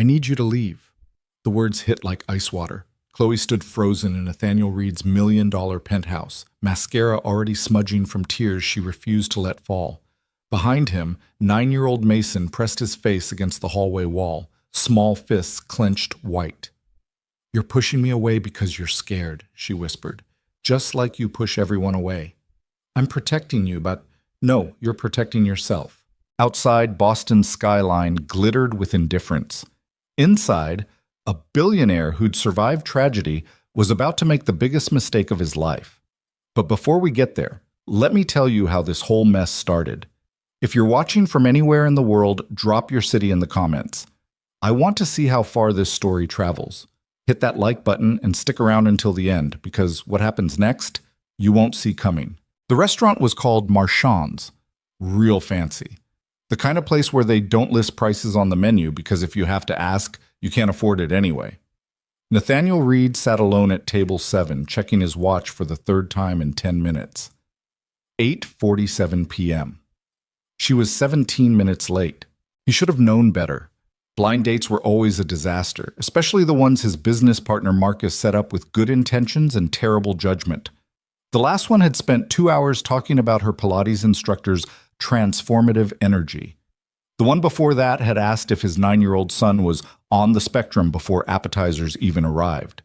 I need you to leave. The words hit like ice water. Chloe stood frozen in Nathaniel Reed's $1 million penthouse, mascara already smudging from tears she refused to let fall. Behind him, 9-year-old Mason pressed his face against the hallway wall, small fists clenched white. "You're pushing me away because you're scared," she whispered, "just like you push everyone away. I'm protecting you, but no, you're protecting yourself." Outside, Boston's skyline glittered with indifference. Inside, a billionaire who'd survived tragedy was about to make the biggest mistake of his life. But before we get there, let me tell you how this whole mess started. If you're watching from anywhere in the world, drop your city in the comments. I want to see how far this story travels. Hit that like button and stick around until the end, because what happens next, you won't see coming. The restaurant was called Marchand's. Real fancy. The kind of place where they don't list prices on the menu because if you have to ask, you can't afford it anyway. Nathaniel Reed sat alone at table 7, checking his watch for the third time in 10 minutes. 8:47 p.m. She was 17 minutes late. He should have known better. Blind dates were always a disaster, especially the ones his business partner Marcus set up with good intentions and terrible judgment. The last one had spent 2 hours talking about her Pilates instructor's transformative energy. The one before that had asked if his 9-year-old son was on the spectrum before appetizers even arrived.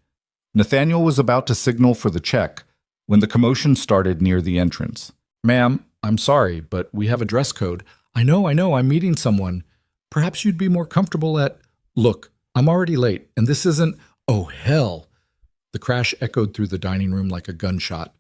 Nathaniel was about to signal for the check when the commotion started near the entrance. "Ma'am, I'm sorry, but we have a dress code." I know, I'm meeting someone. Perhaps you'd be more comfortable at—" "Look, I'm already late, and this isn't—" "Oh, hell!" The crash echoed through the dining room like a gunshot.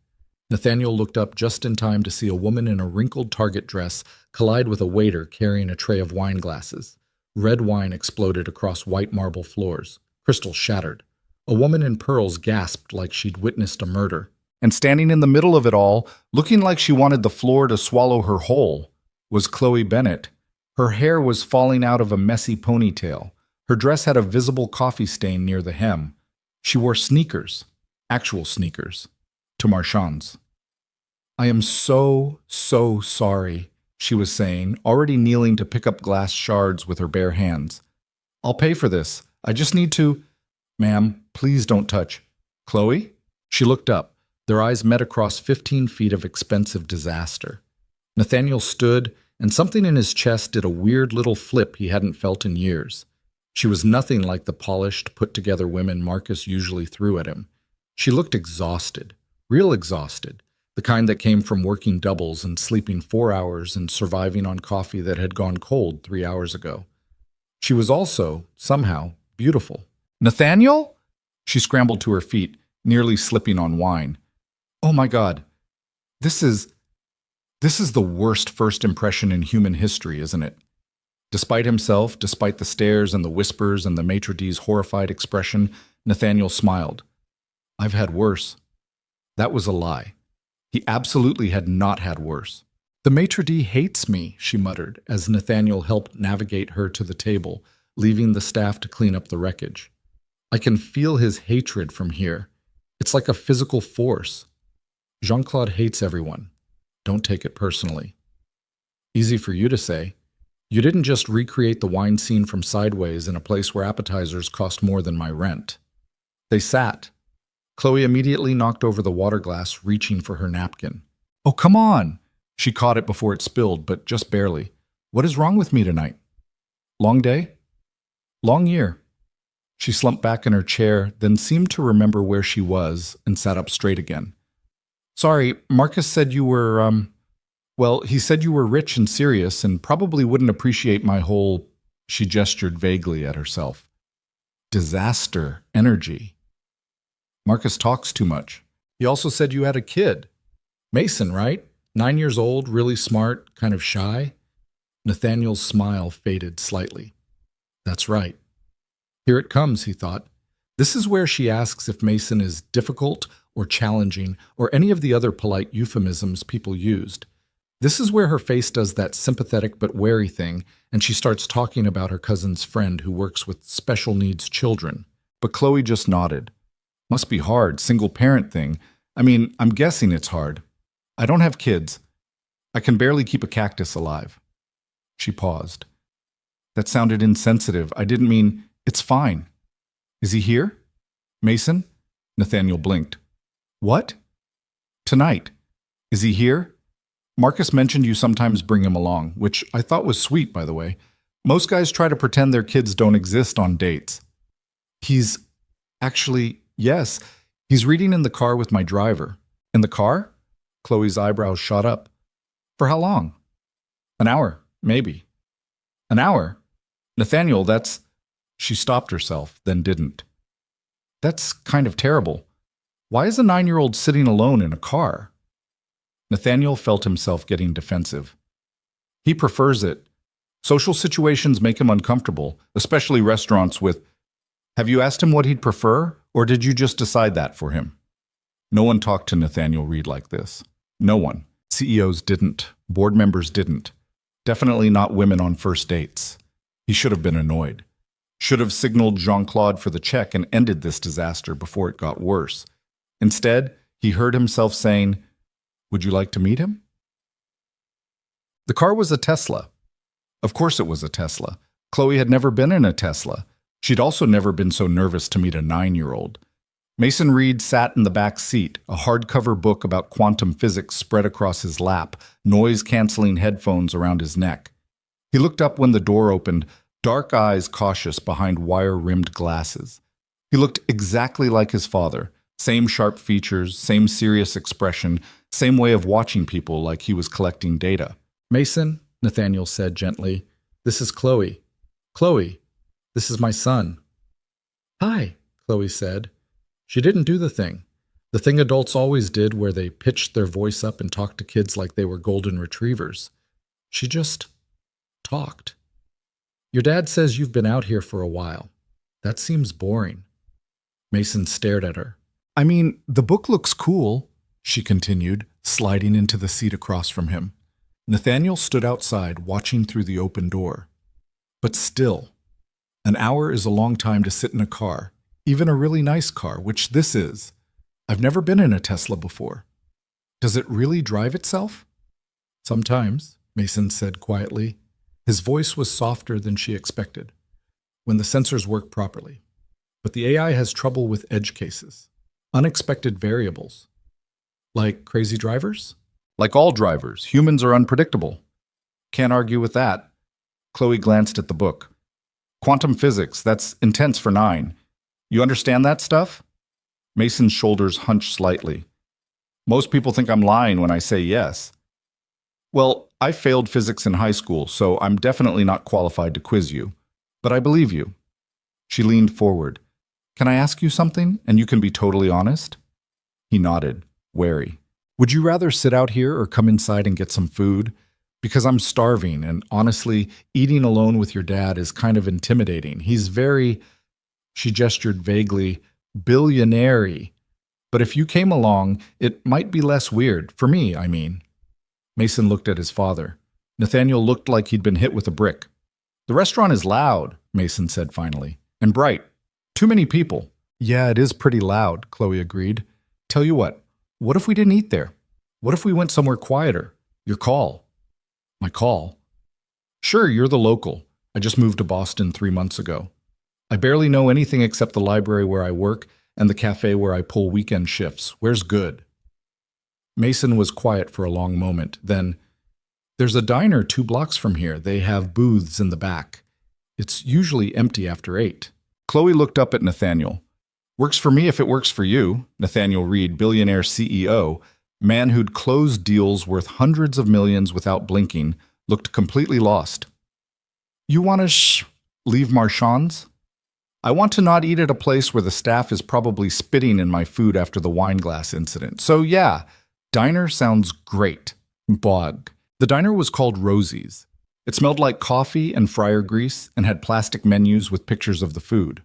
Nathaniel looked up just in time to see a woman in a wrinkled Target dress collide with a waiter carrying a tray of wine glasses. Red wine exploded across white marble floors. Crystals shattered. A woman in pearls gasped like she'd witnessed a murder. And standing in the middle of it all, looking like she wanted the floor to swallow her whole, was Chloe Bennett. Her hair was falling out of a messy ponytail. Her dress had a visible coffee stain near the hem. She wore sneakers, actual sneakers, to Marchand's. "I am so sorry," she was saying, already kneeling to pick up glass shards with her bare hands. "I'll pay for this. I just need to—" "Ma'am, please don't touch." "Chloe?" She looked up. Their eyes met across 15 feet of expensive disaster. Nathaniel stood, and something in his chest did a weird little flip he hadn't felt in years. She was nothing like the polished, put-together women Marcus usually threw at him. She looked exhausted, real exhausted, the kind that came from working doubles and sleeping 4 hours and surviving on coffee that had gone cold 3 hours ago. She was also, somehow, beautiful. "Nathaniel?" She scrambled to her feet, nearly slipping on wine. "Oh my God, this is the worst first impression in human history, isn't it?" Despite himself, despite the stares and the whispers and the maitre d's horrified expression, Nathaniel smiled. "I've had worse." That was a lie. He absolutely had not had worse. "The maitre d' hates me," she muttered, as Nathaniel helped navigate her to the table, leaving the staff to clean up the wreckage. "I can feel his hatred from here. It's like a physical force. Jean-Claude hates everyone. Don't take it personally." "Easy for you to say. You didn't just recreate the wine scene from Sideways in a place where appetizers cost more than my rent." They sat. Chloe immediately knocked over the water glass, reaching for her napkin. "Oh, come on!" She caught it before it spilled, but just barely. "What is wrong with me tonight? Long day? Long year." She slumped back in her chair, then seemed to remember where she was and sat up straight again. "Sorry, Marcus said you were, well, he said you were rich and serious and probably wouldn't appreciate my whole—" She gestured vaguely at herself. "Disaster energy. Marcus talks too much. He also said you had a kid. Mason, right? 9 years old, really smart, kind of shy." Nathaniel's smile faded slightly. "That's right." Here it comes, he thought. This is where she asks if Mason is difficult or challenging or any of the other polite euphemisms people used. This is where her face does that sympathetic but wary thing, and she starts talking about her cousin's friend who works with special needs children. But Chloe just nodded. "Must be hard, single-parent thing. I mean, I'm guessing it's hard. I don't have kids. I can barely keep a cactus alive." She paused. "That sounded insensitive. I didn't mean—" It's fine. Is he here? Mason? Nathaniel blinked. What? Tonight. Is he here? Marcus mentioned you sometimes bring him along, which I thought was sweet, by the way. Most guys try to pretend their kids don't exist on dates. He's actually, yes, he's reading in the car with my driver. In the car? Chloe's eyebrows shot up. For how long? An hour, maybe. An hour? Nathaniel, that's... She stopped herself, then didn't. That's kind of terrible. Why is a 9-year-old sitting alone in a car? Nathaniel felt himself getting defensive. He prefers it. Social situations make him uncomfortable, especially restaurants with... Have you asked him what he'd prefer, or did you just decide that for him? No one talked to Nathaniel Reed like this. No one. CEOs didn't. Board members didn't. Definitely not women on first dates. He should have been annoyed. Should have signaled Jean-Claude for the check and ended this disaster before it got worse. Instead, he heard himself saying, "Would you like to meet him?" The car was a Tesla. Of course it was a Tesla. Chloe had never been in a Tesla. She'd also never been so nervous to meet a 9-year-old. Mason Reed sat in the back seat, a hardcover book about quantum physics spread across his lap, noise-canceling headphones around his neck. He looked up when the door opened, dark eyes cautious behind wire-rimmed glasses. He looked exactly like his father, same sharp features, same serious expression, same way of watching people like he was collecting data. "Mason," Nathaniel said gently, "this is Chloe. Chloe, this is my son." "Hi," Chloe said. She didn't do the thing adults always did where they pitched their voice up and talked to kids like they were golden retrievers. She just talked. "Your dad says you've been out here for a while. That seems boring." Mason stared at her. "I mean, the book looks cool," she continued, sliding into the seat across from him. Nathaniel stood outside, watching through the open door. But still, an hour is a long time to sit in a car, even a really nice car, which this is. I've never been in a Tesla before. Does it really drive itself? Sometimes, Mason said quietly. His voice was softer than she expected, when the sensors work properly. But the AI has trouble with edge cases, unexpected variables. Like crazy drivers? Like all drivers, humans are unpredictable. Can't argue with that. Chloe glanced at the book. Quantum physics, that's intense for 9. You understand that stuff? Mason's shoulders hunched slightly. Most people think I'm lying when I say yes. Well, I failed physics in high school, so I'm definitely not qualified to quiz you. But I believe you. She leaned forward. Can I ask you something, and you can be totally honest? He nodded, wary. Would you rather sit out here or come inside and get some food? Because I'm starving, and honestly, eating alone with your dad is kind of intimidating. He's very... She gestured vaguely, billionaire-y. But if you came along, it might be less weird. For me, I mean. Mason looked at his father. Nathaniel looked like he'd been hit with a brick. The restaurant is loud, Mason said finally, and bright. Too many people. Yeah, it is pretty loud, Chloe agreed. Tell you what if we didn't eat there? What if we went somewhere quieter? Your call. My call? Sure, you're the local. I just moved to Boston 3 months ago. I barely know anything except the library where I work and the cafe where I pull weekend shifts. Where's good? Mason was quiet for a long moment. Then, there's a diner 2 blocks from here. They have booths in the back. It's usually empty after 8. Chloe looked up at Nathaniel. Works for me if it works for you. Nathaniel Reed, Billionaire CEO, man who'd closed deals worth hundreds of millions without blinking, looked completely lost. You want to leave Marchand's? I want to not eat at a place where the staff is probably spitting in my food after the wine glass incident. So yeah, diner sounds great. Bog. The diner was called Rosie's. It smelled like coffee and fryer grease and had plastic menus with pictures of the food.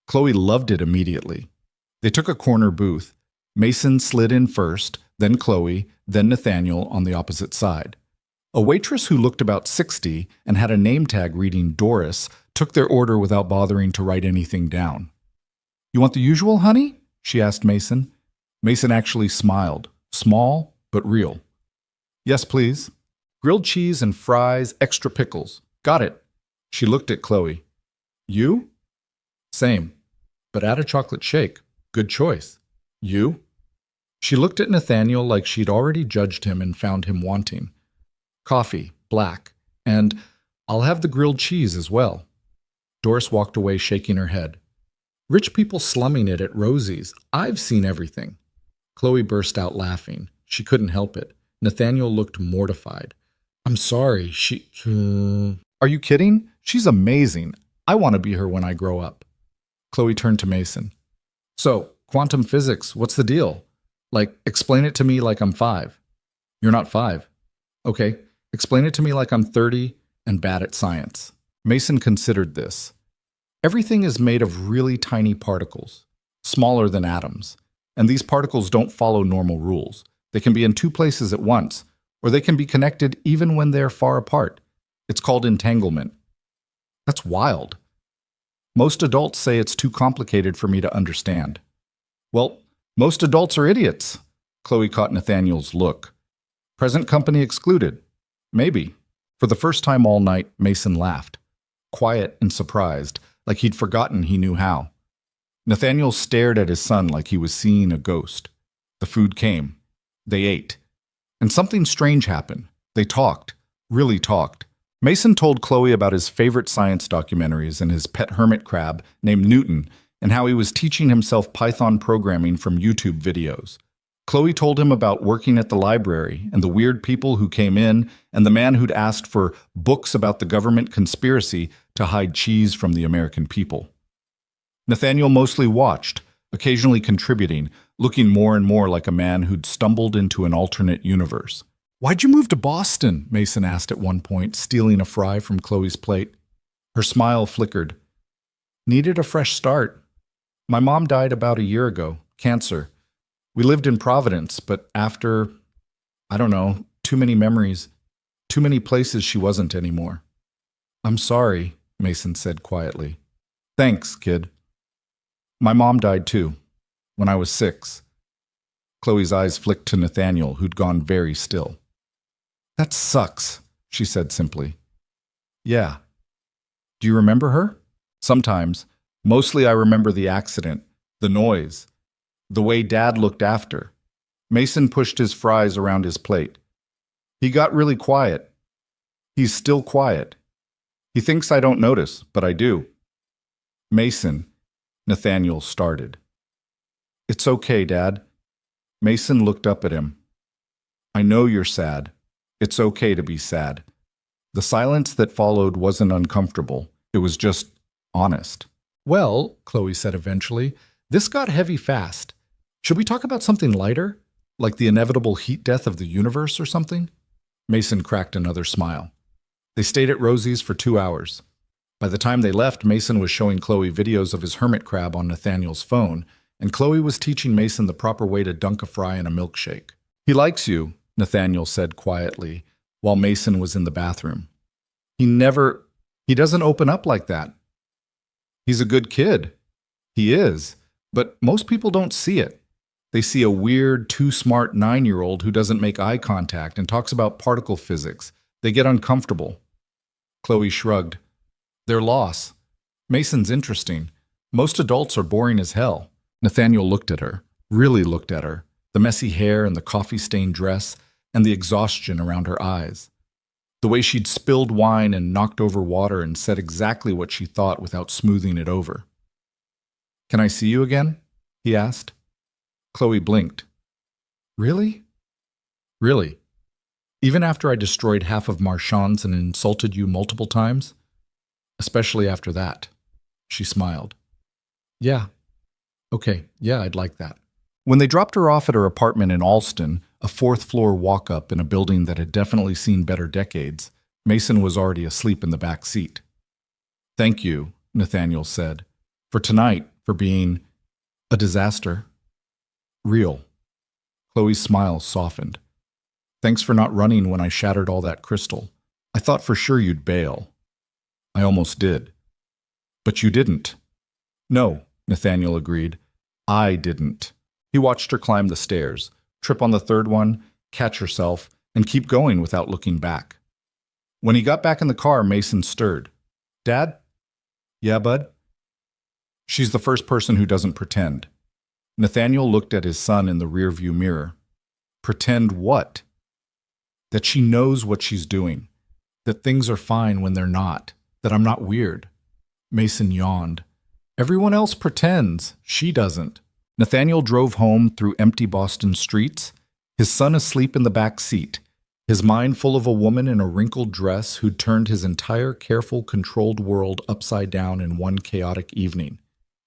Chloe loved it immediately. They took a corner booth. Mason slid in first, then Chloe, then Nathaniel on the opposite side. A waitress who looked about 60 and had a name tag reading Doris took their order without bothering to write anything down. You want the usual, honey? She asked Mason. Mason actually smiled, small but real. Yes, please. Grilled cheese and fries, extra pickles. Got it. She looked at Chloe. You? Same, but add a chocolate shake. Good choice. You? She looked at Nathaniel like she'd already judged him and found him wanting. Coffee, black, and I'll have the grilled cheese as well. Doris walked away shaking her head. Rich people slumming it at Rosie's. I've seen everything. Chloe burst out laughing. She couldn't help it. Nathaniel looked mortified. I'm sorry, Are you kidding? She's amazing. I want to be her when I grow up. Chloe turned to Mason. So, quantum physics, what's the deal? Explain it to me like I'm 5. You're not 5. Okay, explain it to me like I'm 30 and bad at science. Mason considered this. Everything is made of really tiny particles, smaller than atoms, and these particles don't follow normal rules. They can be in 2 places at once, or they can be connected even when they're far apart. It's called entanglement. That's wild. Most adults say it's too complicated for me to understand. Well, most adults are idiots. Chloe caught Nathaniel's look. Present company excluded. Maybe. For the first time all night, Mason laughed. Quiet and surprised, like he'd forgotten he knew how. Nathaniel stared at his son like he was seeing a ghost. The food came. They ate. And something strange happened. They talked. Really talked. Mason told Chloe about his favorite science documentaries and his pet hermit crab named Newton, and how he was teaching himself Python programming from YouTube videos. Chloe told him about working at the library and the weird people who came in and the man who'd asked for books about the government conspiracy to hide cheese from the American people. Nathaniel mostly watched, occasionally contributing, looking more and more like a man who'd stumbled into an alternate universe. Why'd you move to Boston? Mason asked at one point, stealing a fry from Chloe's plate. Her smile flickered. Needed a fresh start. My mom died about a year ago, cancer. We lived in Providence, but after, too many memories, too many places she wasn't anymore. I'm sorry, Mason said quietly. Thanks, kid. My mom died too, when I was 6. Chloe's eyes flicked to Nathaniel, who'd gone very still. That sucks, she said simply. Yeah. Do you remember her? Sometimes. Mostly I remember the accident, the noise, the way Dad looked after. Mason pushed his fries around his plate. He got really quiet. He's still quiet. He thinks I don't notice, but I do. Mason, Nathaniel started. It's okay, Dad. Mason looked up at him. I know you're sad. It's okay to be sad. The silence that followed wasn't uncomfortable. It was just honest. Well, Chloe said eventually, this got heavy fast. Should we talk about something lighter? Like the inevitable heat death of the universe or something? Mason cracked another smile. They stayed at Rosie's for 2 hours. By the time they left, Mason was showing Chloe videos of his hermit crab on Nathaniel's phone, and Chloe was teaching Mason the proper way to dunk a fry in a milkshake. He likes you, Nathaniel said quietly, while Mason was in the bathroom. He doesn't open up like that. He's a good kid. He is, but most people don't see it. They see a weird, too smart 9-year-old who doesn't make eye contact and talks about particle physics. They get uncomfortable. Chloe shrugged. Their loss. Mason's interesting. Most adults are boring as hell. Nathaniel looked at her, really looked at her, the messy hair and the coffee-stained dress, and the exhaustion around her eyes. The way she'd spilled wine and knocked over water and said exactly what she thought without smoothing it over. Can I see you again? He asked. Chloe blinked. Really? Really? Even after I destroyed half of Marchand's and insulted you multiple times? Especially after that. She smiled. Yeah. Okay, yeah, I'd like that. When they dropped her off at her apartment in Alston, a 4th-floor walk-up in a building that had definitely seen better decades, Mason was already asleep in the back seat. Thank you, Nathaniel said, for tonight, for being a disaster. Real. Chloe's smile softened. Thanks for not running when I shattered all that crystal. I thought for sure you'd bail. I almost did. But you didn't. No, Nathaniel agreed. I didn't. He watched her climb the stairs, trip on the 3rd one, catch herself, and keep going without looking back. When he got back in the car, Mason stirred. Dad? Yeah, bud? She's the first person who doesn't pretend. Nathaniel looked at his son in the rearview mirror. Pretend what? That she knows what she's doing. That things are fine when they're not. That I'm not weird. Mason yawned. Everyone else pretends. She doesn't. Nathaniel drove home through empty Boston streets, his son asleep in the back seat, his mind full of a woman in a wrinkled dress who'd turned his entire careful, controlled world upside down in one chaotic evening.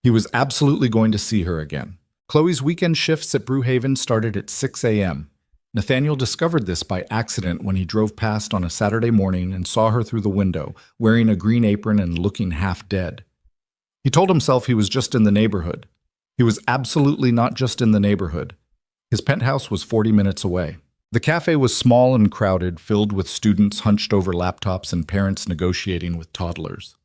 He was absolutely going to see her again. Chloe's weekend shifts at Brewhaven started at 6 a.m. Nathaniel discovered this by accident when he drove past on a Saturday morning and saw her through the window, wearing a green apron and looking half dead. He told himself he was just in the neighborhood. He was absolutely not just in the neighborhood. His penthouse was 40 minutes away. The cafe was small and crowded, filled with students hunched over laptops and parents negotiating with toddlers.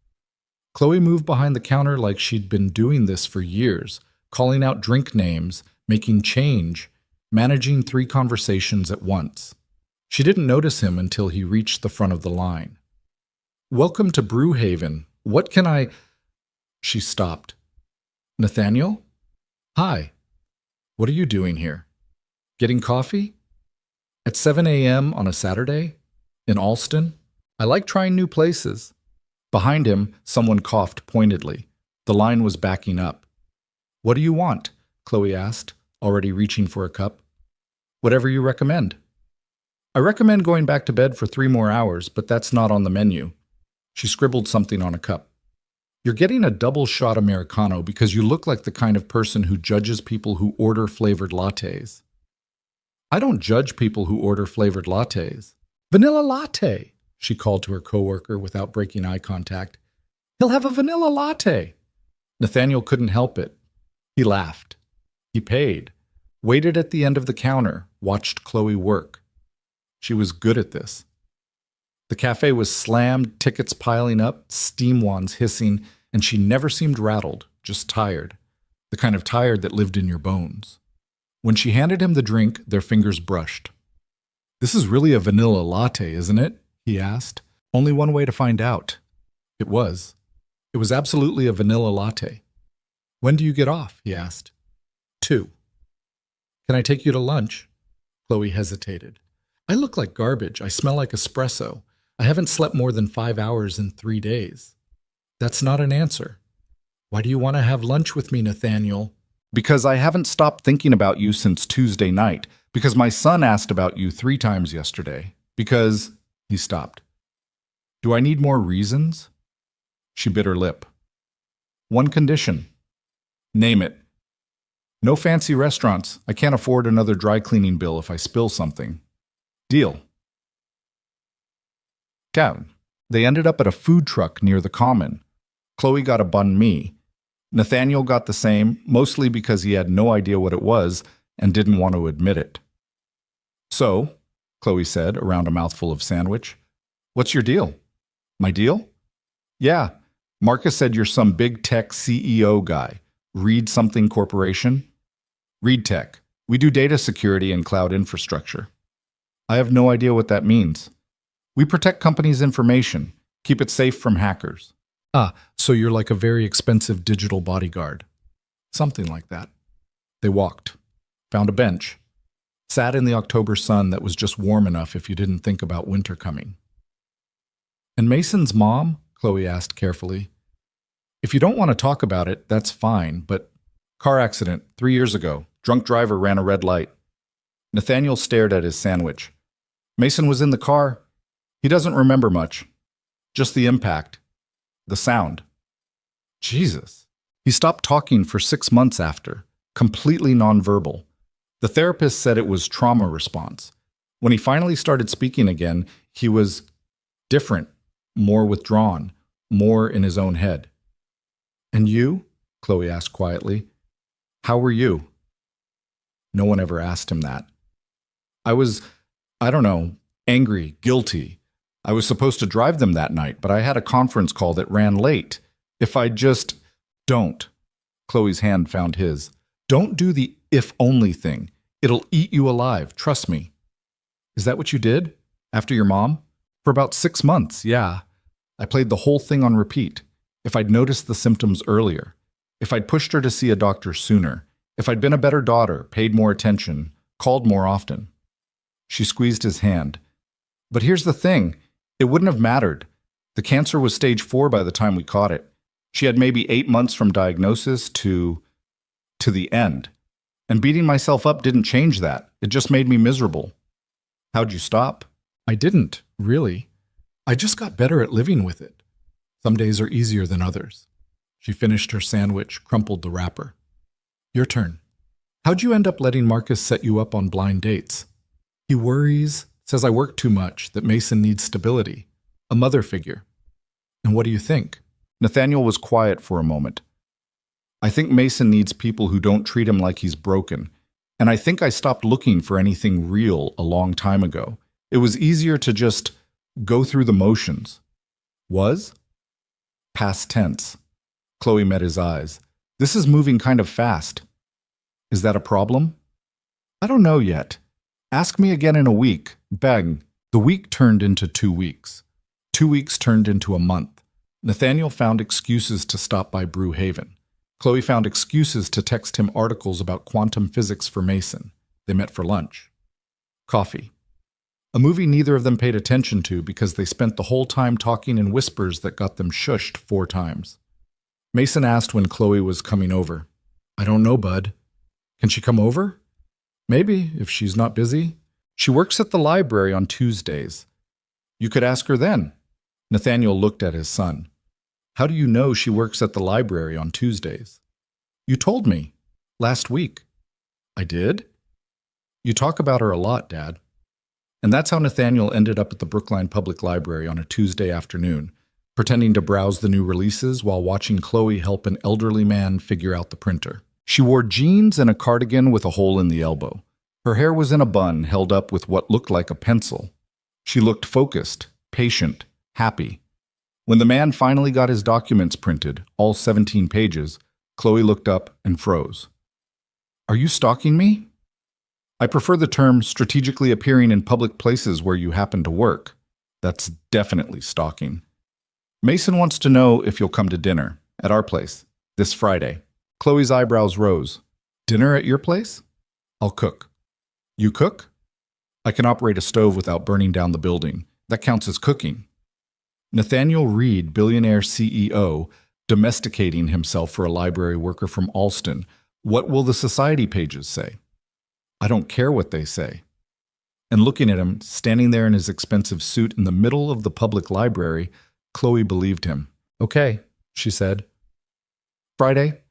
Chloe moved behind the counter like she'd been doing this for years, calling out drink names, making change, managing 3 conversations at once. She didn't notice him until he reached the front of the line. "Welcome to Brewhaven. What can I—" She stopped. "Nathaniel? Hi. What are you doing here? Getting coffee? At 7 a.m. on a Saturday? In Alston? I like trying new places." Behind him, someone coughed pointedly. The line was backing up. "What do you want?" Chloe asked, already reaching for a cup. "Whatever you recommend." "I recommend going back to bed for 3 more hours, but that's not on the menu." She scribbled something on a cup. "You're getting a double shot Americano because you look like the kind of person who judges people who order flavored lattes." "I don't judge people who order flavored lattes." "Vanilla latte," she called to her coworker without breaking eye contact. "He'll have a vanilla latte." Nathaniel couldn't help it. He laughed. He paid, waited at the end of the counter, watched Chloe work. She was good at this. The cafe was slammed, tickets piling up, steam wands hissing, and she never seemed rattled, just tired. The kind of tired that lived in your bones. When she handed him the drink, their fingers brushed. "This is really a vanilla latte, isn't it?" he asked. Only one way to find out. It was. It was absolutely a vanilla latte. "When do you get off?" he asked. 2. "Can I take you to lunch?" Chloe hesitated. "I look like garbage. I smell like espresso. I haven't slept more than 5 hours in 3 days." "That's not an answer." "Why do you want to have lunch with me, Nathaniel?" "Because I haven't stopped thinking about you since Tuesday night. Because my son asked about you 3 times yesterday. Because—" He stopped. "Do I need more reasons?" She bit her lip. "One condition." "Name it." "No fancy restaurants. I can't afford another dry cleaning bill if I spill something." "Deal." Down. They ended up at a food truck near the Common. Chloe got a banh mi. Nathaniel got the same, mostly because he had no idea what it was and didn't want to admit it. "So," Chloe said, around a mouthful of sandwich, "what's your deal?" "My deal?" "Yeah. Marcus said you're some big tech CEO guy. Reed something corporation?" "Reed Tech. We do data security and cloud infrastructure." "I have no idea what that means." "We protect companies' information, keep it safe from hackers." "Ah, so you're like a very expensive digital bodyguard." "Something like that." They walked, found a bench, sat in the October sun that was just warm enough if you didn't think about winter coming. "And Mason's mom?" Chloe asked carefully. "If you don't want to talk about it, that's fine, but—" "Car accident, 3 years ago. Drunk driver ran a red light." Nathaniel stared at his sandwich. "Mason was in the car. He doesn't remember much. Just the impact. The sound." Jesus. He stopped talking for 6 months after, completely nonverbal. The therapist said it was trauma response. When he finally started speaking again, he was different, more withdrawn, more in his own head. "And you?" Chloe asked quietly. "How were you?" No one ever asked him that. I don't know, angry, guilty. I was supposed to drive them that night, but I had a conference call that ran late. If I just— Don't. Chloe's hand found his. Don't do the if-only thing. It'll eat you alive, trust me. Is that what you did? After your mom? For about 6 months, yeah. I played the whole thing on repeat. If I'd noticed the symptoms earlier. If I'd pushed her to see a doctor sooner, if I'd been a better daughter, paid more attention, called more often. She squeezed his hand. But here's the thing, it wouldn't have mattered. The cancer was stage 4 by the time we caught it. She had maybe 8 months from diagnosis to the end. And beating myself up didn't change that. It just made me miserable. How'd you stop? I didn't, really. I just got better at living with it. Some days are easier than others. She finished her sandwich, crumpled the wrapper. Your turn. How'd you end up letting Marcus set you up on blind dates? He worries, says I work too much, that Mason needs stability, a mother figure. And what do you think? Nathaniel was quiet for a moment. I think Mason needs people who don't treat him like he's broken. And I think I stopped looking for anything real a long time ago. It was easier to just go through the motions. Was? Past tense. Chloe met his eyes. This is moving kind of fast. Is that a problem? I don't know yet. Ask me again in a week. Bang. The week turned into 2 weeks. 2 weeks turned into a month. Nathaniel found excuses to stop by Brew Haven. Chloe found excuses to text him articles about quantum physics for Mason. They met for lunch. Coffee. A movie neither of them paid attention to because they spent the whole time talking in whispers that got them shushed 4 times. Mason asked when Chloe was coming over. I don't know, bud. Can she come over? Maybe, if she's not busy. She works at the library on Tuesdays. You could ask her then. Nathaniel looked at his son. How do you know she works at the library on Tuesdays? You told me. Last week. I did? You talk about her a lot, Dad. And that's how Nathaniel ended up at the Brookline Public Library on a Tuesday afternoon, pretending to browse the new releases while watching Chloe help an elderly man figure out the printer. She wore jeans and a cardigan with a hole in the elbow. Her hair was in a bun held up with what looked like a pencil. She looked focused, patient, happy. When the man finally got his documents printed, all 17 pages, Chloe looked up and froze. Are you stalking me? I prefer the term strategically appearing in public places where you happen to work. That's definitely stalking. Mason wants to know if you'll come to dinner, at our place, this Friday. Chloe's eyebrows rose. Dinner at your place? I'll cook. You cook? I can operate a stove without burning down the building. That counts as cooking. Nathaniel Reed, Billionaire CEO, domesticating himself for a library worker from Alston. What will the society pages say? I don't care what they say. And looking at him, standing there in his expensive suit in the middle of the public library, Chloe believed him. Okay, she said. Friday?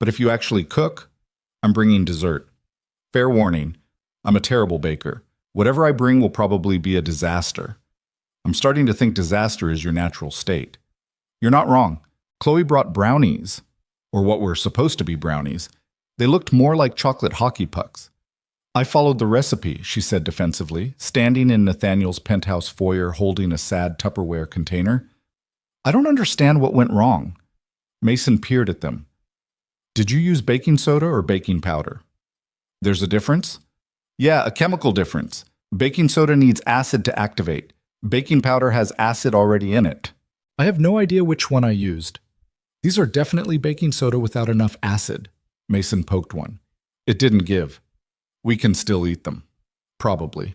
But if you actually cook, I'm bringing dessert. Fair warning, I'm a terrible baker. Whatever I bring will probably be a disaster. I'm starting to think disaster is your natural state. You're not wrong. Chloe brought brownies, or what were supposed to be brownies. They looked more like chocolate hockey pucks. I followed the recipe, she said defensively, standing in Nathaniel's penthouse foyer holding a sad Tupperware container. I don't understand what went wrong. Mason peered at them. Did you use baking soda or baking powder? There's a difference? Yeah, a chemical difference. Baking soda needs acid to activate. Baking powder has acid already in it. I have no idea which one I used. These are definitely baking soda without enough acid. Mason poked one. It didn't give. We can still eat them. Probably.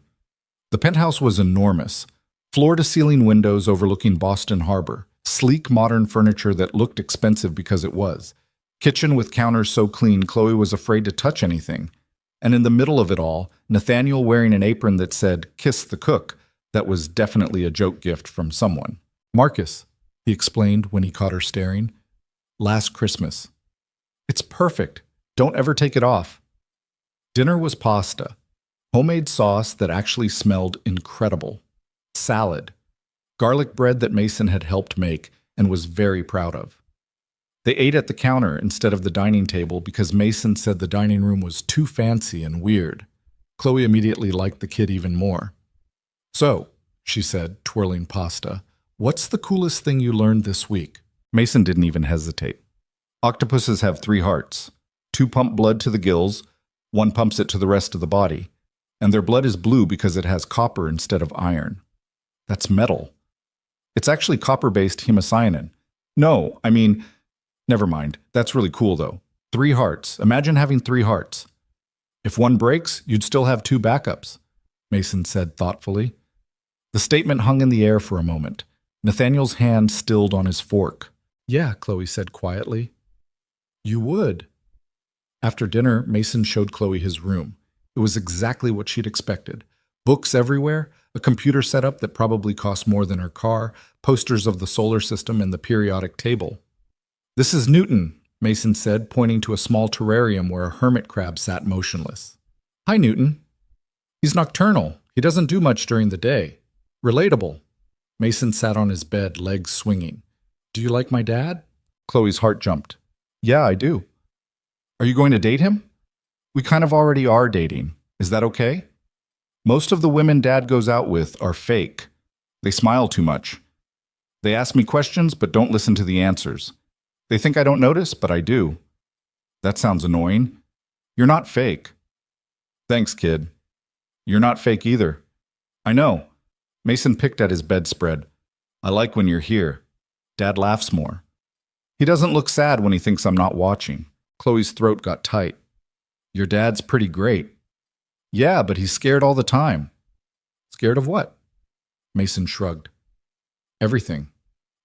The penthouse was enormous. Floor-to-ceiling windows overlooking Boston Harbor. Sleek modern furniture that looked expensive because it was. Kitchen with counters so clean Chloe was afraid to touch anything. And in the middle of it all, Nathaniel wearing an apron that said, "Kiss the cook," that was definitely a joke gift from someone. Marcus, he explained when he caught her staring. Last Christmas. It's perfect. Don't ever take it off. Dinner was pasta. Homemade sauce that actually smelled incredible. Salad. Garlic bread that Mason had helped make and was very proud of. They ate at the counter instead of the dining table because Mason said the dining room was too fancy and weird. Chloe immediately liked the kid even more. So, she said, twirling pasta, what's the coolest thing you learned this week? Mason didn't even hesitate. Octopuses have 3 hearts. 2 pump blood to the gills, 1 pumps it to the rest of the body. And their blood is blue because it has copper instead of iron. That's metal. It's actually copper-based hemocyanin. No, I mean, Never mind. That's really cool, though. 3 hearts. Imagine having 3 hearts. If one breaks, you'd still have 2 backups, Mason said thoughtfully. The statement hung in the air for a moment. Nathaniel's hand stilled on his fork. Yeah, Chloe said quietly. You would. After dinner, Mason showed Chloe his room. It was exactly what she'd expected. Books everywhere, a computer setup that probably cost more than her car, posters of the solar system and the periodic table. This is Newton, Mason said, pointing to a small terrarium where a hermit crab sat motionless. Hi, Newton. He's nocturnal. He doesn't do much during the day. Relatable. Mason sat on his bed, legs swinging. Do you like my dad? Chloe's heart jumped. Yeah, I do. Are you going to date him? We kind of already are dating. Is that okay? Most of the women Dad goes out with are fake. They smile too much. They ask me questions but don't listen to the answers. They think I don't notice, but I do. That sounds annoying. You're not fake. Thanks, kid. You're not fake either. I know. Mason picked at his bedspread. I like when you're here. Dad laughs more. He doesn't look sad when he thinks I'm not watching. Chloe's throat got tight. Your dad's pretty great. Yeah, but he's scared all the time. Scared of what? Mason shrugged. Everything.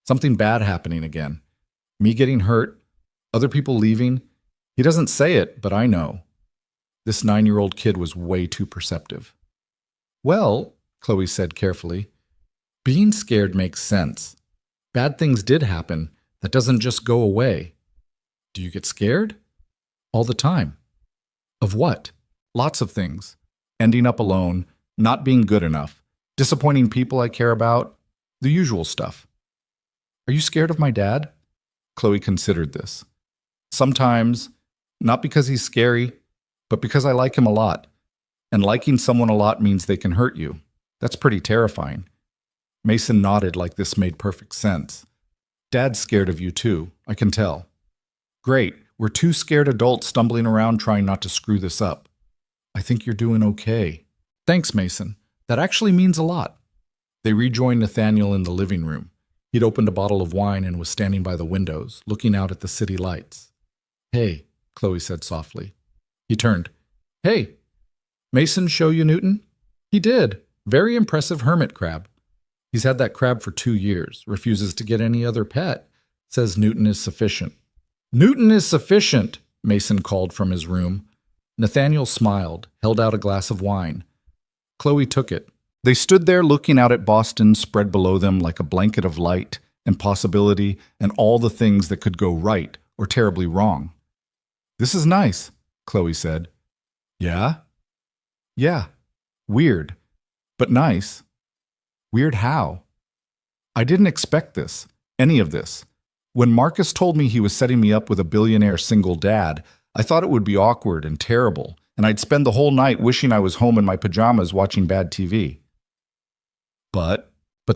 Something bad happening again. Me getting hurt. Other people leaving. He doesn't say it, but I know. This 9-year-old kid was way too perceptive. Well, Chloe said carefully, being scared makes sense. Bad things did happen. That doesn't just go away. Do you get scared? All the time. Of what? Lots of things. Ending up alone, not being good enough, disappointing people I care about, the usual stuff. Are you scared of my dad? Chloe considered this. Sometimes, not because he's scary, but because I like him a lot. And liking someone a lot means they can hurt you. That's pretty terrifying. Mason nodded like this made perfect sense. Dad's scared of you too, I can tell. Great, we're 2 scared adults stumbling around trying not to screw this up. I think you're doing okay. Thanks, Mason. That actually means a lot. They rejoined Nathaniel in the living room. He'd opened a bottle of wine and was standing by the windows, looking out at the city lights. Hey, Chloe said softly. He turned. Hey, Mason show you Newton? He did. Very impressive hermit crab. He's had that crab for 2 years, refuses to get any other pet, says Newton is sufficient. Newton is sufficient, Mason called from his room. Nathaniel smiled, held out a glass of wine. Chloe took it. They stood there looking out at Boston spread below them like a blanket of light and possibility and all the things that could go right or terribly wrong. This is nice, Chloe said. Yeah? Yeah. Weird. But nice. Weird how? I didn't expect this, any of this. When Marcus told me he was setting me up with a billionaire single dad, I thought it would be awkward and terrible, and I'd spend the whole night wishing I was home in my pajamas watching bad TV. But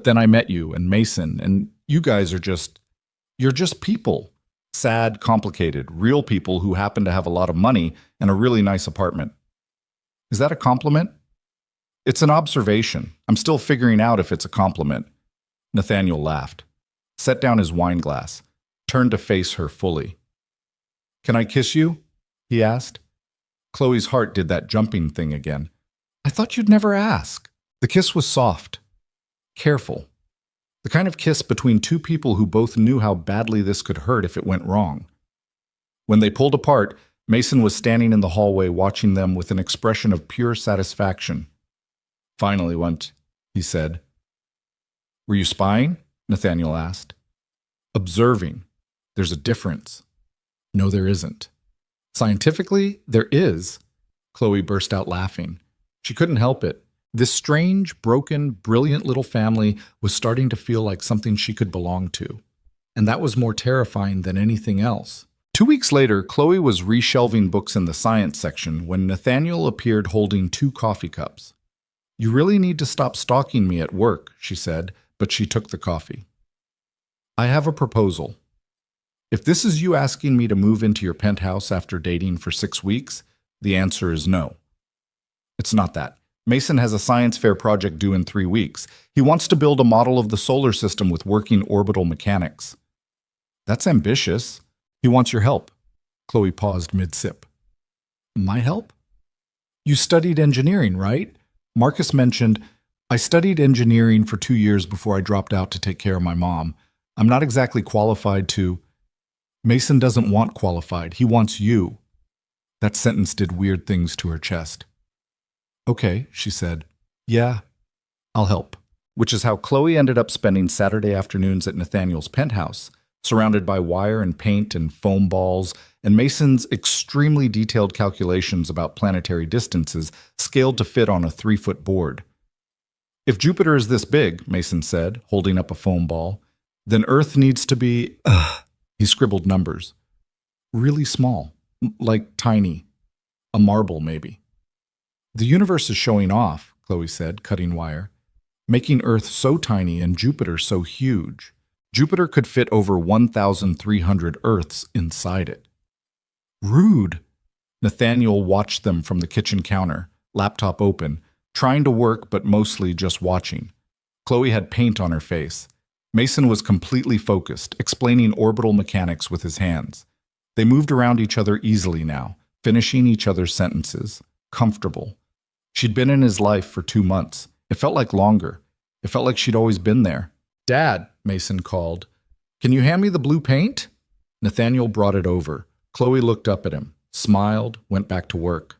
then I met you and Mason, and you guys are you're just people. Sad, complicated, real people who happen to have a lot of money and a really nice apartment. Is that a compliment? It's an observation. I'm still figuring out if it's a compliment. Nathaniel laughed, set down his wine glass, turned to face her fully. Can I kiss you? He asked. Chloe's heart did that jumping thing again. I thought you'd never ask. The kiss was soft, careful. The kind of kiss between 2 people who both knew how badly this could hurt if it went wrong. When they pulled apart, Mason was standing in the hallway watching them with an expression of pure satisfaction. Finally went, he said. Were you spying? Nathaniel asked. Observing. There's a difference. No, there isn't. Scientifically, there is. Chloe burst out laughing. She couldn't help it. This strange, broken, brilliant little family was starting to feel like something she could belong to. And that was more terrifying than anything else. 2 weeks later, Chloe was reshelving books in the science section when Nathaniel appeared holding 2 coffee cups. You really need to stop stalking me at work, she said, but she took the coffee. I have a proposal. If this is you asking me to move into your penthouse after dating for 6 weeks, the answer is no. It's not that. Mason has a science fair project due in 3 weeks. He wants to build a model of the solar system with working orbital mechanics. That's ambitious. He wants your help. Chloe paused mid-sip. My help? You studied engineering, right? Marcus mentioned, I studied engineering for 2 years before I dropped out to take care of my mom. I'm not exactly qualified to... Mason doesn't want qualified. He wants you. That sentence did weird things to her chest. Okay, she said. Yeah, I'll help. Which is how Chloe ended up spending Saturday afternoons at Nathaniel's penthouse, surrounded by wire and paint and foam balls, and Mason's extremely detailed calculations about planetary distances scaled to fit on a 3-foot board. If Jupiter is this big, Mason said, holding up a foam ball, then Earth needs to be... He scribbled numbers. Really small, like tiny. A marble, maybe. The universe is showing off, Chloe said, cutting wire, making Earth so tiny and Jupiter so huge. Jupiter could fit over 1,300 Earths inside it. Rude. Nathaniel watched them from the kitchen counter, laptop open, trying to work but mostly just watching. Chloe had paint on her face. Mason was completely focused, explaining orbital mechanics with his hands. They moved around each other easily now, finishing each other's sentences, comfortable. She'd been in his life for 2 months. It felt like longer. It felt like she'd always been there. Dad, Mason called. Can you hand me the blue paint? Nathaniel brought it over. Chloe looked up at him, smiled, went back to work.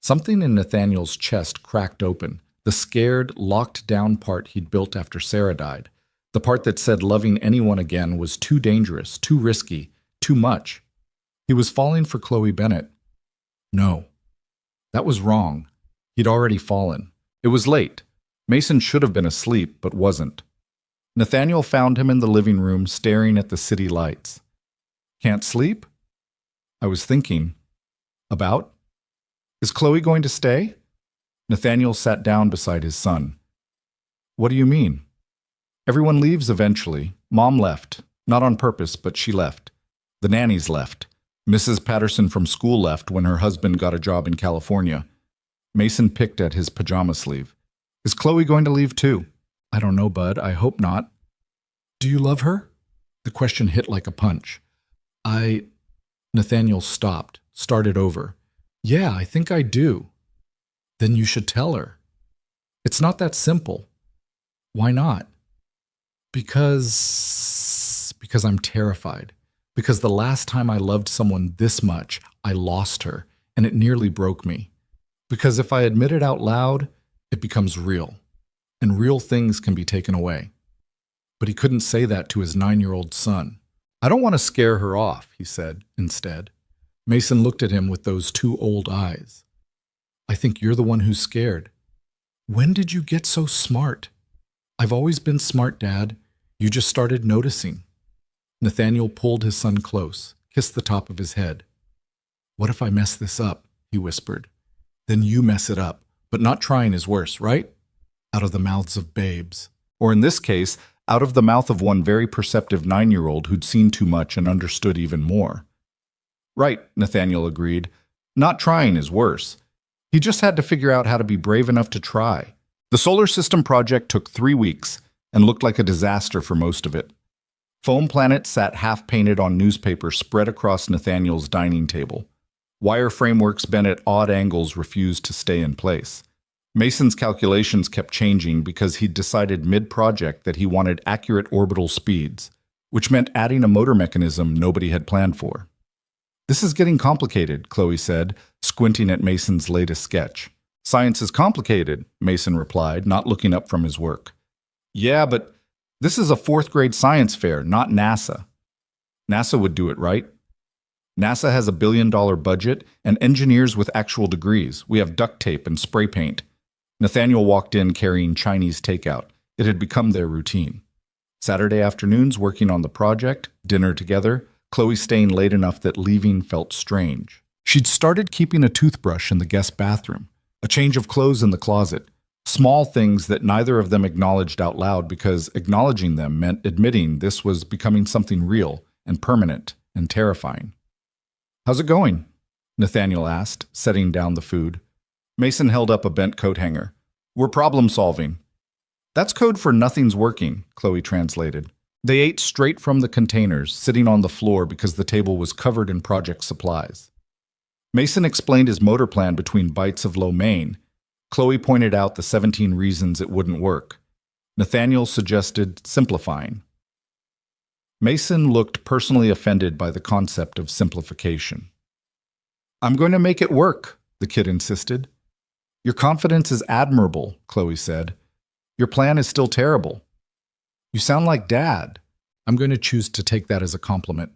Something in Nathaniel's chest cracked open, the scared, locked-down part he'd built after Sarah died. The part that said loving anyone again was too dangerous, too risky, too much. He was falling for Chloe Bennett. No. That was wrong. He'd already fallen. It was late. Mason should have been asleep, but wasn't. Nathaniel found him in the living room staring at the city lights. Can't sleep? I was thinking. About? Is Chloe going to stay? Nathaniel sat down beside his son. What do you mean? Everyone leaves eventually. Mom left. Not on purpose, but she left. The nannies left. Mrs. Patterson from school left when her husband got a job in California. Mason picked at his pajama sleeve. Is Chloe going to leave too? I don't know, Bud. I hope not. Do you love her? The question hit like a punch. Nathaniel stopped, started over. Yeah, I think I do. Then you should tell her. It's not that simple. Why not? Because I'm terrified. Because the last time I loved someone this much, I lost her, and it nearly broke me. Because if I admit it out loud, it becomes real, and real things can be taken away. But he couldn't say that to his 9-year-old son. I don't want to scare her off, he said, instead. Mason looked at him with those 2 old eyes. I think you're the one who's scared. When did you get so smart? I've always been smart, Dad. You just started noticing. Nathaniel pulled his son close, kissed the top of his head. What if I mess this up? He whispered. Then you mess it up, but not trying is worse, right? Out of the mouths of babes. Or in this case, out of the mouth of one very perceptive 9-year-old who'd seen too much and understood even more. Right, Nathaniel agreed. Not trying is worse. He just had to figure out how to be brave enough to try. The solar system project took 3 weeks and looked like a disaster for most of it. Foam planets sat half-painted on newspaper spread across Nathaniel's dining table. Wire frameworks bent at odd angles refused to stay in place. Mason's calculations kept changing because he'd decided mid-project that he wanted accurate orbital speeds, which meant adding a motor mechanism nobody had planned for. This is getting complicated, Chloe said, squinting at Mason's latest sketch. Science is complicated, Mason replied, not looking up from his work. Yeah, but this is a 4th-grade science fair, not NASA. NASA would do it, right? NASA has $1 billion budget and engineers with actual degrees. We have duct tape and spray paint. Nathaniel walked in carrying Chinese takeout. It had become their routine. Saturday afternoons working on the project, dinner together, Chloe staying late enough that leaving felt strange. She'd started keeping a toothbrush in the guest bathroom, a change of clothes in the closet, small things that neither of them acknowledged out loud because acknowledging them meant admitting this was becoming something real and permanent and terrifying. How's it going? Nathaniel asked, setting down the food. Mason held up a bent coat hanger. We're problem solving. That's code for nothing's working, Chloe translated. They ate straight from the containers, sitting on the floor because the table was covered in project supplies. Mason explained his motor plan between bites of lo mein. Chloe pointed out the 17 reasons it wouldn't work. Nathaniel suggested simplifying. Mason looked personally offended by the concept of simplification. "I'm going to make it work," the kid insisted. "Your confidence is admirable," Chloe said. "Your plan is still terrible. You sound like Dad." "I'm going to choose to take that as a compliment."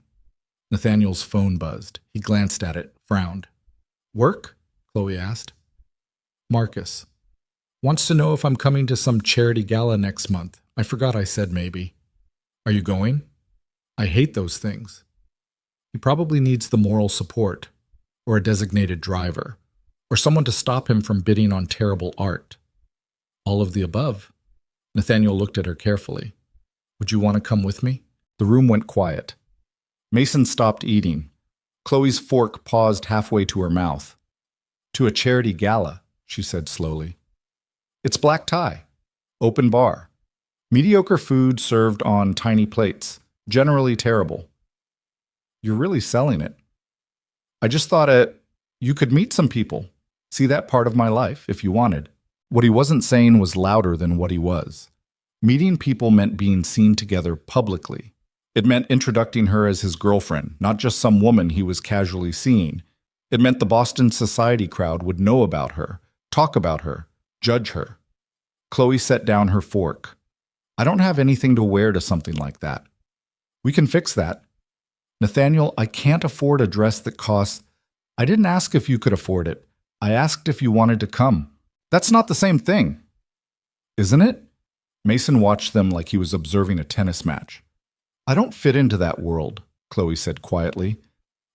Nathaniel's phone buzzed. He glanced at it, frowned. "Work?" Chloe asked. "Marcus. Wants to know if I'm coming to some charity gala next month. I forgot I said maybe." "Are you going?" "I hate those things." "He probably needs the moral support, or a designated driver, or someone to stop him from bidding on terrible art." "All of the above." Nathaniel looked at her carefully. "Would you want to come with me?" The room went quiet. Mason stopped eating. Chloe's fork paused halfway to her mouth. "To a charity gala," she said slowly. "It's black tie. Open bar. Mediocre food served on tiny plates. Generally terrible." "You're really selling it." "I just thought you could meet some people. See that part of my life, if you wanted." What he wasn't saying was louder than what he was. Meeting people meant being seen together publicly. It meant introducing her as his girlfriend, not just some woman he was casually seeing. It meant the Boston society crowd would know about her, talk about her, judge her. Chloe set down her fork. "I don't have anything to wear to something like that." "We can fix that." "Nathaniel, I can't afford a dress that costs—" "I didn't ask if you could afford it. I asked if you wanted to come." "That's not the same thing." "Isn't it?" Mason watched them like he was observing a tennis match. "I don't fit into that world," Chloe said quietly.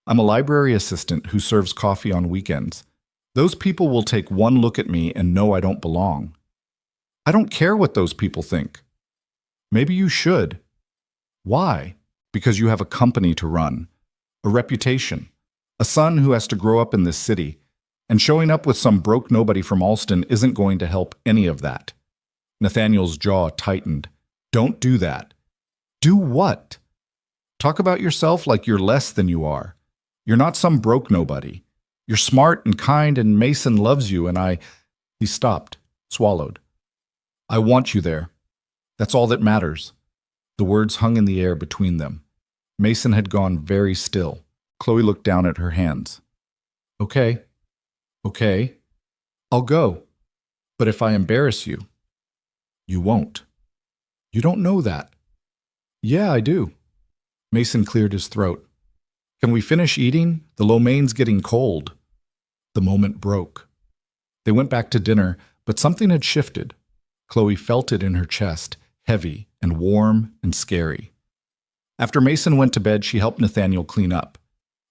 "I'm a library assistant who serves coffee on weekends. Those people will take one look at me and know I don't belong." "I don't care what those people think." "Maybe you should." "Why?" "Because you have a company to run, a reputation, a son who has to grow up in this city, and showing up with some broke nobody from Alston isn't going to help any of that." Nathaniel's jaw tightened. "Don't do that." "Do what?" "Talk about yourself like you're less than you are. You're not some broke nobody. You're smart and kind, and Mason loves you, and I—" He stopped, swallowed. "I want you there. That's all that matters." The words hung in the air between them. Mason had gone very still. Chloe looked down at her hands. "Okay. Okay. I'll go. But if I embarrass you—" "You won't." "You don't know that." "Yeah, I do." Mason cleared his throat. "Can we finish eating? The lo mein's getting cold." The moment broke. They went back to dinner, but something had shifted. Chloe felt it in her chest, heavy and warm and scary. After Mason went to bed, she helped Nathaniel clean up.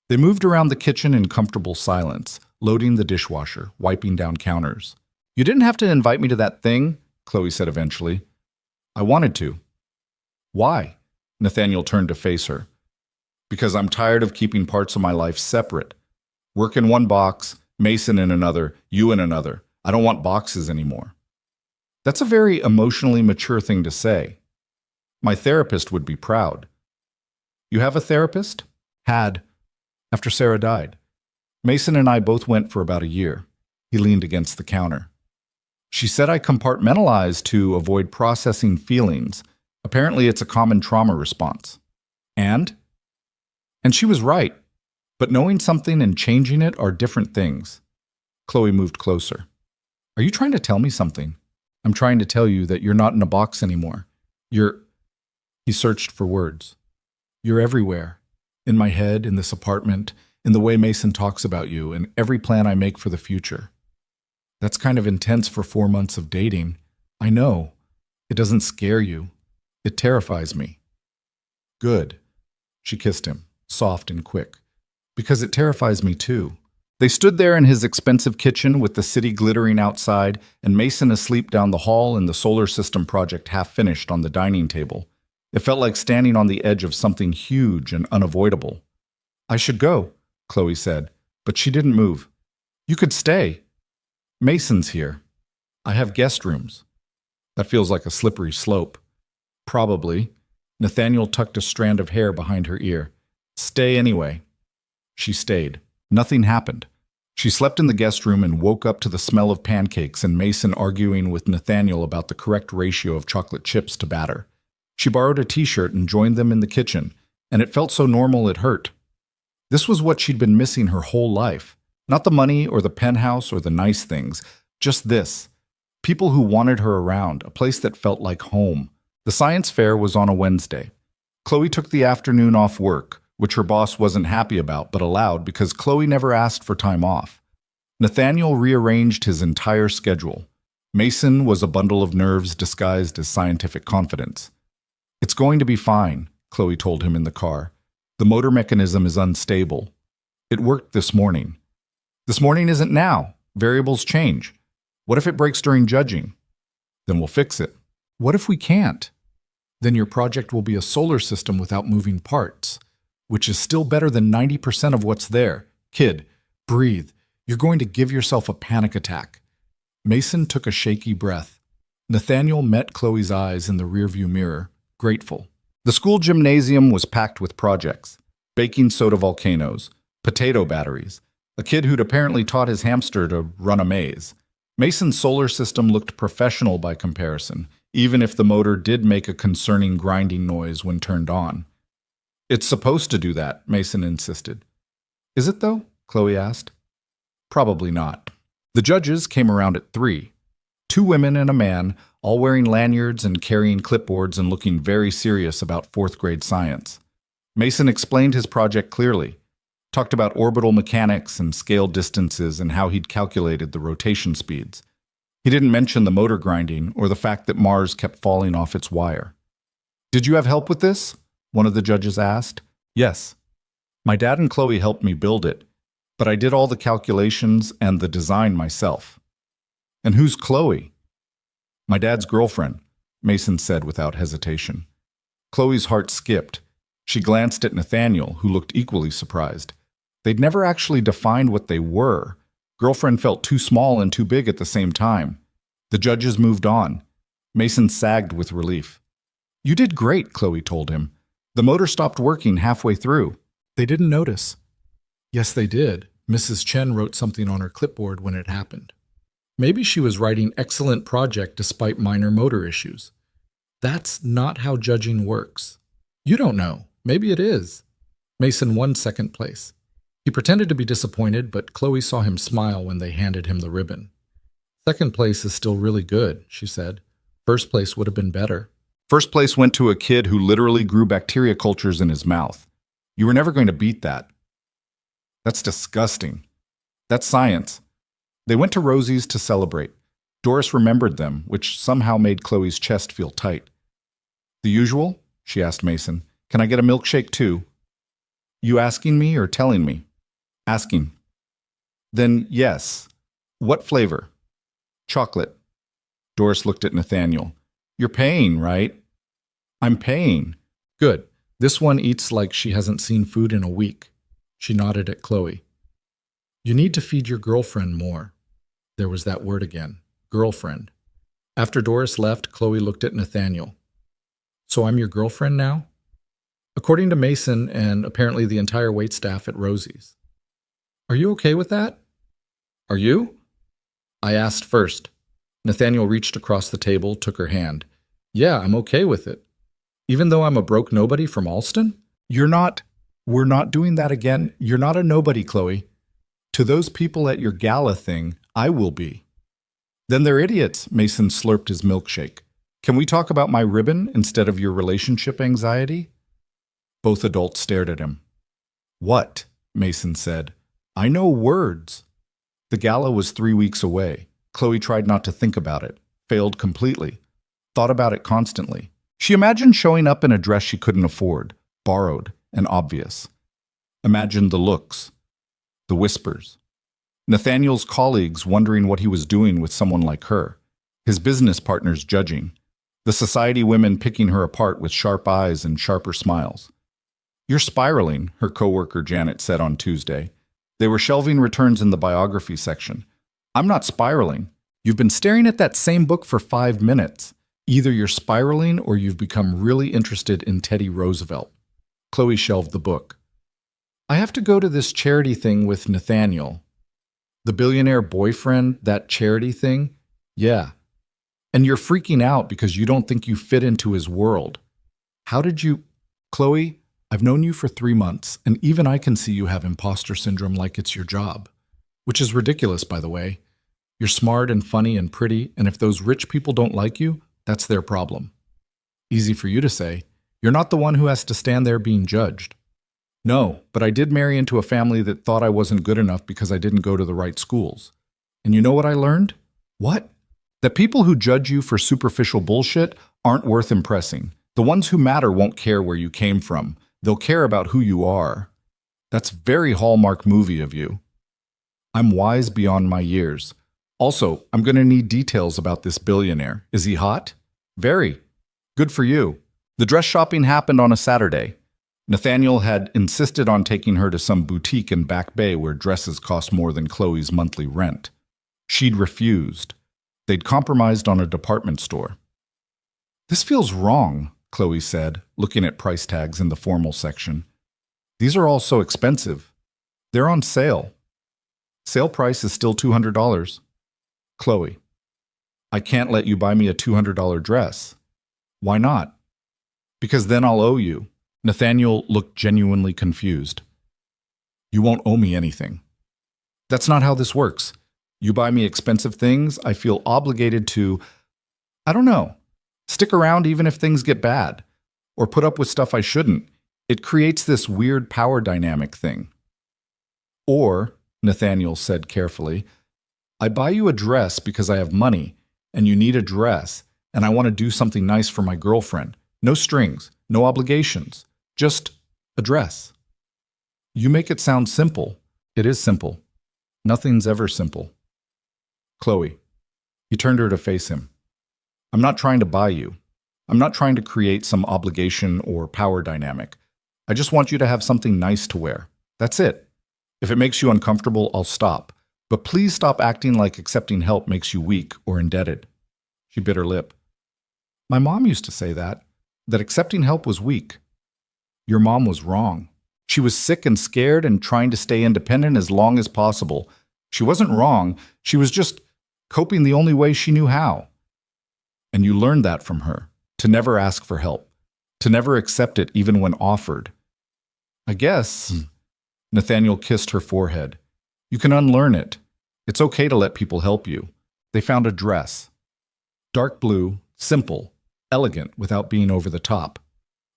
They moved around the kitchen in comfortable silence, loading the dishwasher, wiping down counters. "You didn't have to invite me to that thing," Chloe said eventually. "I wanted to." "Why?" Nathaniel turned to face her. "Because I'm tired of keeping parts of my life separate. Work in one box, Mason in another, you in another. I don't want boxes anymore." That's a very emotionally mature thing to say. My therapist would be proud. "You have a therapist?" "Had. After Sarah died. Mason and I both went for about a year." He leaned against the counter. "She said I compartmentalize to avoid processing feelings. Apparently it's a common trauma response." "And?" "And she was right. But knowing something and changing it are different things." Chloe moved closer. "Are you trying to tell me something?" "I'm trying to tell you that you're not in a box anymore. You're—" He searched for words. "You're everywhere. In my head, in this apartment, in the way Mason talks about you, in every plan I make for the future." "That's kind of intense for 4 months of dating." "I know. It doesn't scare you. It terrifies me." "Good." She kissed him, soft and quick. "Because it terrifies me too." They stood there in his expensive kitchen with the city glittering outside and Mason asleep down the hall and the solar system project half finished on the dining table. It felt like standing on the edge of something huge and unavoidable. "I should go," Chloe said, but she didn't move. "You could stay. Mason's here. I have guest rooms." That feels like a slippery slope. "Probably." Nathaniel tucked a strand of hair behind her ear. Stay anyway. She stayed. Nothing happened. She slept in the guest room and woke up to the smell of pancakes and Mason arguing with Nathaniel about the correct ratio of chocolate chips to batter. She borrowed a t-shirt and joined them in the kitchen, and it felt so normal it hurt. This was what she'd been missing her whole life. Not the money or the penthouse or the nice things, just this. People who wanted her around, a place that felt like home. The science fair was on a Wednesday. Chloe took the afternoon off work, which her boss wasn't happy about but allowed because Chloe never asked for time off. Nathaniel rearranged his entire schedule. Mason was a bundle of nerves disguised as scientific confidence. It's going to be fine, Chloe told him in the car. The motor mechanism is unstable. It worked this morning. This morning isn't now. Variables change. What if it breaks during judging? Then we'll fix it. What if we can't? Then your project will be a solar system without moving parts, which is still better than 90% of what's there. Kid, breathe. You're going to give yourself a panic attack. Mason took a shaky breath. Nathaniel met Chloe's eyes in the rearview mirror, grateful. The school gymnasium was packed with projects. Baking soda volcanoes, potato batteries, a kid who'd apparently taught his hamster to run a maze. Mason's solar system looked professional by comparison, even if the motor did make a concerning grinding noise when turned on. It's supposed to do that, Mason insisted. Is it though? Chloe asked. Probably not. The judges came around at 3. 2 women and a man, all wearing lanyards and carrying clipboards and looking very serious about 4th grade science. Mason explained his project clearly, talked about orbital mechanics and scale distances and how he'd calculated the rotation speeds. He didn't mention the motor grinding or the fact that Mars kept falling off its wire. Did you have help with this? One of the judges asked. Yes. My dad and Chloe helped me build it, but I did all the calculations and the design myself. And who's Chloe? My dad's girlfriend, Mason said without hesitation. Chloe's heart skipped. She glanced at Nathaniel, who looked equally surprised. They'd never actually defined what they were. Girlfriend felt too small and too big at the same time. The judges moved on. Mason sagged with relief. You did great, Chloe told him. The motor stopped working halfway through. They didn't notice. Yes, they did. Mrs. Chen wrote something on her clipboard when it happened. Maybe she was writing excellent project despite minor motor issues. That's not how judging works. You don't know. Maybe it is. Mason won 2nd place. He pretended to be disappointed, but Chloe saw him smile when they handed him the ribbon. 2nd place is still really good, she said. 1st place would have been better. 1st place went to a kid who literally grew bacteria cultures in his mouth. You were never going to beat that. That's disgusting. That's science. They went to Rosie's to celebrate. Doris remembered them, which somehow made Chloe's chest feel tight. The usual? She asked Mason. Can I get a milkshake too? You asking me or telling me? Asking. Then yes. What flavor? Chocolate. Doris looked at Nathaniel. You're paying, right? I'm paying. Good. This one eats like she hasn't seen food in a week. She nodded at Chloe. You need to feed your girlfriend more. There was that word again. Girlfriend. After Doris left, Chloe looked at Nathaniel. So I'm your girlfriend now? According to Mason and apparently the entire waitstaff at Rosie's. Are you okay with that? Are you? I asked first. Nathaniel reached across the table, took her hand. Yeah, I'm okay with it. Even though I'm a broke nobody from Alston? You're not. We're not doing that again. You're not a nobody, Chloe. To those people at your gala thing, I will be. Then they're idiots, Mason slurped his milkshake. Can we talk about my ribbon instead of your relationship anxiety? Both adults stared at him. What? Mason said. I know words. The gala was 3 weeks away. Chloe tried not to think about it, failed completely, thought about it constantly. She imagined showing up in a dress she couldn't afford, borrowed and obvious. Imagined the looks, the whispers. Nathaniel's colleagues wondering what he was doing with someone like her. His business partners judging. The society women picking her apart with sharp eyes and sharper smiles. You're spiraling, her coworker Janet said on Tuesday. They were shelving returns in the biography section. I'm not spiraling. You've been staring at that same book for 5 minutes. Either you're spiraling or you've become really interested in Teddy Roosevelt. Chloe shelved the book. I have to go to this charity thing with Nathaniel. The billionaire boyfriend, that charity thing? Yeah. And you're freaking out because you don't think you fit into his world. How did you... Chloe, I've known you for 3 months, and even I can see you have imposter syndrome like it's your job. Which is ridiculous, by the way. You're smart and funny and pretty, and if those rich people don't like you, that's their problem. Easy for you to say. You're not the one who has to stand there being judged. No, but I did marry into a family that thought I wasn't good enough because I didn't go to the right schools. And you know what I learned? What? That people who judge you for superficial bullshit aren't worth impressing. The ones who matter won't care where you came from. They'll care about who you are. That's very Hallmark movie of you. I'm wise beyond my years. Also, I'm going to need details about this billionaire. Is he hot? Very. Good for you. The dress shopping happened on a Saturday. Nathaniel had insisted on taking her to some boutique in Back Bay where dresses cost more than Chloe's monthly rent. She'd refused. They'd compromised on a department store. This feels wrong, Chloe said, looking at price tags in the formal section. These are all so expensive. They're on sale. Sale price is still $200. Chloe, I can't let you buy me a $200 dress. Why not? Because then I'll owe you. Nathaniel looked genuinely confused. You won't owe me anything. That's not how this works. You buy me expensive things, I feel obligated to, I don't know, stick around even if things get bad, or put up with stuff I shouldn't. It creates this weird power dynamic thing. Or, Nathaniel said carefully, I buy you a dress because I have money, and you need a dress, and I want to do something nice for my girlfriend. No strings, no obligations, just a dress. You make it sound simple. It is simple. Nothing's ever simple. Chloe. He turned her to face him. I'm not trying to buy you. I'm not trying to create some obligation or power dynamic. I just want you to have something nice to wear. That's it. If it makes you uncomfortable, I'll stop. But please stop acting like accepting help makes you weak or indebted. She bit her lip. My mom used to say that accepting help was weak. Your mom was wrong. She was sick and scared and trying to stay independent as long as possible. She wasn't wrong. She was just coping the only way she knew how. And you learned that from her, to never ask for help, to never accept it even when offered. I guess, Nathaniel kissed her forehead. You can unlearn it. It's okay to let people help you. They found a dress. Dark blue, simple, elegant without being over the top.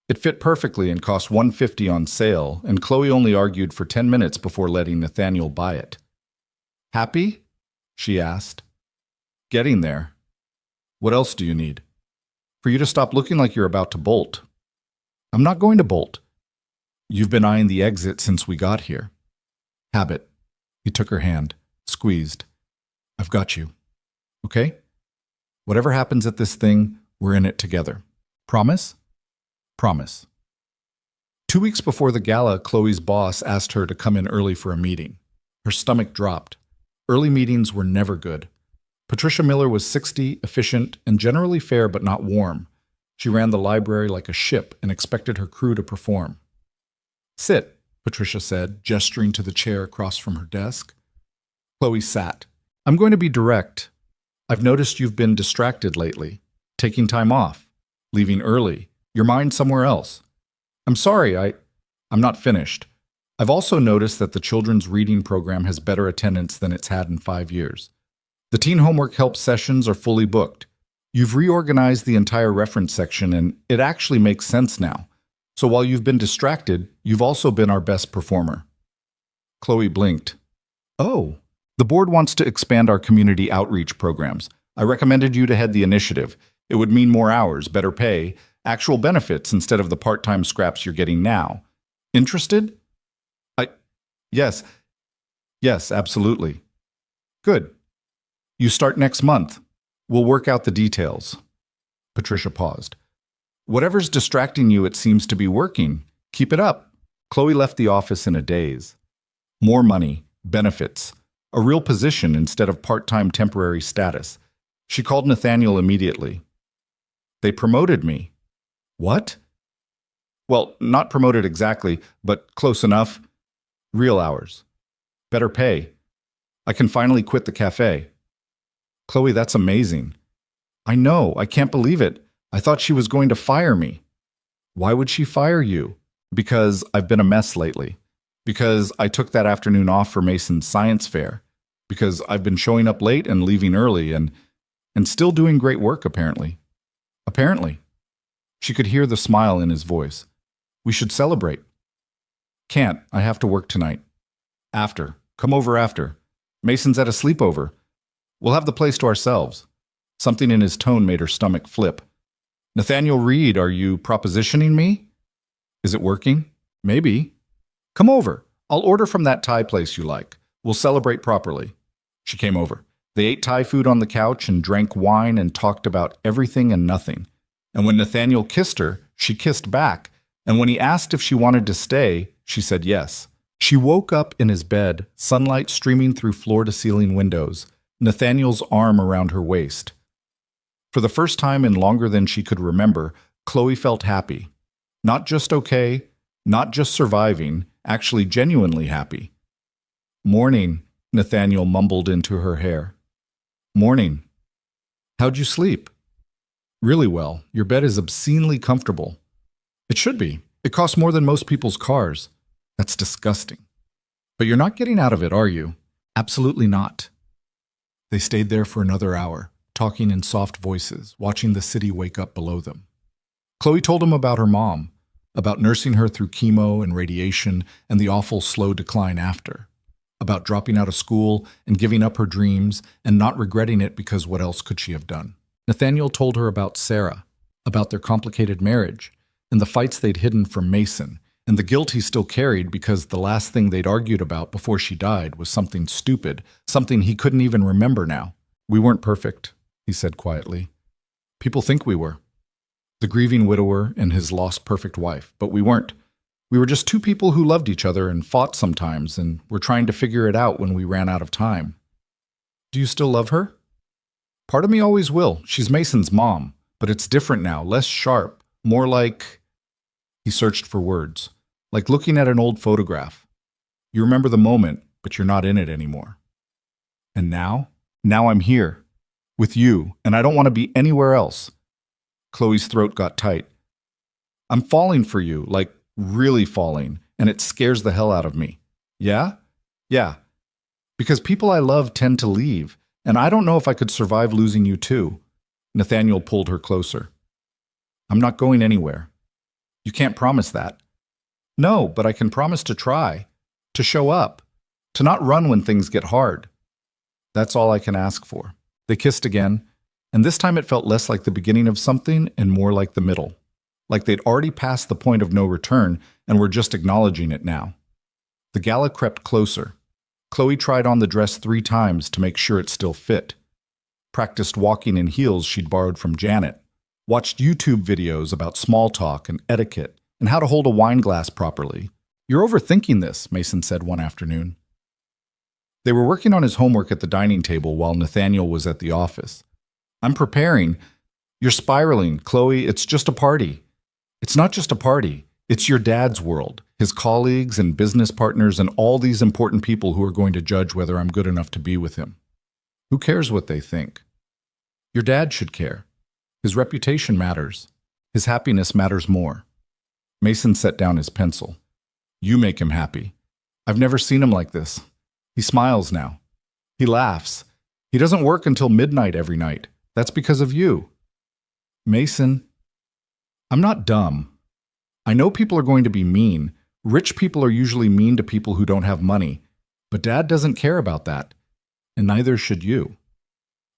It fit perfectly and cost $150 on sale, and Chloe only argued for 10 minutes before letting Nathaniel buy it. Happy? She asked. Getting there. What else do you need? For you to stop looking like you're about to bolt. I'm not going to bolt. You've been eyeing the exit since we got here. Habit. He took her hand, squeezed. I've got you. Okay? Whatever happens at this thing, we're in it together. Promise? Promise. 2 weeks before the gala, Chloe's boss asked her to come in early for a meeting. Her stomach dropped. Early meetings were never good. Patricia Miller was 60, efficient, and generally fair but not warm. She ran the library like a ship and expected her crew to perform. Sit, Patricia said, gesturing to the chair across from her desk. Chloe sat. I'm going to be direct. I've noticed you've been distracted lately, taking time off, leaving early, your mind somewhere else. I'm sorry, I'm not finished. I've also noticed that the children's reading program has better attendance than it's had in 5 years. The teen homework help sessions are fully booked. You've reorganized the entire reference section, and it actually makes sense now. So while you've been distracted, you've also been our best performer. Chloe blinked. Oh, the board wants to expand our community outreach programs. I recommended you to head the initiative. It would mean more hours, better pay, actual benefits instead of the part-time scraps you're getting now. Interested? Yes, absolutely. Good. You start next month. We'll work out the details. Patricia paused. Whatever's distracting you, it seems to be working. Keep it up. Chloe left the office in a daze. More money, benefits, a real position instead of part-time temporary status. She called Nathaniel immediately. They promoted me. What? Well, not promoted exactly, but close enough. Real hours. Better pay. I can finally quit the cafe. Chloe, that's amazing. I know, I can't believe it. I thought she was going to fire me. Why would she fire you? Because I've been a mess lately. Because I took that afternoon off for Mason's science fair. Because I've been showing up late and leaving early and still doing great work, apparently. Apparently. She could hear the smile in his voice. We should celebrate. Can't. I have to work tonight. After. Come over after. Mason's at a sleepover. We'll have the place to ourselves. Something in his tone made her stomach flip. Nathaniel Reed, are you propositioning me? Is it working? Maybe. Come over. I'll order from that Thai place you like. We'll celebrate properly. She came over. They ate Thai food on the couch and drank wine and talked about everything and nothing. And when Nathaniel kissed her, she kissed back. And when he asked if she wanted to stay, she said yes. She woke up in his bed, sunlight streaming through floor-to-ceiling windows, Nathaniel's arm around her waist. For the first time in longer than she could remember, Chloe felt happy. Not just okay, not just surviving, actually genuinely happy. Morning, Nathaniel mumbled into her hair. Morning. How'd you sleep? Really well. Your bed is obscenely comfortable. It should be. It costs more than most people's cars. That's disgusting. But you're not getting out of it, are you? Absolutely not. They stayed there for another hour, talking in soft voices, watching the city wake up below them. Chloe told him about her mom, about nursing her through chemo and radiation and the awful slow decline after, about dropping out of school and giving up her dreams and not regretting it because what else could she have done? Nathaniel told her about Sarah, about their complicated marriage, and the fights they'd hidden from Mason, and the guilt he still carried because the last thing they'd argued about before she died was something stupid, something he couldn't even remember now. We weren't perfect, he said quietly. People think we were. The grieving widower and his lost perfect wife, but we weren't. We were just two people who loved each other and fought sometimes and were trying to figure it out when we ran out of time. Do you still love her? Part of me always will. She's Mason's mom, but it's different now, less sharp, more like... He searched for words. Like looking at an old photograph. You remember the moment, but you're not in it anymore. And now? Now I'm here. With you, and I don't want to be anywhere else. Chloe's throat got tight. I'm falling for you, like really falling, and it scares the hell out of me. Yeah? Yeah. Because people I love tend to leave, and I don't know if I could survive losing you too. Nathaniel pulled her closer. I'm not going anywhere. You can't promise that. No, but I can promise to try, to show up, to not run when things get hard. That's all I can ask for. They kissed again, and this time it felt less like the beginning of something and more like the middle. Like they'd already passed the point of no return and were just acknowledging it now. The gala crept closer. Chloe tried on the dress 3 times to make sure it still fit. Practiced walking in heels she'd borrowed from Janet. Watched YouTube videos about small talk and etiquette and how to hold a wine glass properly. You're overthinking this, Mason said one afternoon. They were working on his homework at the dining table while Nathaniel was at the office. I'm preparing. You're spiraling, Chloe. It's just a party. It's not just a party. It's your dad's world, his colleagues and business partners and all these important people who are going to judge whether I'm good enough to be with him. Who cares what they think? Your dad should care. His reputation matters. His happiness matters more. Mason set down his pencil. You make him happy. I've never seen him like this. He smiles now. He laughs. He doesn't work until midnight every night. That's because of you. Mason, I'm not dumb. I know people are going to be mean. Rich people are usually mean to people who don't have money. But Dad doesn't care about that. And neither should you.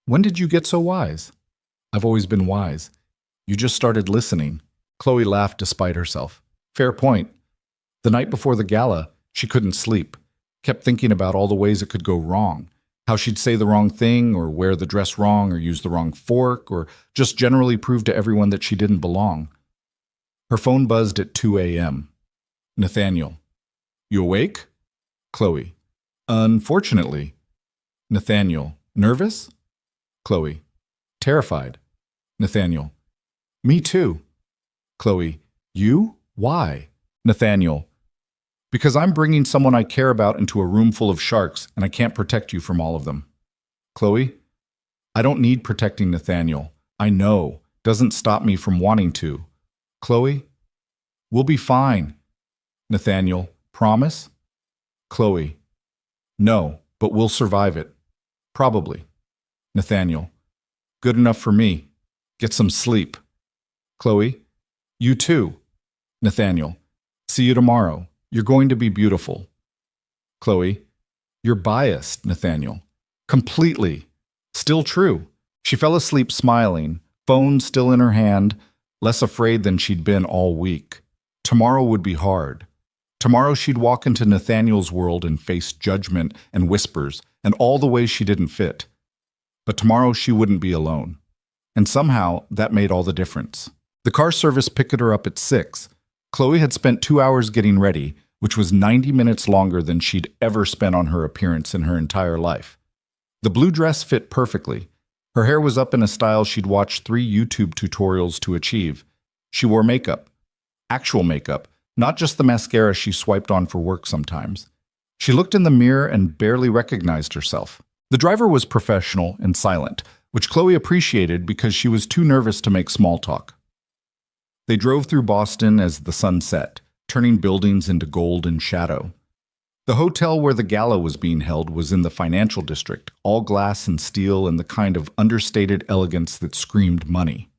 When did you get so wise? I've always been wise. You just started listening. Chloe laughed despite herself. Fair point. The night before the gala, she couldn't sleep. Kept thinking about all the ways it could go wrong. How she'd say the wrong thing, or wear the dress wrong, or use the wrong fork, or just generally prove to everyone that she didn't belong. Her phone buzzed at 2 a.m. Nathaniel. You awake? Chloe. Unfortunately. Nathaniel. Nervous? Chloe. Terrified. Nathaniel. Me too. Chloe, you? Why? Nathaniel, because I'm bringing someone I care about into a room full of sharks and I can't protect you from all of them. Chloe, I don't need protecting Nathaniel. I know. Doesn't stop me from wanting to. Chloe, we'll be fine. Nathaniel, promise? Chloe, no, but we'll survive it. Probably. Nathaniel, good enough for me. Get some sleep. Chloe, you too. Nathaniel, see you tomorrow. You're going to be beautiful. Chloe, you're biased, Nathaniel. Completely. Still true. She fell asleep smiling, phone still in her hand, less afraid than she'd been all week. Tomorrow would be hard. Tomorrow she'd walk into Nathaniel's world and face judgment and whispers and all the ways she didn't fit. But tomorrow she wouldn't be alone. And somehow that made all the difference. The car service picked her up at 6. Chloe had spent 2 hours getting ready, which was 90 minutes longer than she'd ever spent on her appearance in her entire life. The blue dress fit perfectly. Her hair was up in a style she'd watched 3 YouTube tutorials to achieve. She wore makeup. Actual makeup, not just the mascara she swiped on for work sometimes. She looked in the mirror and barely recognized herself. The driver was professional and silent, which Chloe appreciated because she was too nervous to make small talk. They drove through Boston as the sun set, turning buildings into gold and shadow. The hotel where the gala was being held was in the financial district, all glass and steel and the kind of understated elegance that screamed money.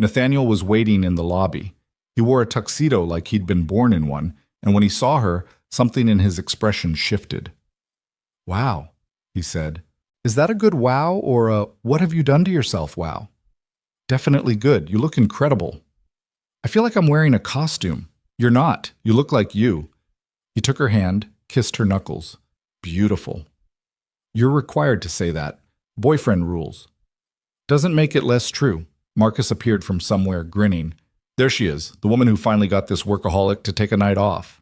Nathaniel was waiting in the lobby. He wore a tuxedo like he'd been born in one, and when he saw her, something in his expression shifted. "Wow," he said. "Is that a good wow or a what have you done to yourself wow?" "Definitely good. You look incredible." "I feel like I'm wearing a costume." "You're not. You look like you." He took her hand, kissed her knuckles. "Beautiful." "You're required to say that. Boyfriend rules." "Doesn't make it less true." Marcus appeared from somewhere, grinning. "There she is, the woman who finally got this workaholic to take a night off."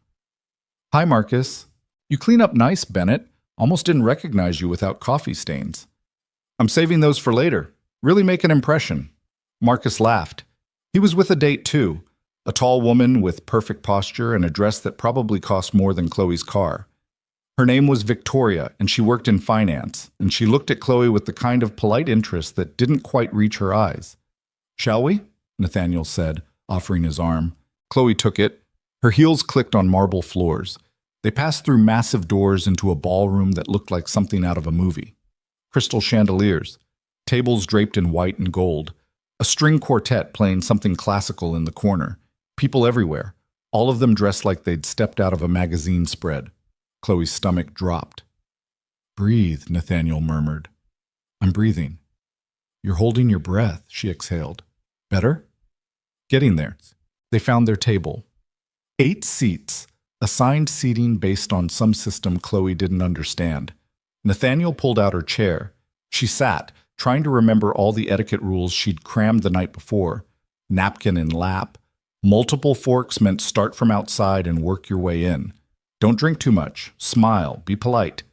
"Hi, Marcus. You clean up nice, Bennett. Almost didn't recognize you without coffee stains." "I'm saving those for later. Really make an impression." Marcus laughed. He was with a date, too. A tall woman with perfect posture and a dress that probably cost more than Chloe's car. Her name was Victoria, and she worked in finance, and she looked at Chloe with the kind of polite interest that didn't quite reach her eyes. "Shall we?" Nathaniel said, offering his arm. Chloe took it. Her heels clicked on marble floors. They passed through massive doors into a ballroom that looked like something out of a movie. Crystal chandeliers, tables draped in white and gold, a string quartet playing something classical in the corner, people everywhere, all of them dressed like they'd stepped out of a magazine spread. Chloe's stomach dropped. "Breathe," Nathaniel murmured. "I'm breathing." "You're holding your breath," she exhaled. "Better?" "Getting there." They found their table. 8 seats, assigned seating based on some system Chloe didn't understand. Nathaniel pulled out her chair. She sat, trying to remember all the etiquette rules she'd crammed the night before. Napkin in lap. Multiple forks meant start from outside and work your way in. Don't drink too much. Smile. Be polite.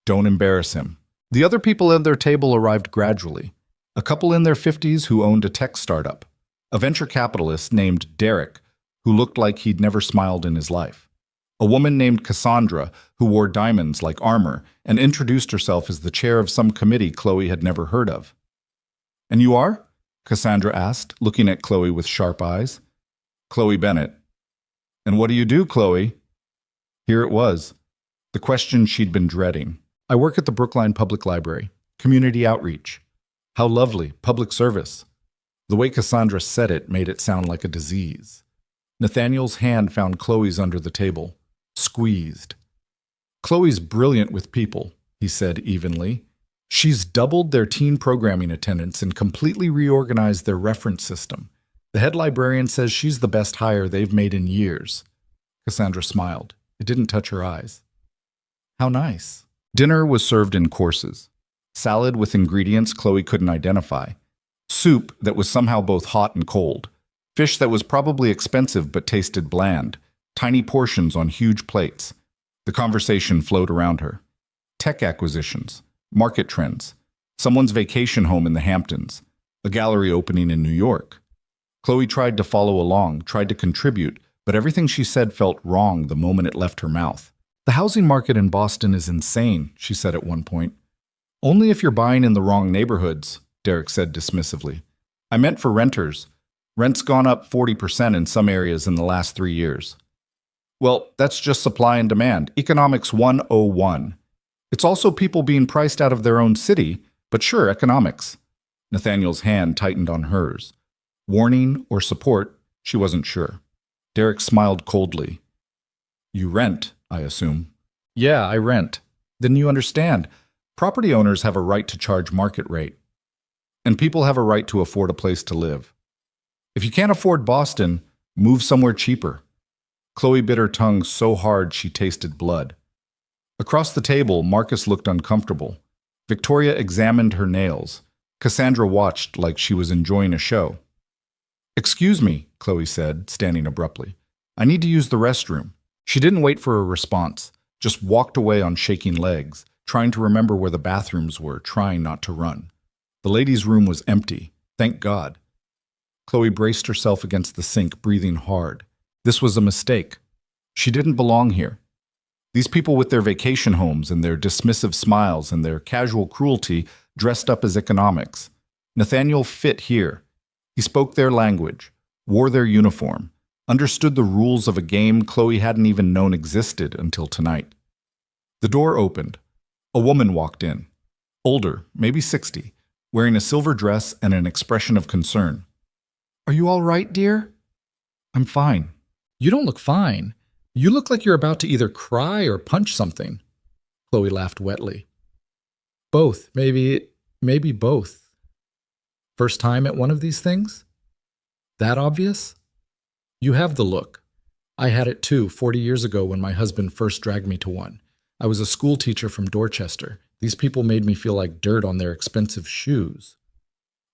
Don't embarrass him. The other people at their table arrived gradually. A couple in their 50s who owned a tech startup. A venture capitalist named Derek, who looked like he'd never smiled in his life. A woman named Cassandra, who wore diamonds like armor and introduced herself as the chair of some committee Chloe had never heard of. "And you are?" Cassandra asked, looking at Chloe with sharp eyes. "Chloe Bennett." "And what do you do, Chloe?" Here it was, the question she'd been dreading. "I work at the Brookline Public Library, community outreach." How lovely, public service. The way Cassandra said it made it sound like a disease. Nathaniel's hand found Chloe's under the table. Squeezed. "Chloe's brilliant with people," he said evenly. "She's doubled their teen programming attendance and completely reorganized their reference system. The head librarian says she's the best hire they've made in years." Cassandra smiled. It didn't touch her eyes. "How nice." Dinner was served in courses. Salad with ingredients Chloe couldn't identify. Soup that was somehow both hot and cold. Fish that was probably expensive but tasted bland. Tiny portions on huge plates. The conversation flowed around her. Tech acquisitions, market trends, someone's vacation home in the Hamptons, a gallery opening in New York. Chloe tried to follow along, tried to contribute, but everything she said felt wrong the moment it left her mouth. The housing market in Boston is insane, she said at one point. Only if you're buying in the wrong neighborhoods, Derek said dismissively. I meant for renters. Rent's gone up 40% in some areas in the last 3 years. Well, that's just supply and demand. Economics 101. It's also people being priced out of their own city, but sure, economics. Nathaniel's hand tightened on hers. Warning or support, she wasn't sure. Derek smiled coldly. You rent, I assume. Yeah, I rent. Then you understand. Property owners have a right to charge market rate. And people have a right to afford a place to live. If you can't afford Boston, move somewhere cheaper. Chloe bit her tongue so hard she tasted blood. Across the table, Marcus looked uncomfortable. Victoria examined her nails. Cassandra watched like she was enjoying a show. Excuse me, Chloe said, standing abruptly. I need to use the restroom. She didn't wait for a response, just walked away on shaking legs, trying to remember where the bathrooms were, trying not to run. The ladies' room was empty, thank God. Chloe braced herself against the sink, breathing hard. This was a mistake. She didn't belong here. These people with their vacation homes and their dismissive smiles and their casual cruelty dressed up as economics. Nathaniel fit here. He spoke their language, wore their uniform, understood the rules of a game Chloe hadn't even known existed until tonight. The door opened. A woman walked in. Older, maybe 60, wearing a silver dress and an expression of concern. Are you all right, dear? I'm fine. You don't look fine. You look like you're about to either cry or punch something. Chloe laughed wetly. Both, maybe both. First time at one of these things? That obvious? You have the look. I had it too 40 years ago when my husband first dragged me to one. I was a school teacher from Dorchester. These people made me feel like dirt on their expensive shoes.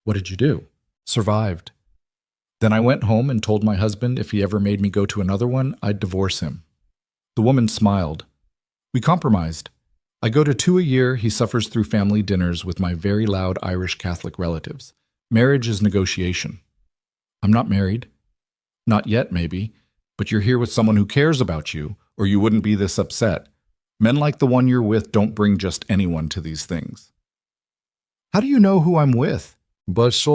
What did you do? Survived. Then I went home and told my husband if he ever made me go to another one, I'd divorce him. The woman smiled. We compromised. I go to 2 a year. He suffers through family dinners with my very loud Irish Catholic relatives. Marriage is negotiation. I'm not married. Not yet, maybe. But you're here with someone who cares about you, or you wouldn't be this upset. Men like the one you're with don't bring just anyone to these things. How do you know who I'm with? Because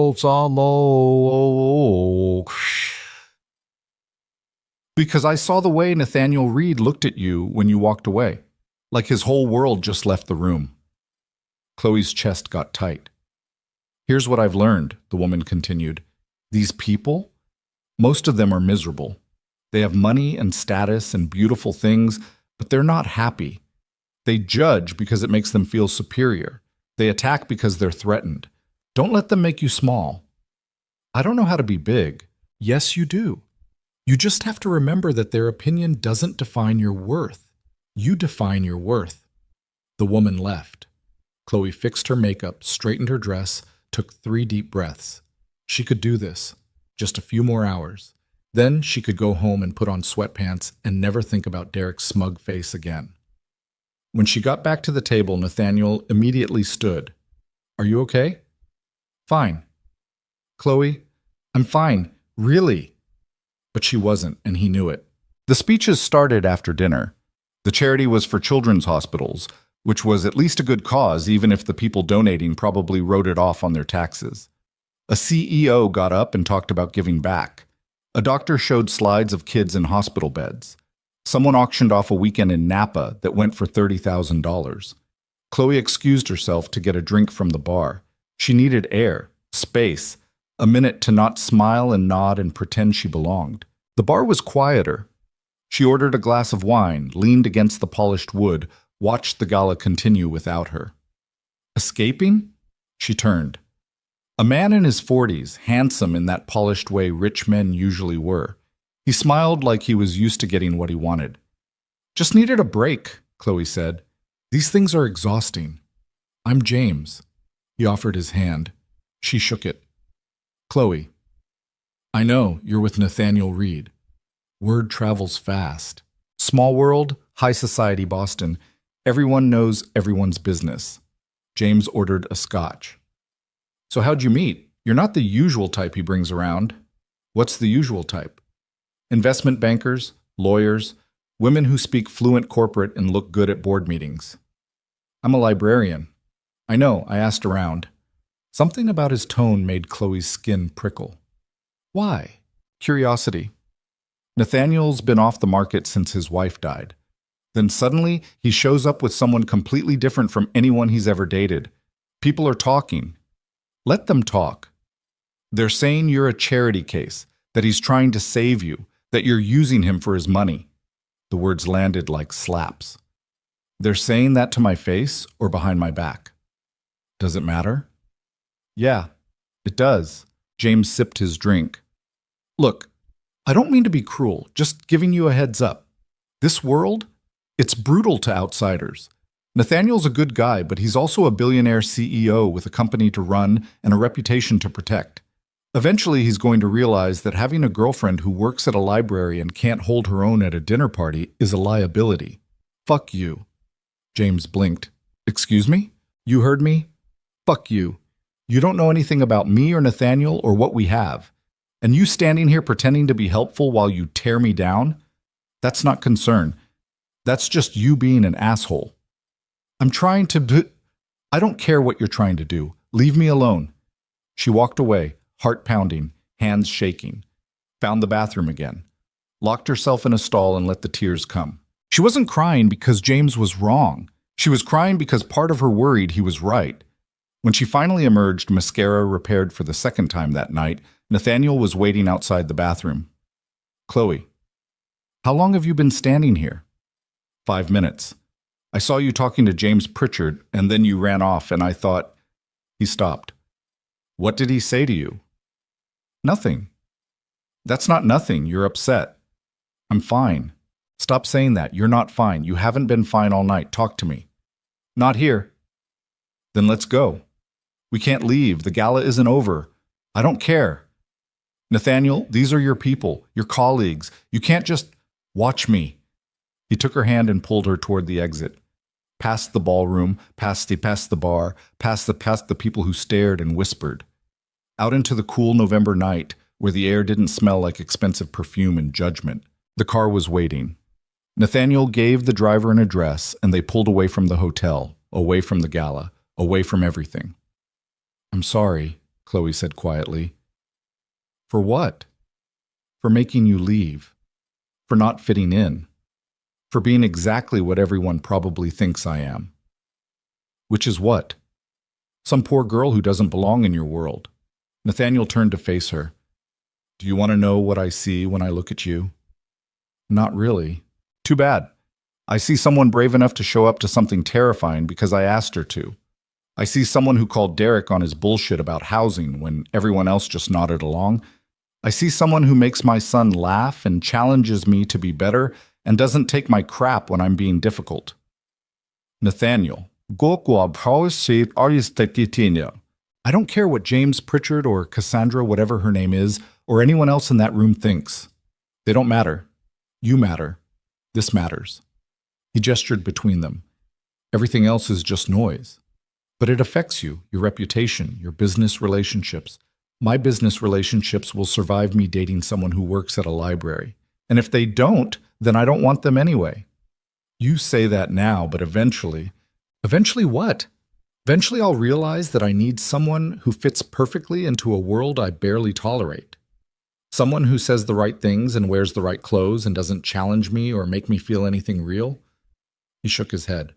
I saw the way Nathaniel Reed looked at you when you walked away, like his whole world just left the room. Chloe's chest got tight. Here's what I've learned, the woman continued. These people, most of them are miserable. They have money and status and beautiful things, but they're not happy. They judge because it makes them feel superior. They attack because they're threatened. Don't let them make you small. I don't know how to be big. Yes, you do. You just have to remember that their opinion doesn't define your worth. You define your worth. The woman left. Chloe fixed her makeup, straightened her dress, took 3 deep breaths. She could do this. Just a few more hours. Then she could go home and put on sweatpants and never think about Derek's smug face again. When she got back to the table, Nathaniel immediately stood. Are you okay? Fine. Chloe, I'm fine, really. But she wasn't, and he knew it. The speeches started after dinner. The charity was for children's hospitals, which was at least a good cause, even if the people donating probably wrote it off on their taxes. A CEO got up and talked about giving back. A doctor showed slides of kids in hospital beds. Someone auctioned off a weekend in Napa that went for $30,000. Chloe excused herself to get a drink from the bar. She needed air, space, a minute to not smile and nod and pretend she belonged. The bar was quieter. She ordered a glass of wine, leaned against the polished wood, watched the gala continue without her. Escaping? She turned. A man in his 40s, handsome in that polished way rich men usually were. He smiled like he was used to getting what he wanted. Just needed a break, Chloe said. These things are exhausting. I'm James. He offered his hand. She shook it. Chloe. I know, you're with Nathaniel Reed. Word travels fast. Small world, high society Boston. Everyone knows everyone's business. James ordered a scotch. So how'd you meet? You're not the usual type he brings around. What's the usual type? Investment bankers, lawyers, women who speak fluent corporate and look good at board meetings. I'm a librarian. I know, I asked around. Something about his tone made Chloe's skin prickle. Why? Curiosity. Nathaniel's been off the market since his wife died. Then suddenly, he shows up with someone completely different from anyone he's ever dated. People are talking. Let them talk. They're saying you're a charity case, that he's trying to save you, that you're using him for his money. The words landed like slaps. They're saying that to my face or behind my back. Does it matter? Yeah, it does. James sipped his drink. Look, I don't mean to be cruel, just giving you a heads up. This world, it's brutal to outsiders. Nathaniel's a good guy, but he's also a billionaire CEO with a company to run and a reputation to protect. Eventually, he's going to realize that having a girlfriend who works at a library and can't hold her own at a dinner party is a liability. Fuck you. James blinked. Excuse me? You heard me? Fuck you. You don't know anything about me or Nathaniel or what we have. And you standing here pretending to be helpful while you tear me down? That's not concern. That's just you being an asshole. I'm trying to I don't care what you're trying to do. Leave me alone. She walked away, heart pounding, hands shaking. Found the bathroom again. Locked herself in a stall and let the tears come. She wasn't crying because James was wrong. She was crying because part of her worried he was right. When she finally emerged, mascara repaired for the second time that night, Nathaniel was waiting outside the bathroom. Chloe, how long have you been standing here? 5 minutes. I saw you talking to James Pritchard, and then you ran off, and I thought... He stopped. What did he say to you? Nothing. That's not nothing. You're upset. I'm fine. Stop saying that. You're not fine. You haven't been fine all night. Talk to me. Not here. Then let's go. We can't leave. The gala isn't over. I don't care. Nathaniel, these are your people, your colleagues. You can't just watch me. He took her hand and pulled her toward the exit. Past the ballroom, past the bar, past the people who stared and whispered. Out into the cool November night, where the air didn't smell like expensive perfume and judgment. The car was waiting. Nathaniel gave the driver an address, and they pulled away from the hotel, away from the gala, away from everything. I'm sorry, Chloe said quietly. For what? For making you leave. For not fitting in. For being exactly what everyone probably thinks I am. Which is what? Some poor girl who doesn't belong in your world. Nathaniel turned to face her. Do you want to know what I see when I look at you? Not really. Too bad. I see someone brave enough to show up to something terrifying because I asked her to. I see someone who called Derek on his bullshit about housing when everyone else just nodded along. I see someone who makes my son laugh and challenges me to be better and doesn't take my crap when I'm being difficult. Nathaniel. I don't care what James Pritchard or Cassandra, whatever her name is, or anyone else in that room thinks. They don't matter. You matter. This matters. He gestured between them. Everything else is just noise. But it affects you, your reputation, your business relationships. My business relationships will survive me dating someone who works at a library. And if they don't, then I don't want them anyway. You say that now, but eventually... Eventually what? Eventually I'll realize that I need someone who fits perfectly into a world I barely tolerate. Someone who says the right things and wears the right clothes and doesn't challenge me or make me feel anything real. He shook his head.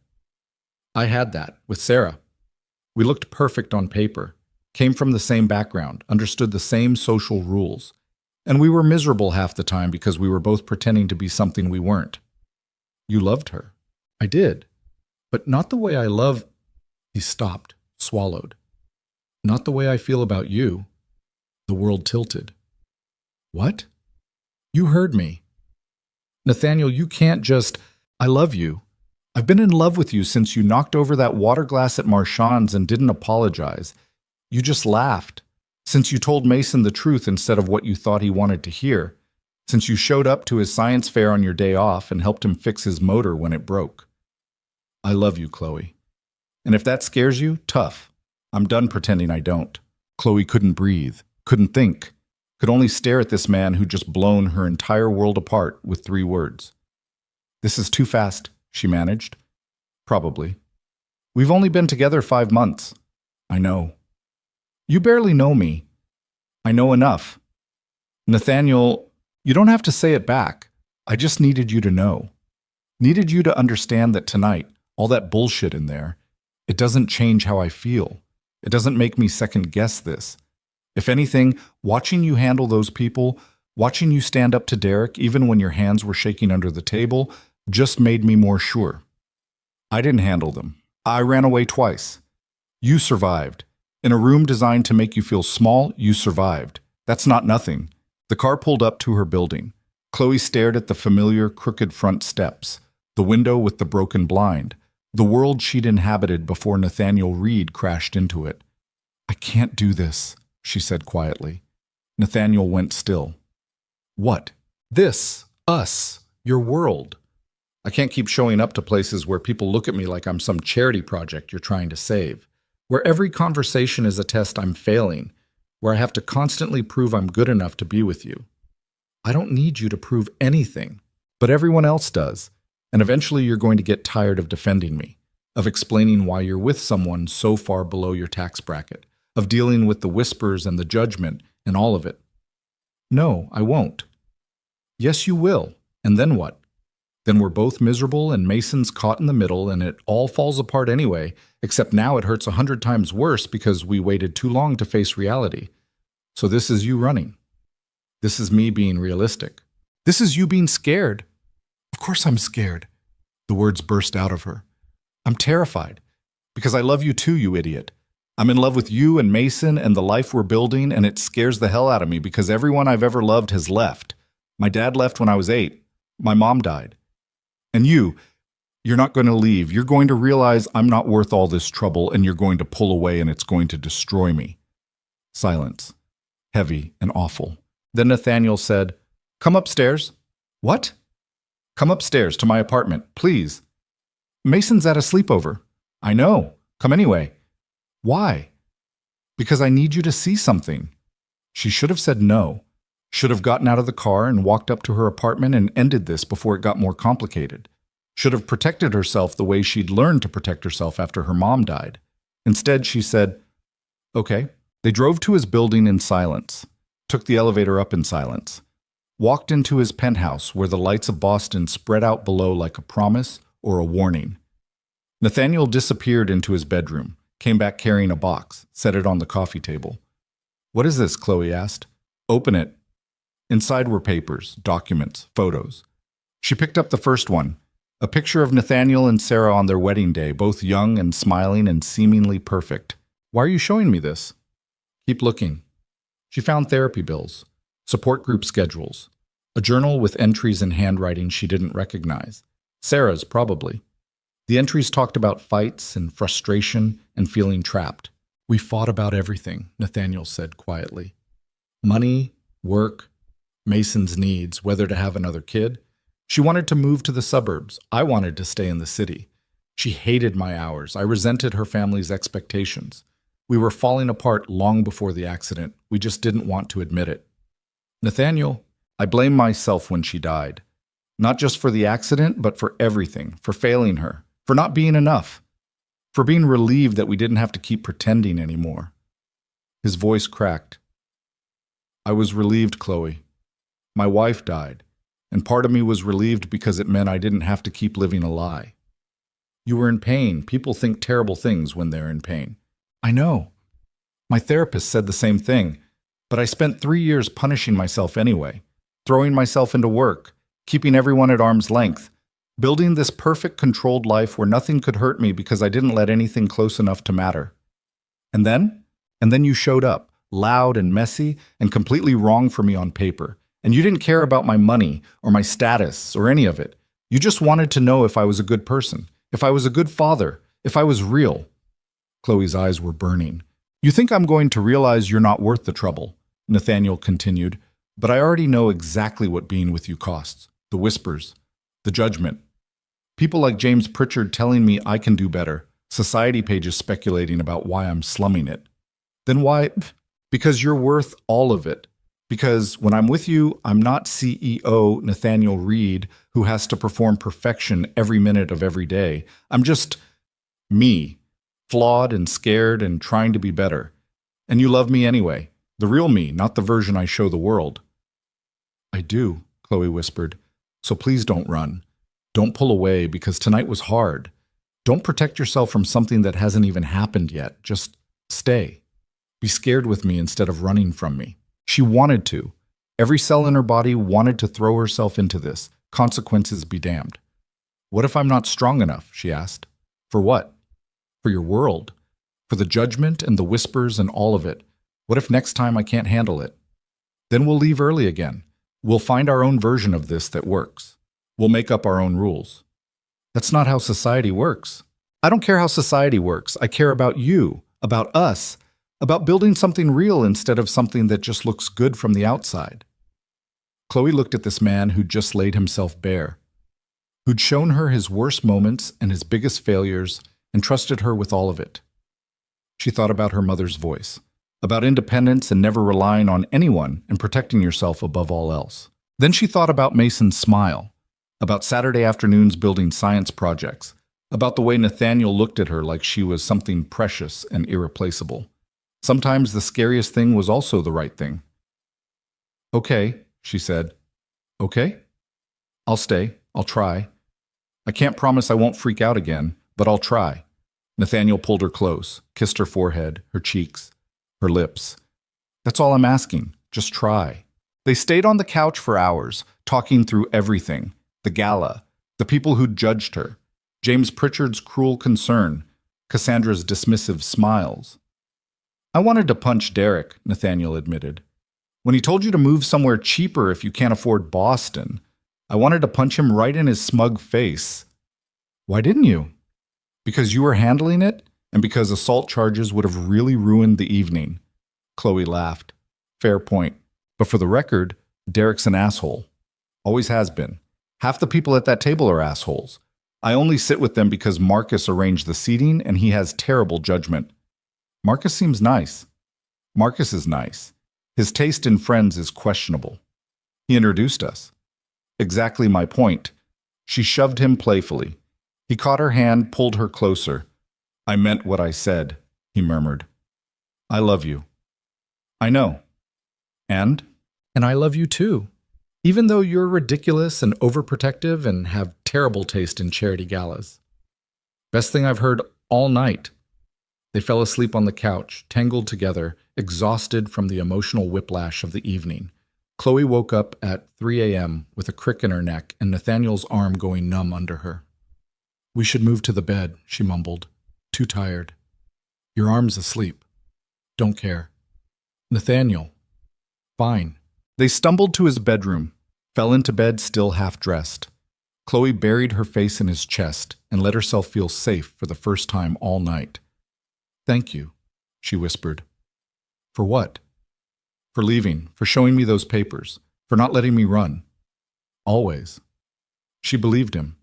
I had that with Sarah. We looked perfect on paper, came from the same background, understood the same social rules. And we were miserable half the time because we were both pretending to be something we weren't. You loved her. I did. But not the way I love... He stopped, swallowed. Not the way I feel about you. The world tilted. What? You heard me. Nathaniel, you can't just... I love you. I've been in love with you since you knocked over that water glass at Marchand's and didn't apologize. You just laughed. Since you told Mason the truth instead of what you thought he wanted to hear. Since you showed up to his science fair on your day off and helped him fix his motor when it broke. I love you, Chloe. And if that scares you, tough. I'm done pretending I don't. Chloe couldn't breathe, couldn't think, could only stare at this man who'd just blown her entire world apart with 3 words. "This is too fast," she managed. "Probably. We've only been together 5 months." "I know." "You barely know me." "I know enough." "Nathaniel, you don't have to say it back. I just needed you to know. Needed you to understand that tonight, all that bullshit in there, it doesn't change how I feel. It doesn't make me second-guess this. If anything, watching you handle those people, watching you stand up to Derek even when your hands were shaking under the table, just made me more sure. I didn't handle them. I ran away twice. You survived. In a room designed to make you feel small, you survived. That's not nothing." The car pulled up to her building. Chloe stared at the familiar crooked front steps, the window with the broken blind, the world she'd inhabited before Nathaniel Reed crashed into it. "I can't do this," she said quietly. Nathaniel went still. "What?" "This. Us. Your world. I can't keep showing up to places where people look at me like I'm some charity project you're trying to save, where every conversation is a test I'm failing, where I have to constantly prove I'm good enough to be with you. I don't need you to prove anything, but everyone else does, and eventually you're going to get tired of defending me, of explaining why you're with someone so far below your tax bracket, of dealing with the whispers and the judgment and all of it. No, I won't." "Yes, you will. And then what? Then we're both miserable and Mason's caught in the middle and it all falls apart anyway, except now it hurts 100 times worse because we waited too long to face reality. So this is you running. This is me being realistic. This is you being scared." "Of course I'm scared." The words burst out of her. "I'm terrified. Because I love you too, you idiot. I'm in love with you and Mason and the life we're building, and it scares the hell out of me because everyone I've ever loved has left. My dad left when I was 8. My mom died. And you're not going to leave. You're going to realize I'm not worth all this trouble, and you're going to pull away, and it's going to destroy me." Silence. Heavy and awful. Then Nathaniel said, "Come upstairs." "What?" "Come upstairs to my apartment, please." "Mason's at a sleepover." "I know. Come anyway." "Why?" "Because I need you to see something." She should have said no. Should have gotten out of the car and walked up to her apartment and ended this before it got more complicated. Should have protected herself the way she'd learned to protect herself after her mom died. Instead, she said, "Okay." They drove to his building in silence, took the elevator up in silence, walked into his penthouse where the lights of Boston spread out below like a promise or a warning. Nathaniel disappeared into his bedroom, came back carrying a box, set it on the coffee table. "What is this?" Chloe asked. "Open it." Inside were papers, documents, photos. She picked up the first one, a picture of Nathaniel and Sarah on their wedding day, both young and smiling and seemingly perfect. "Why are you showing me this?" "Keep looking." She found therapy bills, support group schedules, a journal with entries in handwriting she didn't recognize. Sarah's, probably. The entries talked about fights and frustration and feeling trapped. "We fought about everything," Nathaniel said quietly. Money, work, Mason's needs, whether to have another kid. She wanted to move to the suburbs. I wanted to stay in the city. She hated my hours. I resented her family's expectations. We were falling apart long before the accident. We just didn't want to admit it. "Nathaniel, I blame myself when she died. Not just for the accident, but for everything, for failing her, for not being enough, for being relieved that we didn't have to keep pretending anymore." His voice cracked. "I was relieved, Chloe. My wife died, and part of me was relieved because it meant I didn't have to keep living a lie. You were in pain. People think terrible things when they're in pain." "I know. My therapist said the same thing, but I spent 3 years punishing myself anyway, throwing myself into work, keeping everyone at arm's length, building this perfect controlled life where nothing could hurt me because I didn't let anything close enough to matter. And then you showed up, loud and messy and completely wrong for me on paper. And you didn't care about my money or my status or any of it. You just wanted to know if I was a good person, if I was a good father, if I was real." Chloe's eyes were burning. "You think I'm going to realize you're not worth the trouble," Nathaniel continued, "but I already know exactly what being with you costs. The whispers, the judgment. People like James Pritchard telling me I can do better, society pages speculating about why I'm slumming it. Then why? Because you're worth all of it. Because when I'm with you, I'm not CEO Nathaniel Reed who has to perform perfection every minute of every day. I'm just me, flawed and scared and trying to be better. And you love me anyway. The real me, not the version I show the world. I do, Chloe whispered. So please don't run. Don't pull away because tonight was hard. Don't protect yourself from something that hasn't even happened yet. Just stay. Be scared with me instead of running from me. She wanted to. Every cell in her body wanted to throw herself into this. Consequences be damned. What if I'm not strong enough? She asked. For what? For your world. For the judgment and the whispers and all of it. What if next time I can't handle it? Then we'll leave early again. We'll find our own version of this that works. We'll make up our own rules. That's not how society works. I don't care how society works. I care about you, about us, about building something real instead of something that just looks good from the outside. Chloe looked at this man who'd just laid himself bare, who'd shown her his worst moments and his biggest failures and trusted her with all of it. She thought about her mother's voice, about independence and never relying on anyone and protecting yourself above all else. Then she thought about Mason's smile, about Saturday afternoons building science projects, about the way Nathaniel looked at her like she was something precious and irreplaceable. Sometimes the scariest thing was also the right thing. Okay, she said. Okay? I'll stay. I'll try. I can't promise I won't freak out again, but I'll try. Nathaniel pulled her close, kissed her forehead, her cheeks, her lips. That's all I'm asking. Just try. They stayed on the couch for hours, talking through everything. The gala, the people who'd judged her, James Pritchard's cruel concern, Cassandra's dismissive smiles. I wanted to punch Derek, Nathaniel admitted. When he told you to move somewhere cheaper if you can't afford Boston, I wanted to punch him right in his smug face. Why didn't you? Because you were handling it, and because assault charges would have really ruined the evening. Chloe laughed. Fair point. But for the record, Derek's an asshole. Always has been. Half the people at that table are assholes. I only sit with them because Marcus arranged the seating and he has terrible judgment. Marcus seems nice. Marcus is nice. His taste in friends is questionable. He introduced us. Exactly my point. She shoved him playfully. He caught her hand, pulled her closer. I meant what I said, he murmured. I love you. I know. And I love you too. Even though you're ridiculous and overprotective and have terrible taste in charity galas. Best thing I've heard all night. They fell asleep on the couch, tangled together, exhausted from the emotional whiplash of the evening. Chloe woke up at 3 a.m. with a crick in her neck and Nathaniel's arm going numb under her. We should move to the bed, she mumbled. Too tired. Your arm's asleep. Don't care. Nathaniel. Fine. They stumbled to his bedroom, fell into bed still half-dressed. Chloe buried her face in his chest and let herself feel safe for the first time all night. Thank you, she whispered. For what? For leaving, for showing me those papers, for not letting me run. Always. She believed him.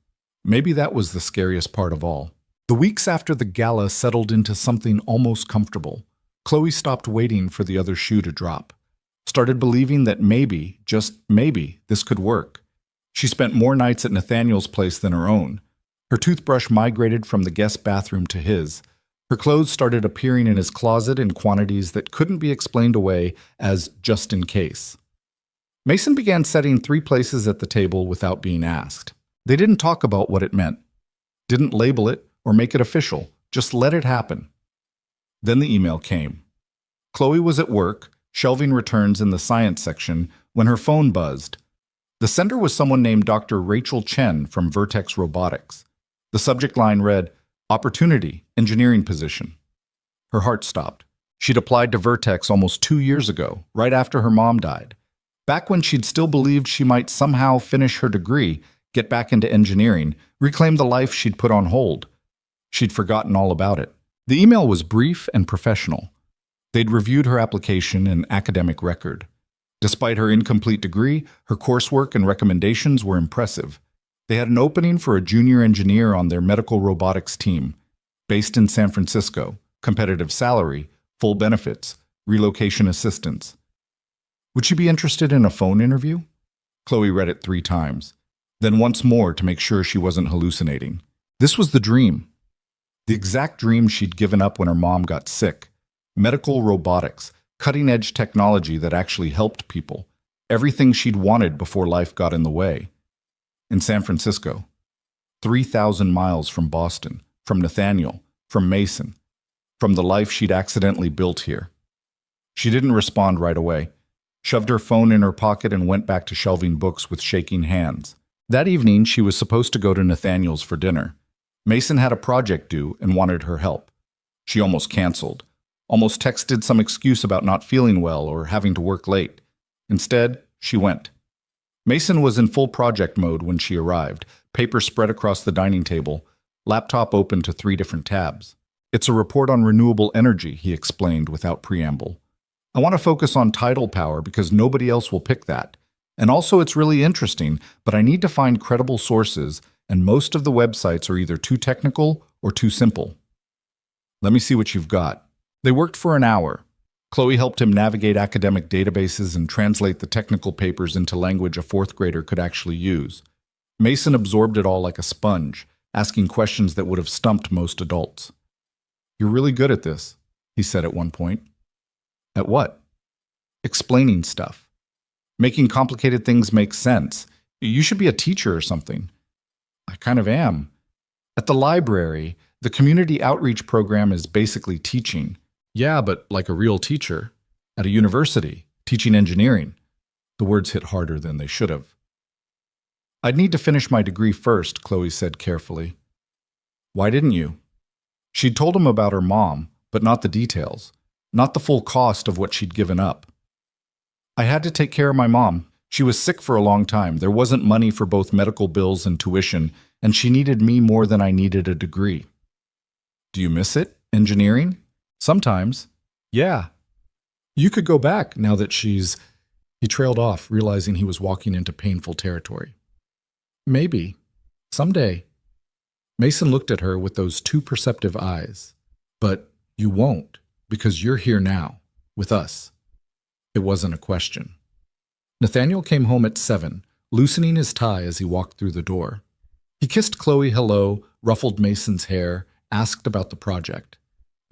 Maybe that was the scariest part of all. The weeks after the gala settled into something almost comfortable. Chloe stopped waiting for the other shoe to drop. Started believing that maybe, just maybe, this could work. She spent more nights at Nathaniel's place than her own. Her toothbrush migrated from the guest bathroom to his. Her clothes started appearing in his closet in quantities that couldn't be explained away as just in case. Mason began setting 3 places at the table without being asked. They didn't talk about what it meant, didn't label it or make it official, just let it happen. Then the email came. Chloe was at work, shelving returns in the science section, when her phone buzzed. The sender was someone named Dr. Rachel Chen from Vertex Robotics. The subject line read, Opportunity, engineering position. Her heart stopped. She'd applied to Vertex almost 2 years ago, right after her mom died. Back when she'd still believed she might somehow finish her degree, get back into engineering, reclaim the life she'd put on hold. She'd forgotten all about it. The email was brief and professional. They'd reviewed her application and academic record. Despite her incomplete degree, her coursework and recommendations were impressive. They had an opening for a junior engineer on their medical robotics team, based in San Francisco, competitive salary, full benefits, relocation assistance. Would she be interested in a phone interview? Chloe read it 3 times, then once more to make sure she wasn't hallucinating. This was the dream. The exact dream she'd given up when her mom got sick. Medical robotics, cutting-edge technology that actually helped people. Everything she'd wanted before life got in the way. In San Francisco, 3,000 miles from Boston, from Nathaniel, from Mason, from the life she'd accidentally built here. She didn't respond right away, shoved her phone in her pocket and went back to shelving books with shaking hands. That evening, she was supposed to go to Nathaniel's for dinner. Mason had a project due and wanted her help. She almost canceled, almost texted some excuse about not feeling well or having to work late. Instead, she went. Mason was in full project mode when she arrived, paper spread across the dining table, laptop open to 3 different tabs. It's a report on renewable energy, he explained without preamble. I want to focus on tidal power because nobody else will pick that. And also it's really interesting, but I need to find credible sources, and most of the websites are either too technical or too simple. Let me see what you've got. They worked for an hour. Chloe helped him navigate academic databases and translate the technical papers into language a 4th grader could actually use. Mason absorbed it all like a sponge, asking questions that would have stumped most adults. You're really good at this, he said at one point. At what? Explaining stuff. Making complicated things make sense. You should be a teacher or something. I kind of am. At the library, the community outreach program is basically teaching. Yeah, but like a real teacher. At a university, teaching engineering. The words hit harder than they should have. I'd need to finish my degree first, Chloe said carefully. Why didn't you? She'd told him about her mom, but not the details. Not the full cost of what she'd given up. I had to take care of my mom. She was sick for a long time. There wasn't money for both medical bills and tuition, and she needed me more than I needed a degree. Do you miss it? Engineering? Sometimes. Yeah. You could go back now that she's... He trailed off, realizing he was walking into painful territory. Maybe. Someday. Mason looked at her with those 2 perceptive eyes. But you won't, because you're here now, with us. It wasn't a question. Nathaniel came home at 7, loosening his tie as he walked through the door. He kissed Chloe hello, ruffled Mason's hair, asked about the project.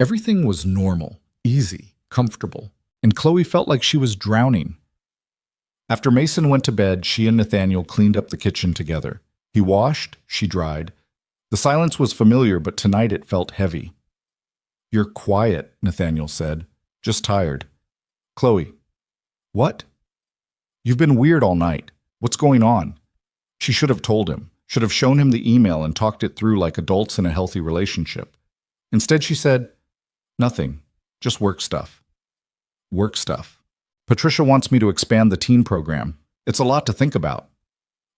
Everything was normal, easy, comfortable, and Chloe felt like she was drowning. After Mason went to bed, she and Nathaniel cleaned up the kitchen together. He washed, she dried. The silence was familiar, but tonight it felt heavy. You're quiet, Nathaniel said. Just tired. Chloe. What? You've been weird all night. What's going on? She should have told him, should have shown him the email and talked it through like adults in a healthy relationship. Instead, she said, nothing, just work stuff. Work stuff. Patricia wants me to expand the teen program. It's a lot to think about.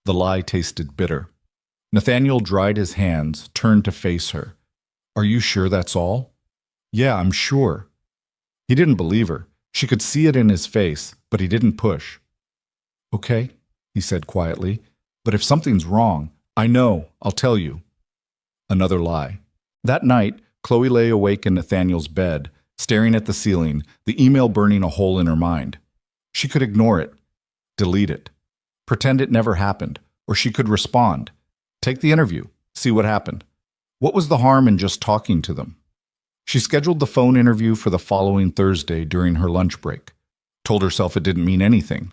The lie tasted bitter. Nathaniel dried his hands, turned to face her. Are you sure that's all? Yeah, I'm sure. He didn't believe her. She could see it in his face, but he didn't push. Okay, he said quietly, but if something's wrong, I know, I'll tell you. Another lie. That night, Chloe lay awake in Nathaniel's bed, staring at the ceiling, the email burning a hole in her mind. She could ignore it, delete it, pretend it never happened, or she could respond, take the interview, see what happened. What was the harm in just talking to them? She scheduled the phone interview for the following Thursday during her lunch break, told herself it didn't mean anything.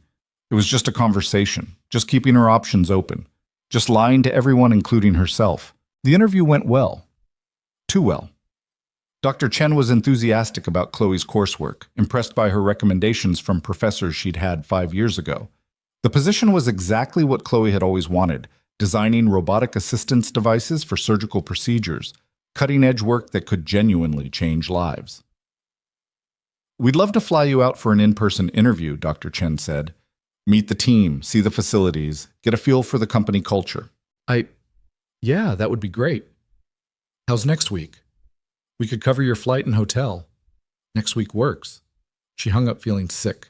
It was just a conversation, just keeping her options open, just lying to everyone, including herself. The interview went well. Too well. Dr. Chen was enthusiastic about Chloe's coursework, impressed by her recommendations from professors she'd had 5 years ago. The position was exactly what Chloe had always wanted, designing robotic assistance devices for surgical procedures, cutting-edge work that could genuinely change lives. We'd love to fly you out for an in-person interview, Dr. Chen said. Meet the team, see the facilities, get a feel for the company culture. Yeah, that would be great. How's next week? We could cover your flight and hotel. Next week works. She hung up feeling sick.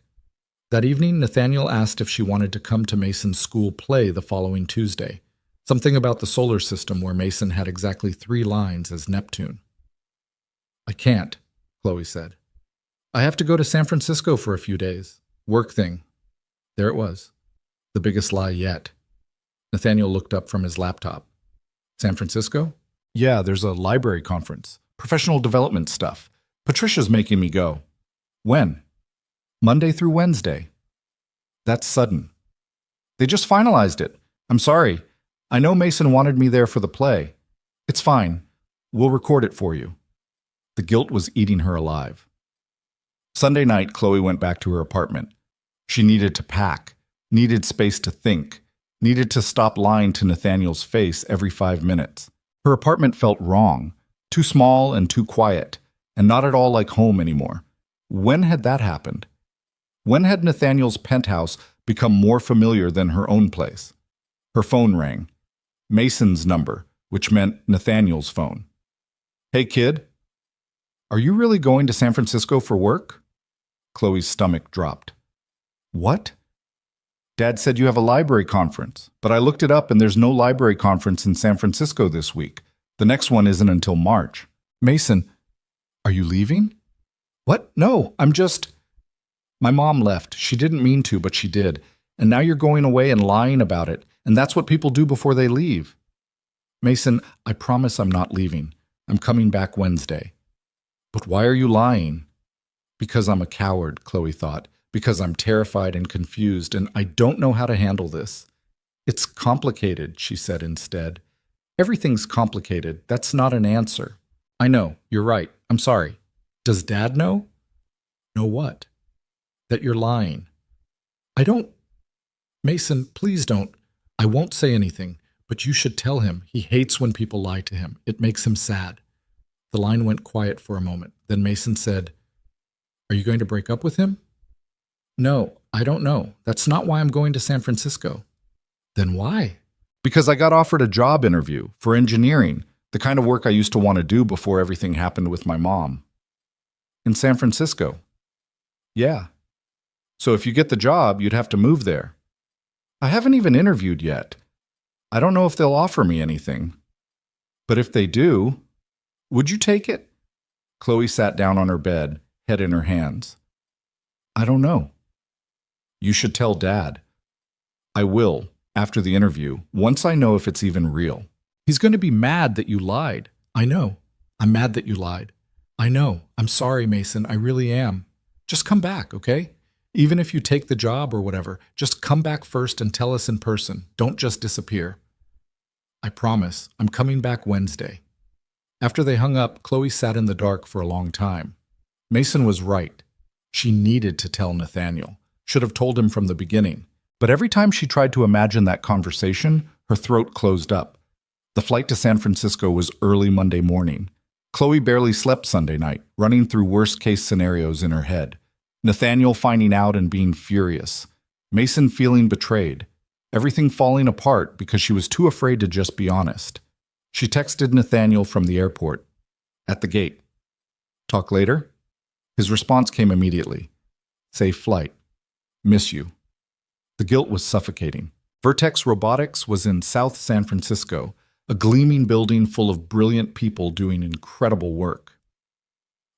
That evening, Nathaniel asked if she wanted to come to Mason's school play the following Tuesday. Something about the solar system where Mason had exactly 3 lines as Neptune. I can't, Chloe said. I have to go to San Francisco for a few days. Work thing. There it was. The biggest lie yet. Nathaniel looked up from his laptop. San Francisco? Yeah, there's a library conference. Professional development stuff. Patricia's making me go. When? Monday through Wednesday. That's sudden. They just finalized it. I'm sorry. I know Mason wanted me there for the play. It's fine. We'll record it for you. The guilt was eating her alive. Sunday night, Chloe went back to her apartment. She needed to pack, needed space to think, needed to stop lying to Nathaniel's face every 5 minutes. Her apartment felt wrong, too small and too quiet, and not at all like home anymore. When had that happened? When had Nathaniel's penthouse become more familiar than her own place? Her phone rang. Mason's number, which meant Nathaniel's phone. Hey, kid. Are you really going to San Francisco for work? Chloe's stomach dropped. What? Dad said you have a library conference, but I looked it up and there's no library conference in San Francisco this week. The next one isn't until March. Mason, are you leaving? What? No, I'm just... My mom left. She didn't mean to, but she did. And now you're going away and lying about it, and that's what people do before they leave. Mason, I promise I'm not leaving. I'm coming back Wednesday. But why are you lying? Because I'm a coward, Chloe thought. Because I'm terrified and confused, and I don't know how to handle this. It's complicated, she said instead. Everything's complicated. That's not an answer. I know. You're right. I'm sorry. Does Dad know? Know what? That you're lying. I don't... Mason, please don't. I won't say anything, but you should tell him. He hates when people lie to him. It makes him sad. The line went quiet for a moment. Then Mason said, Are you going to break up with him? No, I don't know. That's not why I'm going to San Francisco. Then why? Because I got offered a job interview for engineering, the kind of work I used to want to do before everything happened with my mom. In San Francisco? Yeah. So if you get the job, you'd have to move there. I haven't even interviewed yet. I don't know if they'll offer me anything. But if they do, would you take it? Chloe sat down on her bed, head in her hands. I don't know. You should tell Dad. I will, after the interview, once I know if it's even real. He's going to be mad that you lied. I know. I'm mad that you lied. I know. I'm sorry, Mason. I really am. Just come back, okay? Even if you take the job or whatever, just come back first and tell us in person. Don't just disappear. I promise. I'm coming back Wednesday. After they hung up, Chloe sat in the dark for a long time. Mason was right. She needed to tell Nathaniel. Should have told him from the beginning. But every time she tried to imagine that conversation, her throat closed up. The flight to San Francisco was early Monday morning. Chloe barely slept Sunday night, running through worst-case scenarios in her head. Nathaniel finding out and being furious. Mason feeling betrayed. Everything falling apart because she was too afraid to just be honest. She texted Nathaniel from the airport. At the gate. Talk later? His response came immediately. Safe flight. Miss you. The guilt was suffocating. Vertex Robotics was in South San Francisco, a gleaming building full of brilliant people doing incredible work.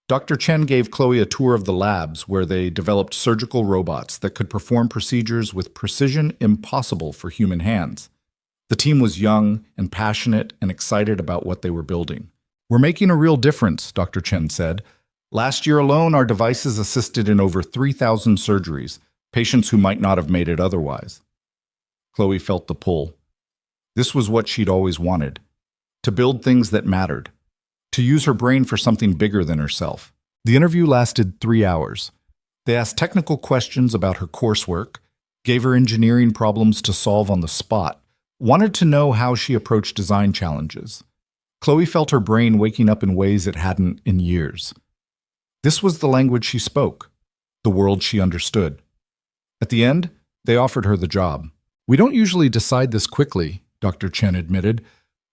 Dr. Chen gave Chloe a tour of the labs where they developed surgical robots that could perform procedures with precision impossible for human hands. The team was young and passionate and excited about what they were building. We're making a real difference, Dr. Chen said. Last year alone, our devices assisted in over 3,000 surgeries, patients who might not have made it otherwise. Chloe felt the pull. This was what she'd always wanted, to build things that mattered, to use her brain for something bigger than herself. The interview lasted 3 hours. They asked technical questions about her coursework, gave her engineering problems to solve on the spot, wanted to know how she approached design challenges. Chloe felt her brain waking up in ways it hadn't in years. This was the language she spoke, the world she understood. At the end, they offered her the job. We don't usually decide this quickly, Dr. Chen admitted,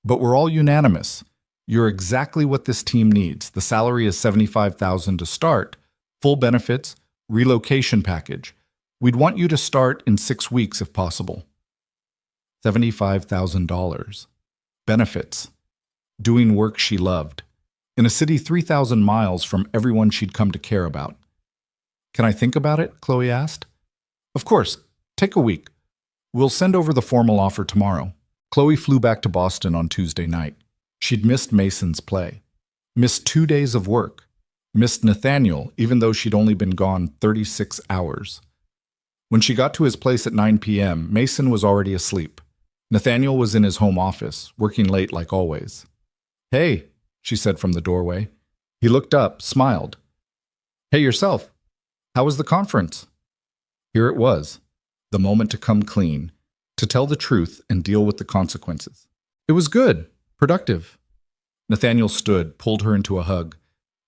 but we're all unanimous. You're exactly what this team needs. The salary is $75,000 to start, full benefits, relocation package. We'd want you to start in 6 weeks if possible. $75,000. Benefits. Doing work she loved. In a city 3,000 miles from everyone she'd come to care about. Can I think about it? Chloe asked. Of course. Take a week. We'll send over the formal offer tomorrow. Chloe flew back to Boston on Tuesday night. She'd missed Mason's play. Missed 2 days of work. Missed Nathaniel, even though she'd only been gone 36 hours. When she got to his place at 9 p.m., Mason was already asleep. Nathaniel was in his home office, working late like always. "Hey," she said from the doorway. He looked up, smiled. "Hey yourself. How was the conference?" Here it was, the moment to come clean, to tell the truth and deal with the consequences. "It was good, productive." Nathaniel stood, pulled her into a hug.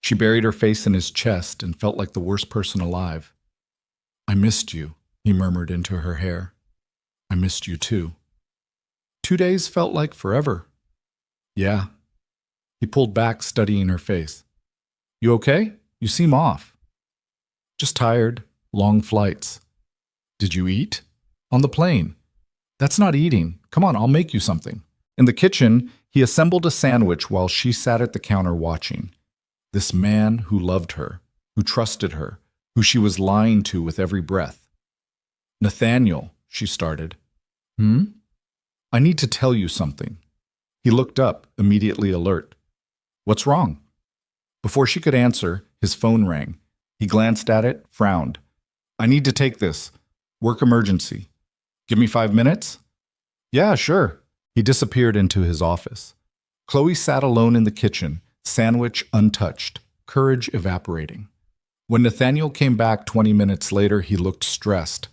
She buried her face in his chest and felt like the worst person alive. "I missed you," he murmured into her hair. "I missed you too." 2 days felt like forever. "Yeah." He pulled back, studying her face. "You okay? You seem off." "Just tired. Long flights." "Did you eat?" "On the plane." "That's not eating. Come on, I'll make you something." In the kitchen, he assembled a sandwich while she sat at the counter watching. This man who loved her, who trusted her, who she was lying to with every breath. "Nathaniel," she started. "I need to tell you something." He looked up, immediately alert. "What's wrong?" Before she could answer, his phone rang. He glanced at it, frowned. "I need to take this. Work emergency. Give me 5 minutes?" "Yeah, sure." He disappeared into his office. Chloe sat alone in the kitchen, sandwich untouched, courage evaporating. When Nathaniel came back 20 minutes later, he looked stressed.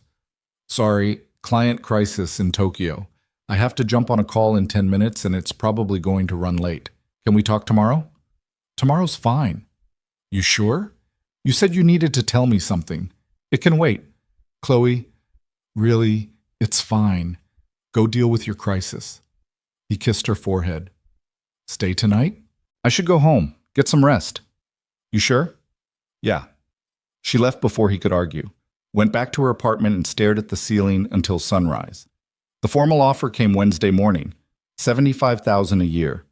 "Sorry, client crisis in Tokyo. I have to jump on a call in 10 minutes and it's probably going to run late. Can we talk tomorrow?" "Tomorrow's fine." "You sure? You said you needed to tell me something. It can wait." "Chloe, really, it's fine. Go deal with your crisis." He kissed her forehead. "Stay tonight?" "I should go home. Get some rest." "You sure?" "Yeah." She left before he could argue, went back to her apartment and stared at the ceiling until sunrise. The formal offer came Wednesday morning, $75,000 a year.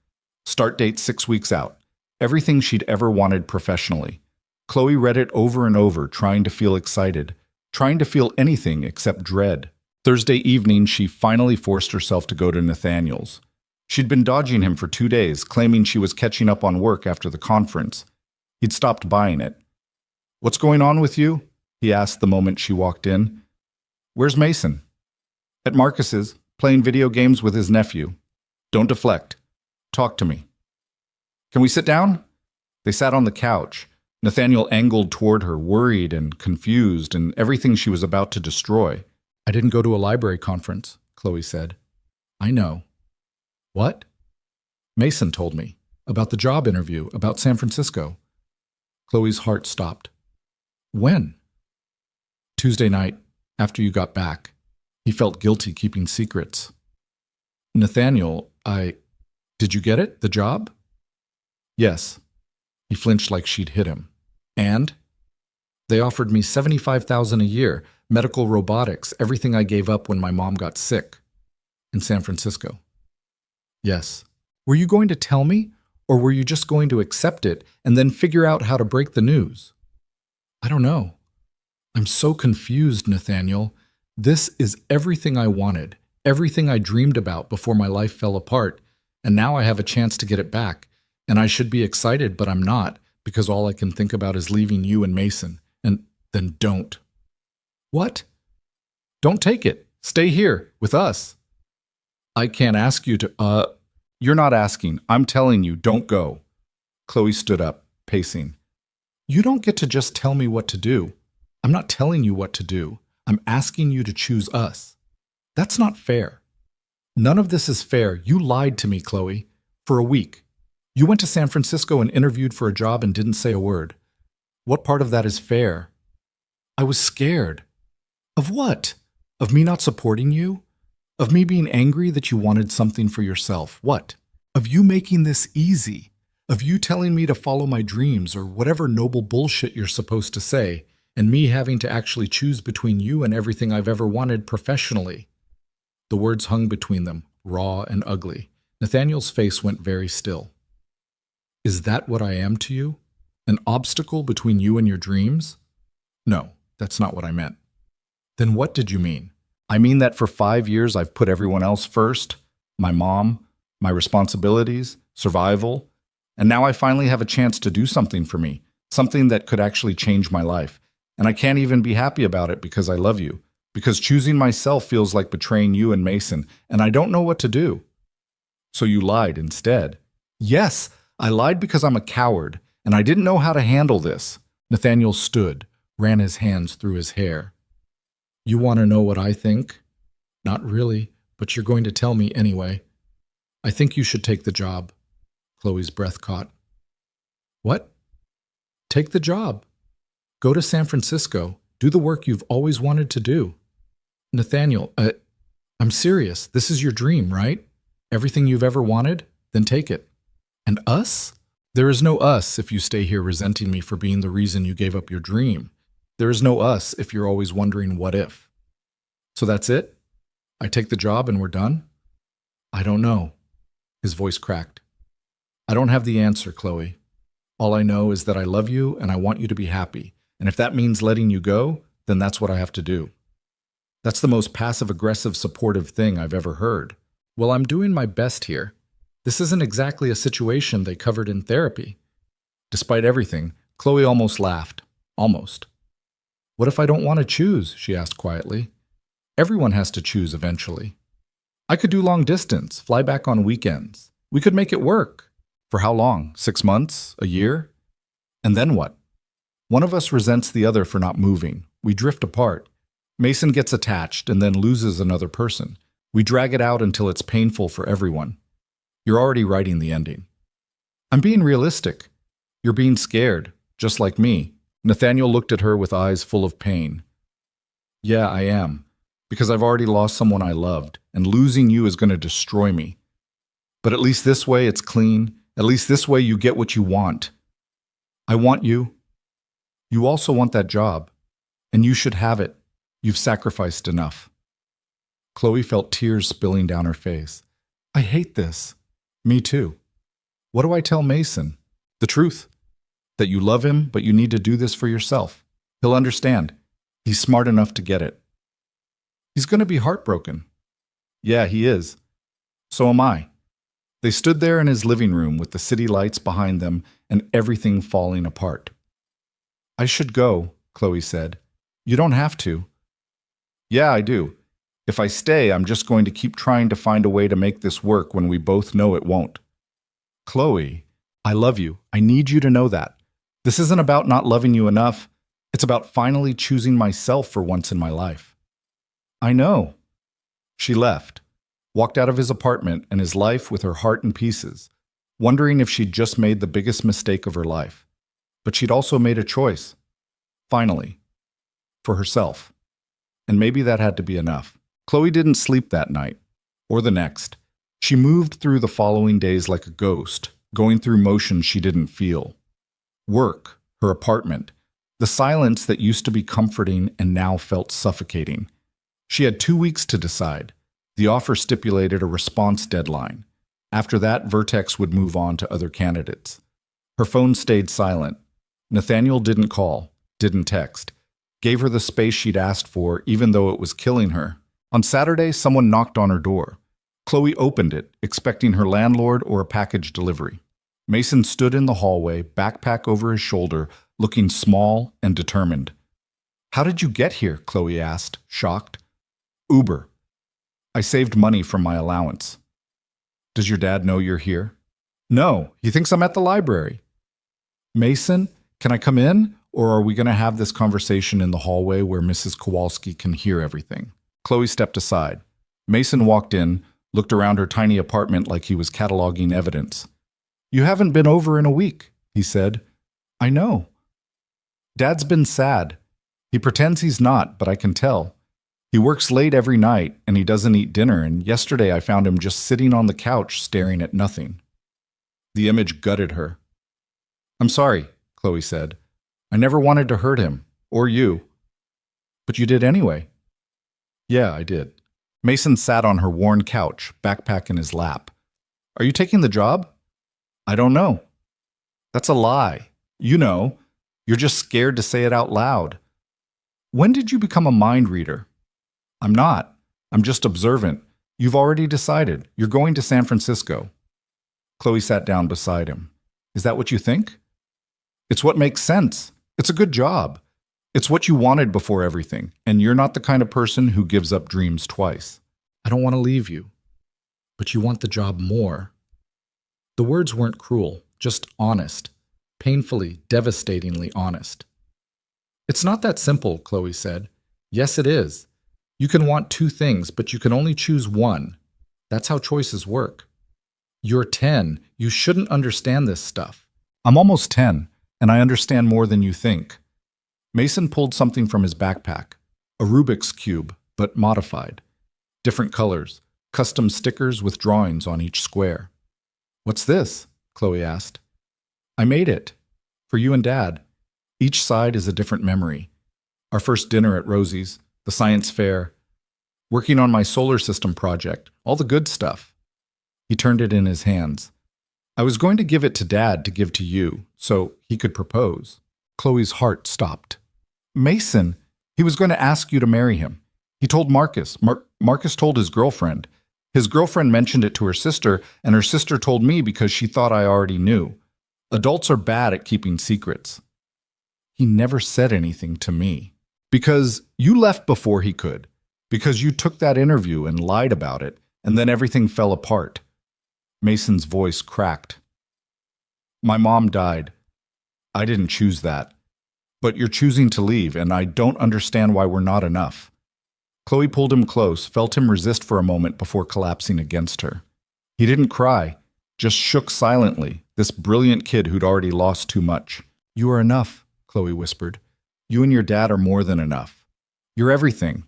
Start date 6 weeks out. Everything she'd ever wanted professionally. Chloe read it over and over, trying to feel excited, trying to feel anything except dread. Thursday evening, she finally forced herself to go to Nathaniel's. She'd been dodging him for 2 days, claiming she was catching up on work after the conference. He'd stopped buying it. "What's going on with you?" he asked the moment she walked in. "Where's Mason?" "At Marcus's, playing video games with his nephew." "Don't deflect. Talk to me." "Can we sit down?" They sat on the couch. Nathaniel angled toward her, worried and confused, and everything she was about to destroy. "I didn't go to a library conference," Chloe said. "I know." "What?" "Mason told me. About the job interview, about San Francisco." Chloe's heart stopped. "When?" "Tuesday night, after you got back. He felt guilty keeping secrets." "Nathaniel, Did you get it, the job?" "Yes." He flinched like she'd hit him. "And?" "They offered me $75,000 a year, medical robotics, everything I gave up when my mom got sick." "In San Francisco?" "Yes." "Were you going to tell me, or were you just going to accept it and then figure out how to break the news?" "I don't know. I'm so confused, Nathaniel. This is everything I wanted, everything I dreamed about before my life fell apart, and now I have a chance to get it back, and I should be excited, but I'm not, because all I can think about is leaving you and Mason, and then don't." "What?" "Don't take it. Stay here, with us." "I can't ask you to, You're not asking. I'm telling you, don't go." Chloe stood up, pacing. "You don't get to just tell me what to do. I'm not telling you what to do. I'm asking you to choose us. That's not fair. None of this is fair. You lied to me, Chloe, for a week. You went to San Francisco and interviewed for a job and didn't say a word. What part of that is fair?" "I was scared." "Of what? Of me not supporting you? Of me being angry that you wanted something for yourself? What? Of you making this easy? Of you telling me to follow my dreams or whatever noble bullshit you're supposed to say, and me having to actually choose between you and everything I've ever wanted professionally?" The words hung between them, raw and ugly. Nathaniel's face went very still. "Is that what I am to you? An obstacle between you and your dreams?" "No, that's not what I meant." "Then what did you mean?" I mean that for 5 years I've put everyone else first, my mom, my responsibilities, survival, and now I finally have a chance to do something for me, something that could actually change my life. And I can't even be happy about it because I love you, because choosing myself feels like betraying you and Mason, and I don't know what to do. So you lied instead. Yes, I lied because I'm a coward, and I didn't know how to handle this. Nathaniel stood, ran his hands through his hair. You want to know what I think? Not really, but you're going to tell me anyway. I think you should take the job. Chloe's breath caught. What? Take the job. Go to San Francisco. Do the work you've always wanted to do. Nathaniel, I'm serious. This is your dream, right? Everything you've ever wanted? Then take it. And us? There is no us if you stay here resenting me for being the reason you gave up your dream. There is no us if you're always wondering what if. So that's it? I take the job and we're done? I don't know. His voice cracked. I don't have the answer, Chloe. All I know is that I love you and I want you to be happy. And if that means letting you go, then that's what I have to do. That's the most passive-aggressive, supportive thing I've ever heard. Well, I'm doing my best here. This isn't exactly a situation they covered in therapy. Despite everything, Chloe almost laughed. Almost. What if I don't want to choose? She asked quietly. Everyone has to choose eventually. I could do long distance, fly back on weekends. We could make it work. For how long? 6 months? A year? And then what? One of us resents the other for not moving. We drift apart. Mason gets attached and then loses another person. We drag it out until it's painful for everyone. You're already writing the ending. I'm being realistic. You're being scared, just like me. Nathaniel looked at her with eyes full of pain. Yeah, I am. Because I've already lost someone I loved, and losing you is going to destroy me. But at least this way it's clean. At least this way you get what you want. I want you. You also want that job. And you should have it. You've sacrificed enough. Chloe felt tears spilling down her face. I hate this. Me too. What do I tell Mason? The truth. That you love him, but you need to do this for yourself. He'll understand. He's smart enough to get it. He's going to be heartbroken. Yeah, he is. So am I. They stood there in his living room with the city lights behind them and everything falling apart. I should go, Chloe said. You don't have to. Yeah, I do. If I stay, I'm just going to keep trying to find a way to make this work when we both know it won't. Chloe, I love you. I need you to know that. This isn't about not loving you enough. It's about finally choosing myself for once in my life. I know. She left, walked out of his apartment and his life with her heart in pieces, wondering if she'd just made the biggest mistake of her life. But she'd also made a choice. Finally. For herself. And maybe that had to be enough. Chloe didn't sleep that night, or the next. She moved through the following days like a ghost, going through motions she didn't feel. Work, her apartment, the silence that used to be comforting and now felt suffocating. She had 2 weeks to decide. The offer stipulated a response deadline. After that, Vertex would move on to other candidates. Her phone stayed silent. Nathaniel didn't call, didn't text, gave her the space she'd asked for even though it was killing her. On Saturday, someone knocked on her door. Chloe opened it, expecting her landlord or a package delivery. Mason stood in the hallway, backpack over his shoulder, looking small and determined. How did you get here? Chloe asked, shocked. Uber. I saved money from my allowance. Does your dad know you're here? No, he thinks I'm at the library. Mason, can I come in? Or are we going to have this conversation in the hallway where Mrs. Kowalski can hear everything? Chloe stepped aside. Mason walked in, looked around her tiny apartment like he was cataloging evidence. You haven't been over in a week, he said. I know. Dad's been sad. He pretends he's not, but I can tell. He works late every night, and he doesn't eat dinner, and yesterday I found him just sitting on the couch staring at nothing. The image gutted her. I'm sorry, Chloe said. I never wanted to hurt him, or you. But you did anyway. Yeah, I did. Mason sat on her worn couch, backpack in his lap. Are you taking the job? I don't know. That's a lie. You know. You're just scared to say it out loud. When did you become a mind reader? I'm not. I'm just observant. You've already decided. You're going to San Francisco. Chloe sat down beside him. Is that what you think? It's what makes sense. It's a good job. It's what you wanted before everything, and you're not the kind of person who gives up dreams twice. I don't want to leave you, but you want the job more. The words weren't cruel, just honest, painfully, devastatingly honest. It's not that simple, Chloe said. Yes, it is. You can want two things, but you can only choose one. That's how choices work. You're 10. You shouldn't understand this stuff. I'm almost 10, and I understand more than you think. Mason pulled something from his backpack, a Rubik's Cube, but modified. Different colors, custom stickers with drawings on each square. What's this? Chloe asked. I made it. For you and Dad. Each side is a different memory. Our first dinner at Rosie's, the science fair, working on my solar system project, all the good stuff. He turned it in his hands. I was going to give it to Dad to give to you, so he could propose. Chloe's heart stopped. Mason, he was going to ask you to marry him. He told Marcus. Marcus told his girlfriend. His girlfriend mentioned it to her sister, and her sister told me because she thought I already knew. Adults are bad at keeping secrets. He never said anything to me. Because you left before he could. Because you took that interview and lied about it, and then everything fell apart. Mason's voice cracked. My mom died. I didn't choose that. But you're choosing to leave, and I don't understand why we're not enough. Chloe pulled him close, felt him resist for a moment before collapsing against her. He didn't cry, just shook silently, this brilliant kid who'd already lost too much. You are enough, Chloe whispered. You and your dad are more than enough. You're everything.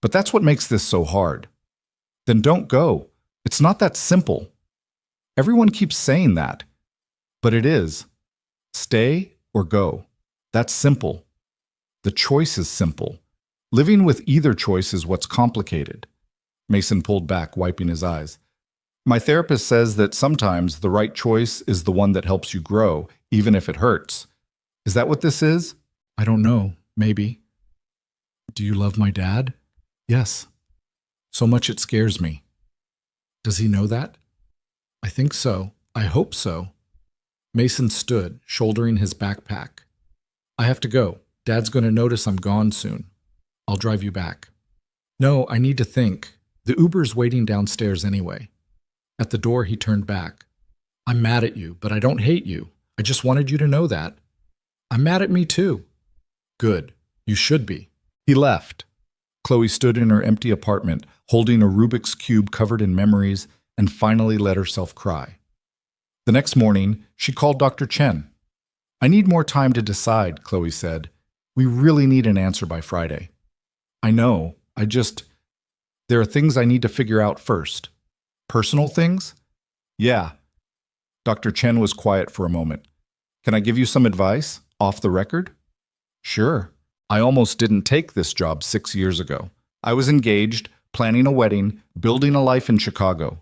But that's what makes this so hard. Then don't go. It's not that simple. Everyone keeps saying that. But it is. Stay or go. That's simple. The choice is simple. Living with either choice is what's complicated. Mason pulled back, wiping his eyes. My therapist says that sometimes the right choice is the one that helps you grow, even if it hurts. Is that what this is? I don't know. Maybe. Do you love my dad? Yes. So much it scares me. Does he know that? I think so. I hope so. Mason stood, shouldering his backpack. I have to go. Dad's going to notice I'm gone soon. I'll drive you back. No, I need to think. The Uber's waiting downstairs anyway. At the door, he turned back. I'm mad at you, but I don't hate you. I just wanted you to know that. I'm mad at me too. Good. You should be. He left. Chloe stood in her empty apartment, holding a Rubik's Cube covered in memories, and finally let herself cry. The next morning, she called Dr. Chen. I need more time to decide, Chloe said. We really need an answer by Friday. I know. There are things I need to figure out first. Personal things? Yeah. Dr. Chen was quiet for a moment. Can I give you some advice, off the record? Sure. I almost didn't take this job 6 years ago. I was engaged, planning a wedding, building a life in Chicago.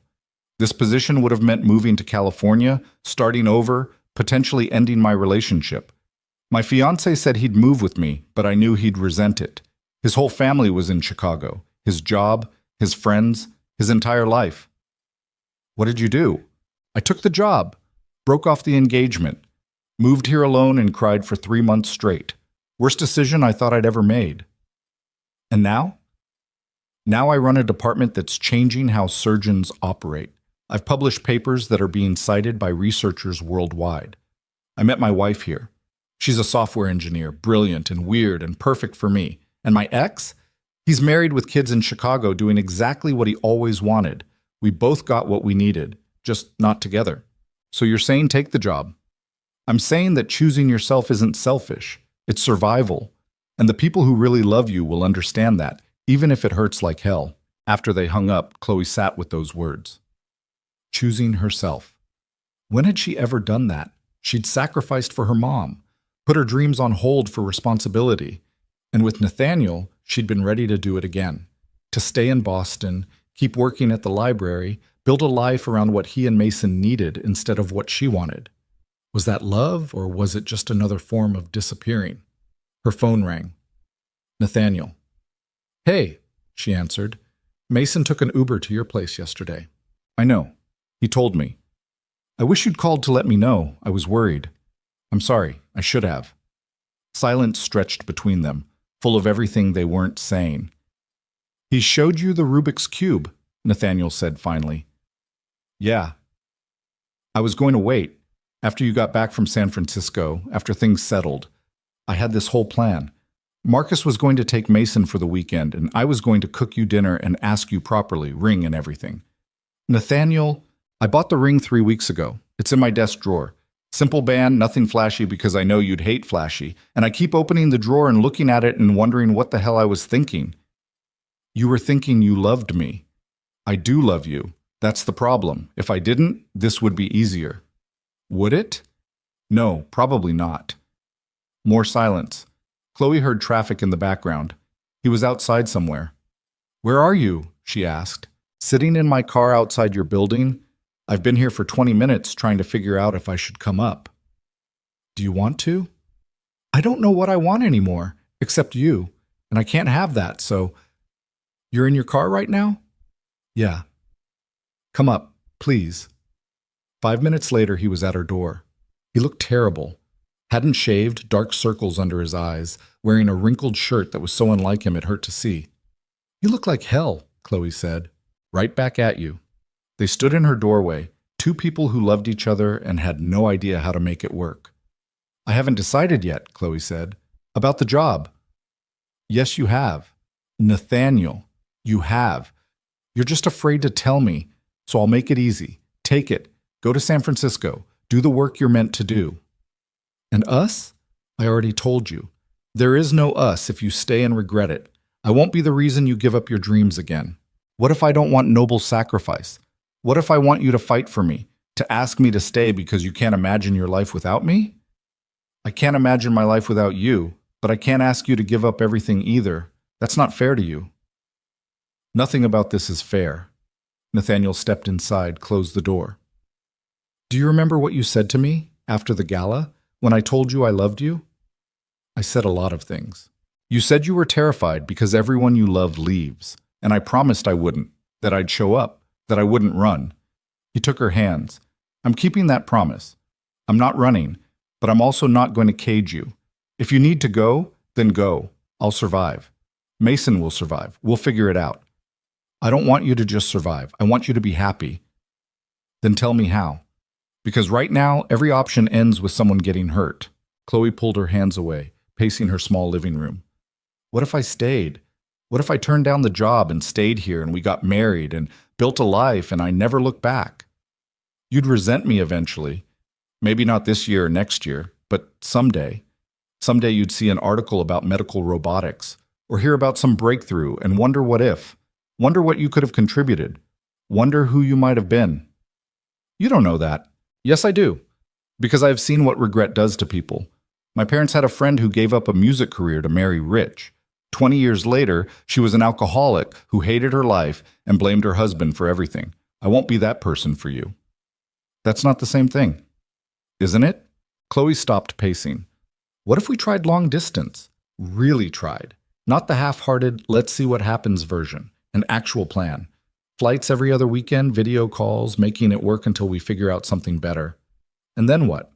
This position would have meant moving to California, starting over, potentially ending my relationship. My fiancé said he'd move with me, but I knew he'd resent it. His whole family was in Chicago. His job, his friends, his entire life. What did you do? I took the job, broke off the engagement, moved here alone and cried for 3 months straight. Worst decision I thought I'd ever made. And now? Now I run a department that's changing how surgeons operate. I've published papers that are being cited by researchers worldwide. I met my wife here. She's a software engineer, brilliant and weird and perfect for me. And my ex? He's married with kids in Chicago doing exactly what he always wanted. We both got what we needed, just not together. So you're saying take the job. I'm saying that choosing yourself isn't selfish. It's survival. And the people who really love you will understand that, even if it hurts like hell. After they hung up, Chloe sat with those words. Choosing herself. When had she ever done that? She'd sacrificed for her mom, put her dreams on hold for responsibility. And with Nathaniel, she'd been ready to do it again. To stay in Boston, keep working at the library, build a life around what he and Mason needed instead of what she wanted. Was that love, or was it just another form of disappearing? Her phone rang. Nathaniel. Hey, she answered. Mason took an Uber to your place yesterday. I know. He told me. I wish you'd called to let me know. I was worried. I'm sorry. I should have. Silence stretched between them, full of everything they weren't saying. He showed you the Rubik's Cube, Nathaniel said finally. Yeah. I was going to wait. After you got back from San Francisco, after things settled, I had this whole plan. Marcus was going to take Mason for the weekend, and I was going to cook you dinner and ask you properly, ring and everything. Nathaniel, I bought the ring 3 weeks ago. It's in my desk drawer. Simple band, nothing flashy because I know you'd hate flashy, and I keep opening the drawer and looking at it and wondering what the hell I was thinking. You were thinking you loved me. I do love you. That's the problem. If I didn't, this would be easier. Would it? No, probably not. More silence. Chloe heard traffic in the background. He was outside somewhere. Where are you? She asked. Sitting in my car outside your building? I've been here for 20 minutes trying to figure out if I should come up. Do you want to? I don't know what I want anymore, except you, and I can't have that, so... You're in your car right now? Yeah. Come up, please. 5 minutes later, he was at her door. He looked terrible. Hadn't shaved, dark circles under his eyes, wearing a wrinkled shirt that was so unlike him it hurt to see. You look like hell, Chloe said. Right back at you. They stood in her doorway, two people who loved each other and had no idea how to make it work. I haven't decided yet, Chloe said. About the job. Yes, you have. Nathaniel, you have. You're just afraid to tell me, so I'll make it easy. Take it. Go to San Francisco. Do the work you're meant to do. And us? I already told you. There is no us if you stay and regret it. I won't be the reason you give up your dreams again. What if I don't want noble sacrifice? What if I want you to fight for me, to ask me to stay because you can't imagine your life without me? I can't imagine my life without you, but I can't ask you to give up everything either. That's not fair to you. Nothing about this is fair. Nathaniel stepped inside, closed the door. Do you remember what you said to me after the gala, when I told you I loved you? I said a lot of things. You said you were terrified because everyone you loved leaves, and I promised I wouldn't, that I'd show up, that I wouldn't run. He took her hands. I'm keeping that promise. I'm not running, but I'm also not going to cage you. If you need to go, then go. I'll survive. Mason will survive. We'll figure it out. I don't want you to just survive. I want you to be happy. Then tell me how. Because right now, every option ends with someone getting hurt. Chloe pulled her hands away, pacing her small living room. What if I stayed? What if I turned down the job and stayed here and we got married and built a life and I never looked back? You'd resent me eventually. Maybe not this year or next year, but someday. Someday you'd see an article about medical robotics or hear about some breakthrough and wonder what if. Wonder what you could have contributed. Wonder who you might have been. You don't know that. Yes, I do. Because I've seen what regret does to people. My parents had a friend who gave up a music career to marry rich. 20 years later, she was an alcoholic who hated her life and blamed her husband for everything. I won't be that person for you. That's not the same thing. Isn't it? Chloe stopped pacing. What if we tried long distance? Really tried. Not the half-hearted, let's see what happens version. An actual plan. Flights every other weekend, video calls, making it work until we figure out something better. And then what?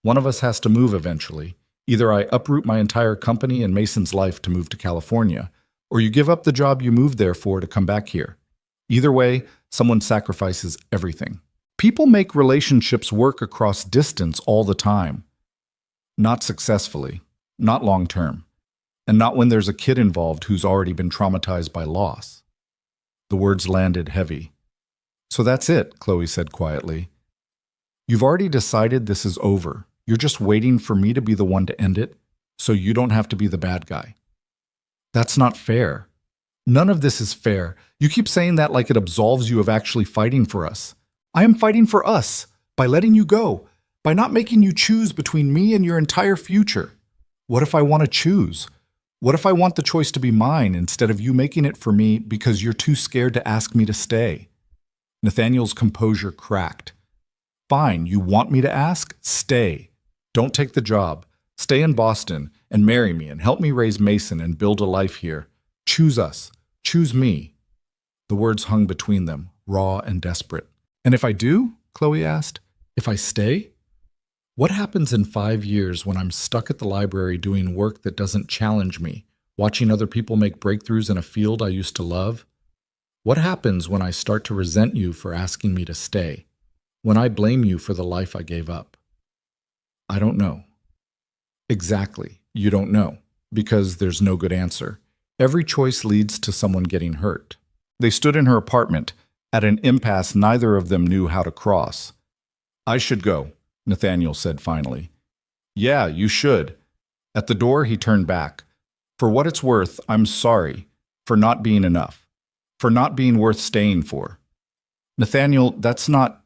One of us has to move eventually. Either I uproot my entire company and Mason's life to move to California, or you give up the job you moved there for to come back here. Either way, someone sacrifices everything. People make relationships work across distance all the time. Not successfully, not long term, and not when there's a kid involved who's already been traumatized by loss. The words landed heavy. So that's it, Chloe said quietly. You've already decided this is over. You're just waiting for me to be the one to end it, so you don't have to be the bad guy. That's not fair. None of this is fair. You keep saying that like it absolves you of actually fighting for us. I am fighting for us, by letting you go, by not making you choose between me and your entire future. What if I want to choose? What if I want the choice to be mine instead of you making it for me because you're too scared to ask me to stay? Nathaniel's composure cracked. Fine, you want me to ask? Stay. Don't take the job. Stay in Boston and marry me and help me raise Mason and build a life here. Choose us. Choose me. The words hung between them, raw and desperate. And if I do? Chloe asked. If I stay? What happens in 5 years when I'm stuck at the library doing work that doesn't challenge me, watching other people make breakthroughs in a field I used to love? What happens when I start to resent you for asking me to stay? When I blame you for the life I gave up? I don't know. Exactly, you don't know, because there's no good answer. Every choice leads to someone getting hurt. They stood in her apartment, at an impasse neither of them knew how to cross. I should go, Nathaniel said finally. Yeah, you should. At the door, he turned back. For what it's worth, I'm sorry for not being enough, for not being worth staying for. Nathaniel, that's not...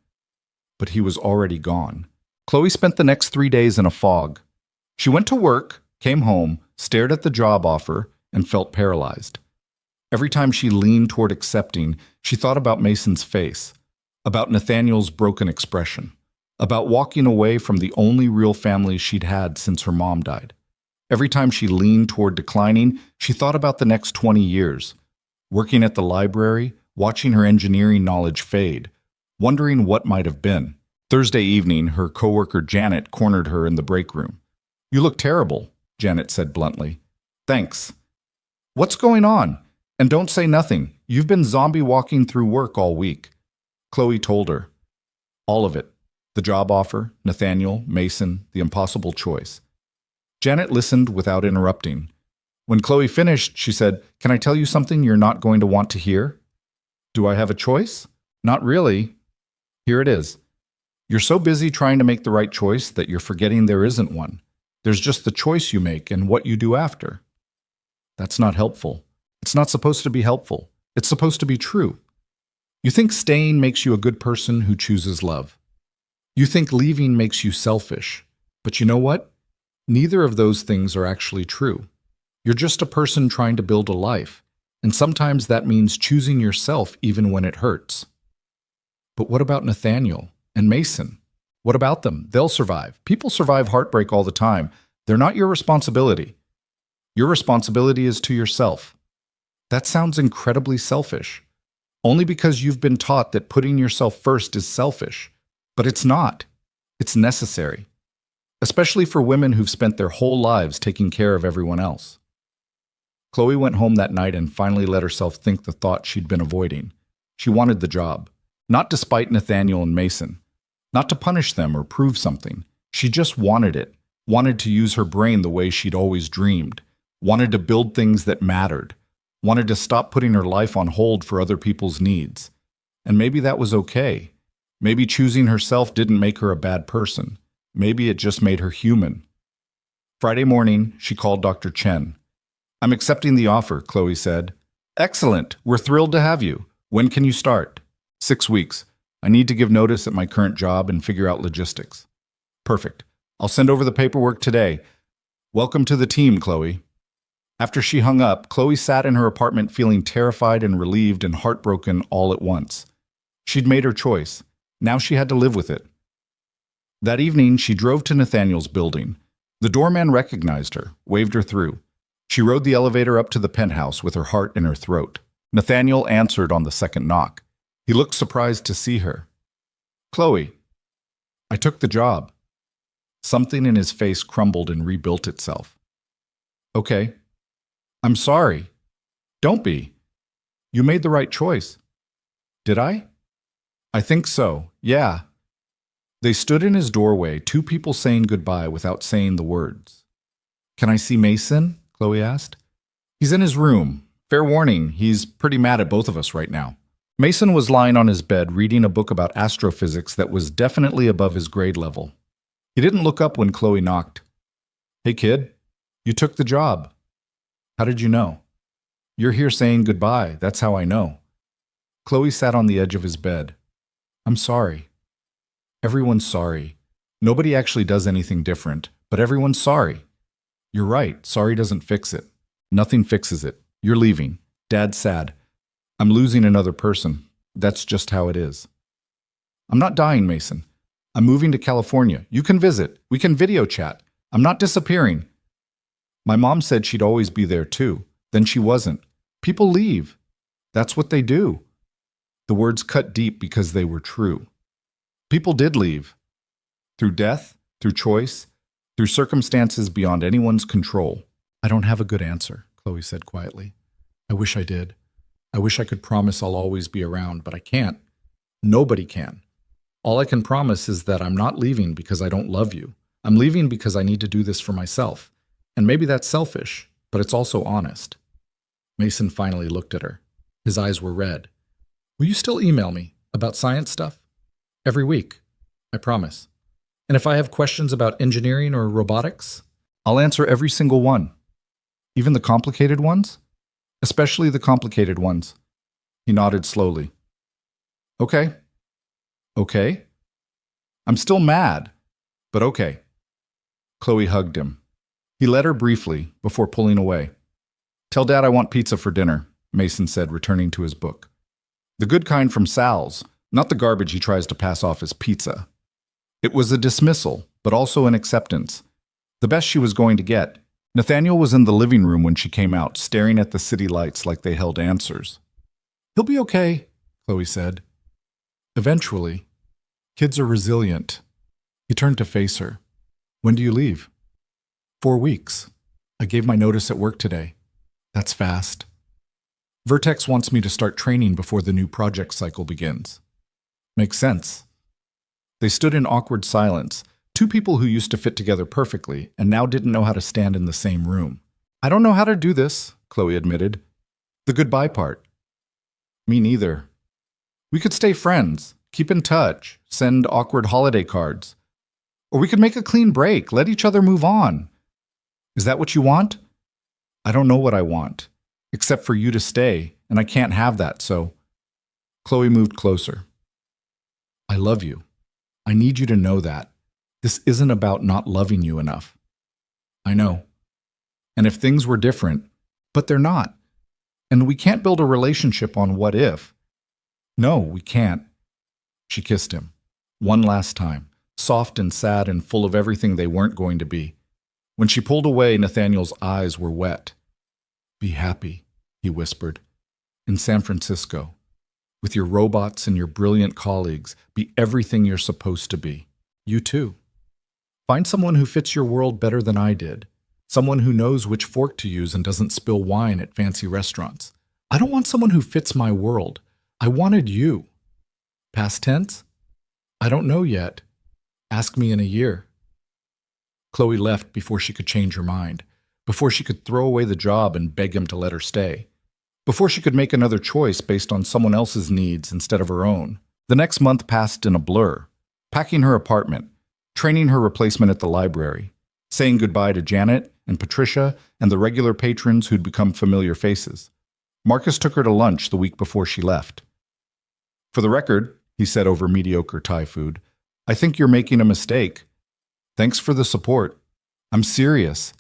But he was already gone. Chloe spent the next 3 days in a fog. She went to work, came home, stared at the job offer, and felt paralyzed. Every time she leaned toward accepting, she thought about Mason's face, about Nathaniel's broken expression, about walking away from the only real family she'd had since her mom died. Every time she leaned toward declining, she thought about the next 20 years, working at the library, watching her engineering knowledge fade, wondering what might have been. Thursday evening, her coworker Janet cornered her in the break room. You look terrible, Janet said bluntly. Thanks. What's going on? And don't say nothing. You've been zombie walking through work all week. Chloe told her. All of it. The job offer, Nathaniel, Mason, the impossible choice. Janet listened without interrupting. When Chloe finished, she said, Can I tell you something you're not going to want to hear? Do I have a choice? Not really. Here it is. You're so busy trying to make the right choice that you're forgetting there isn't one. There's just the choice you make and what you do after. That's not helpful. It's not supposed to be helpful. It's supposed to be true. You think staying makes you a good person who chooses love. You think leaving makes you selfish. But you know what? Neither of those things are actually true. You're just a person trying to build a life, and sometimes that means choosing yourself even when it hurts. But what about Nathaniel and Mason? What about them? They'll survive. People survive heartbreak all the time. They're not your responsibility. Your responsibility is to yourself. That sounds incredibly selfish. Only because you've been taught that putting yourself first is selfish. But it's not. It's necessary. Especially for women who've spent their whole lives taking care of everyone else. Chloe went home that night and finally let herself think the thought she'd been avoiding. She wanted the job. Not despite Nathaniel and Mason. Not to punish them or prove something. She just wanted it. Wanted to use her brain the way she'd always dreamed. Wanted to build things that mattered. Wanted to stop putting her life on hold for other people's needs. And maybe that was okay. Maybe choosing herself didn't make her a bad person. Maybe it just made her human. Friday morning, she called Dr. Chen. I'm accepting the offer, Chloe said. Excellent. We're thrilled to have you. When can you start? 6 weeks. I need to give notice at my current job and figure out logistics. Perfect. I'll send over the paperwork today. Welcome to the team, Chloe. After she hung up, Chloe sat in her apartment feeling terrified and relieved and heartbroken all at once. She'd made her choice. Now she had to live with it. That evening, she drove to Nathaniel's building. The doorman recognized her, waved her through. She rode the elevator up to the penthouse with her heart in her throat. Nathaniel answered on the second knock. He looked surprised to see her. Chloe, I took the job. Something in his face crumbled and rebuilt itself. Okay. I'm sorry. Don't be. You made the right choice. Did I? I think so, yeah. They stood in his doorway, two people saying goodbye without saying the words. Can I see Mason? Chloe asked. He's in his room. Fair warning, he's pretty mad at both of us right now. Mason was lying on his bed reading a book about astrophysics that was definitely above his grade level. He didn't look up when Chloe knocked. Hey kid, you took the job. How did you know? You're here saying goodbye, that's how I know. Chloe sat on the edge of his bed. I'm sorry. Everyone's sorry. Nobody actually does anything different, but everyone's sorry. You're right, sorry doesn't fix it. Nothing fixes it. You're leaving. Dad's sad. I'm losing another person. That's just how it is. I'm not dying, Mason. I'm moving to California. You can visit. We can video chat. I'm not disappearing. My mom said she'd always be there too. Then she wasn't. People leave. That's what they do. The words cut deep because they were true. People did leave. Through death, through choice, through circumstances beyond anyone's control. I don't have a good answer, Chloe said quietly. I wish I did. I wish I could promise I'll always be around, but I can't. Nobody can. All I can promise is that I'm not leaving because I don't love you. I'm leaving because I need to do this for myself. And maybe that's selfish, but it's also honest. Mason finally looked at her. His eyes were red. Will you still email me about science stuff? Every week, I promise. And if I have questions about engineering or robotics, I'll answer every single one. Even the complicated ones? Especially the complicated ones. He nodded slowly. Okay. Okay. I'm still mad, but okay. Chloe hugged him. He let her briefly before pulling away. Tell Dad I want pizza for dinner, Mason said, returning to his book. The good kind from Sal's, not the garbage he tries to pass off as pizza. It was a dismissal, but also an acceptance. The best she was going to get. Nathaniel was in the living room when she came out, staring at the city lights like they held answers. He'll be okay, Chloe said. Eventually. Kids are resilient. He turned to face her. When do you leave? 4 weeks. I gave my notice at work today. That's fast. Vertex wants me to start training before the new project cycle begins. Makes sense. They stood in awkward silence, two people who used to fit together perfectly and now didn't know how to stand in the same room. I don't know how to do this, Chloe admitted. The goodbye part. Me neither. We could stay friends, keep in touch, send awkward holiday cards. Or we could make a clean break, let each other move on. Is that what you want? I don't know what I want, except for you to stay, and I can't have that, so... Chloe moved closer. I love you. I need you to know that. This isn't about not loving you enough. I know. And if things were different, but they're not. And we can't build a relationship on what if. No, we can't. She kissed him. One last time, soft and sad and full of everything they weren't going to be. When she pulled away, Nathaniel's eyes were wet. Be happy, he whispered. In San Francisco. With your robots and your brilliant colleagues, be everything you're supposed to be. You too. Find someone who fits your world better than I did. Someone who knows which fork to use and doesn't spill wine at fancy restaurants. I don't want someone who fits my world. I wanted you. Past tense? I don't know yet. Ask me in a year. Chloe left before she could change her mind, before she could throw away the job and beg him to let her stay, before she could make another choice based on someone else's needs instead of her own. The next month passed in a blur, packing her apartment, training her replacement at the library, saying goodbye to Janet and Patricia and the regular patrons who'd become familiar faces. Marcus took her to lunch the week before she left. For the record, he said over mediocre Thai food, I think you're making a mistake. Thanks for the support. I'm serious.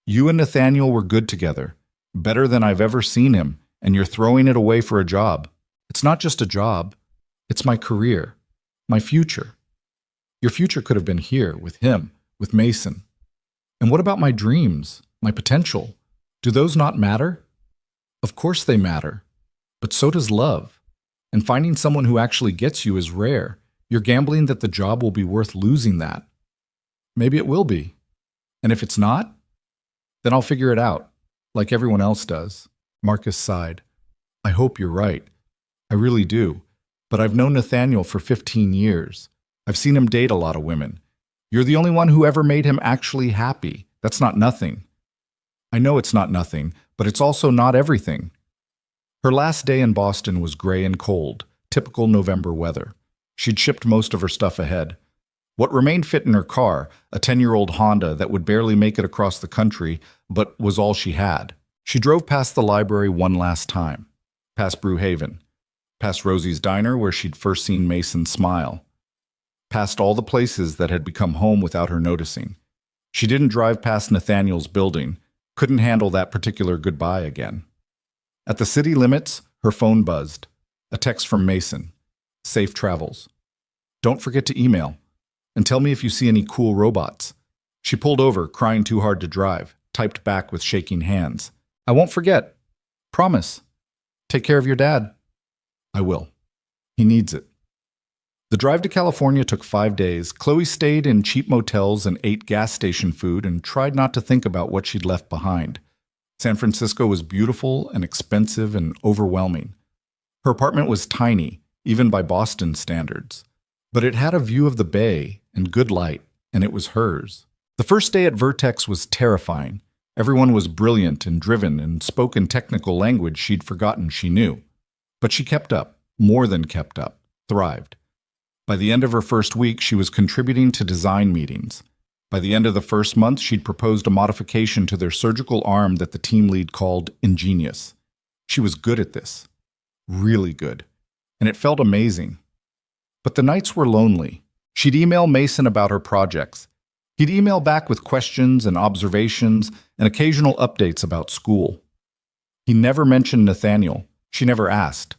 You and Nathaniel were good together, better than I've ever seen him, and you're throwing it away for a job. It's not just a job. It's my career, my future. Your future could have been here, with him, with Mason. And what about my dreams, my potential? Do those not matter? Of course they matter, but so does love. And finding someone who actually gets you is rare. You're gambling that the job will be worth losing that. Maybe it will be. And if it's not, then I'll figure it out, like everyone else does. Marcus sighed. I hope you're right. I really do. But I've known Nathaniel for 15 years. I've seen him date a lot of women. You're the only one who ever made him actually happy. That's not nothing. I know it's not nothing, but it's also not everything. Her last day in Boston was gray and cold, typical November weather. She'd shipped most of her stuff ahead. What remained fit in her car, a 10-year-old Honda that would barely make it across the country, but was all she had. She drove past the library one last time, past Brewhaven, past Rosie's Diner where she'd first seen Mason smile, past all the places that had become home without her noticing. She didn't drive past Nathaniel's building, couldn't handle that particular goodbye again. At the city limits, her phone buzzed. A text from Mason. Safe travels. Don't forget to email. And tell me if you see any cool robots. She pulled over, crying too hard to drive, typed back with shaking hands. I won't forget. Promise. Take care of your dad. I will. He needs it. The drive to California took 5 days. Chloe stayed in cheap motels and ate gas station food and tried not to think about what she'd left behind. San Francisco was beautiful and expensive and overwhelming. Her apartment was tiny, even by Boston standards. But it had a view of the bay and good light, and it was hers. The first day at Vertex was terrifying. Everyone was brilliant and driven and spoke in technical language she'd forgotten she knew. But she kept up, more than kept up, thrived. By the end of her first week, she was contributing to design meetings. By the end of the first month, she'd proposed a modification to their surgical arm that the team lead called ingenious. She was good at this. Really good. And it felt amazing. But the nights were lonely. She'd email Mason about her projects. He'd email back with questions and observations and occasional updates about school. He never mentioned Nathaniel. She never asked.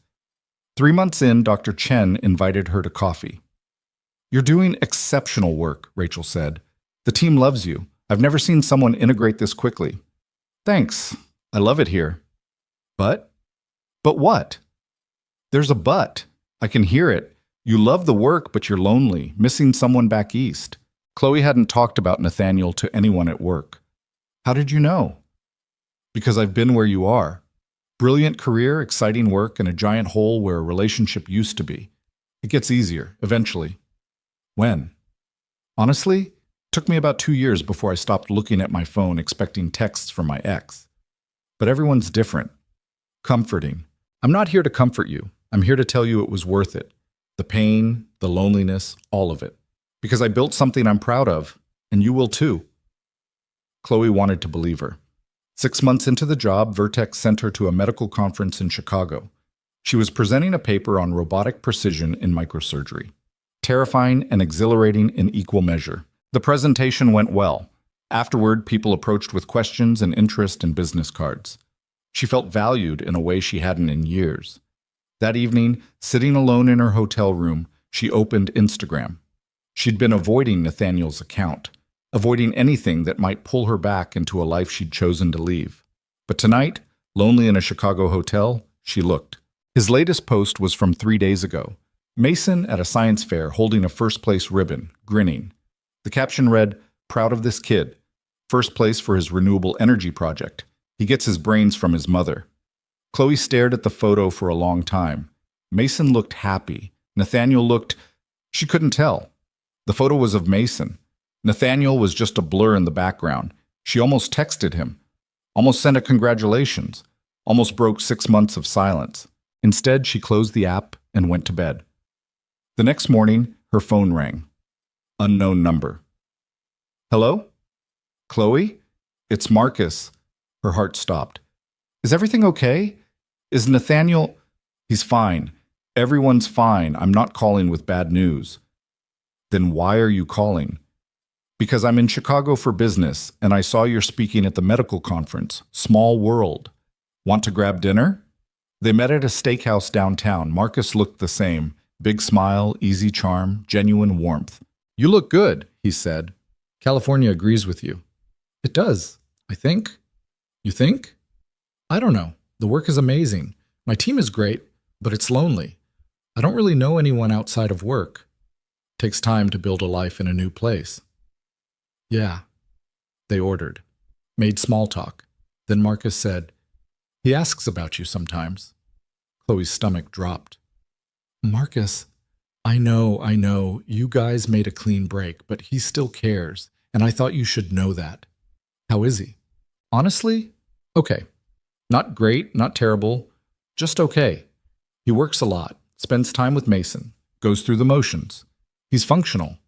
3 months in, Dr. Chen invited her to coffee. "You're doing exceptional work," Rachel said. "The team loves you. I've never seen someone integrate this quickly." "Thanks. I love it here." "But?" "But what?" "There's a but. I can hear it. You love the work, but you're lonely, missing someone back east." Chloe hadn't talked about Nathaniel to anyone at work. "How did you know?" "Because I've been where you are. Brilliant career, exciting work, and a giant hole where a relationship used to be. It gets easier, eventually." "When?" "Honestly, it took me about 2 years before I stopped looking at my phone expecting texts from my ex. But everyone's different. Comforting. I'm not here to comfort you. I'm here to tell you it was worth it. The pain, the loneliness, all of it. Because I built something I'm proud of, and you will too." Chloe wanted to believe her. 6 months into the job, Vertex sent her to a medical conference in Chicago. She was presenting a paper on robotic precision in microsurgery. Terrifying and exhilarating in equal measure. The presentation went well. Afterward, people approached with questions and interest and business cards. She felt valued in a way she hadn't in years. That evening, sitting alone in her hotel room, she opened Instagram. She'd been avoiding Nathaniel's account, avoiding anything that might pull her back into a life she'd chosen to leave. But tonight, lonely in a Chicago hotel, she looked. His latest post was from 3 days ago. Mason at a science fair holding a first-place ribbon, grinning. The caption read, "Proud of this kid. First place for his renewable energy project. He gets his brains from his mother." Chloe stared at the photo for a long time. Mason looked happy. Nathaniel looked... She couldn't tell. The photo was of Mason. Nathaniel was just a blur in the background. She almost texted him. Almost sent a congratulations. Almost broke 6 months of silence. Instead, she closed the app and went to bed. The next morning, her phone rang. Unknown number. "Hello? Chloe? It's Marcus." Her heart stopped. "Is everything okay? Is Nathaniel..." "He's fine. Everyone's fine. I'm not calling with bad news." "Then why are you calling?" "Because I'm in Chicago for business, and I saw you're speaking at the medical conference. Small world. Want to grab dinner?" They met at a steakhouse downtown. Marcus looked the same. Big smile, easy charm, genuine warmth. "You look good," he said. "California agrees with you." "It does, I think." "You think?" "I don't know. The work is amazing. My team is great, but it's lonely. I don't really know anyone outside of work. It takes time to build a life in a new place." "Yeah." They ordered. Made small talk. Then Marcus said, "He asks about you sometimes." Chloe's stomach dropped. "Marcus, I know, you guys made a clean break, but he still cares, and I thought you should know that. How is he?" "Honestly, okay. Not great, not terrible, just okay. He works a lot, spends time with Mason, goes through the motions. He's functional,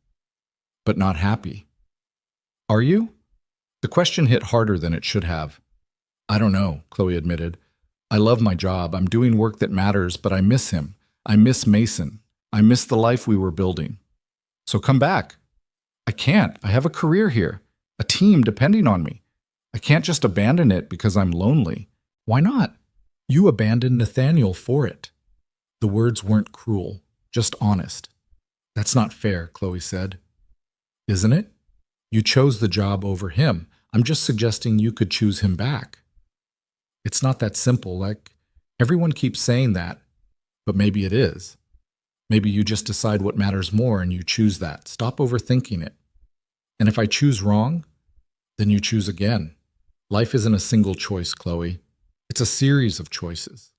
but not happy." "Are you?" The question hit harder than it should have. "I don't know," Chloe admitted. "I love my job. I'm doing work that matters, but I miss him. I miss Mason. I miss the life we were building." "So come back." "I can't. I have a career here, a team depending on me. I can't just abandon it because I'm lonely." "Why not? You abandoned Nathaniel for it." The words weren't cruel, just honest. "That's not fair," Chloe said. "Isn't it? You chose the job over him. I'm just suggesting you could choose him back." "It's not that simple. Like, everyone keeps saying that, but maybe it is." Maybe you just decide what matters more and you choose that. Stop overthinking it. And if I choose wrong, then you choose again. Life isn't a single choice, Chloe. It's a series of choices.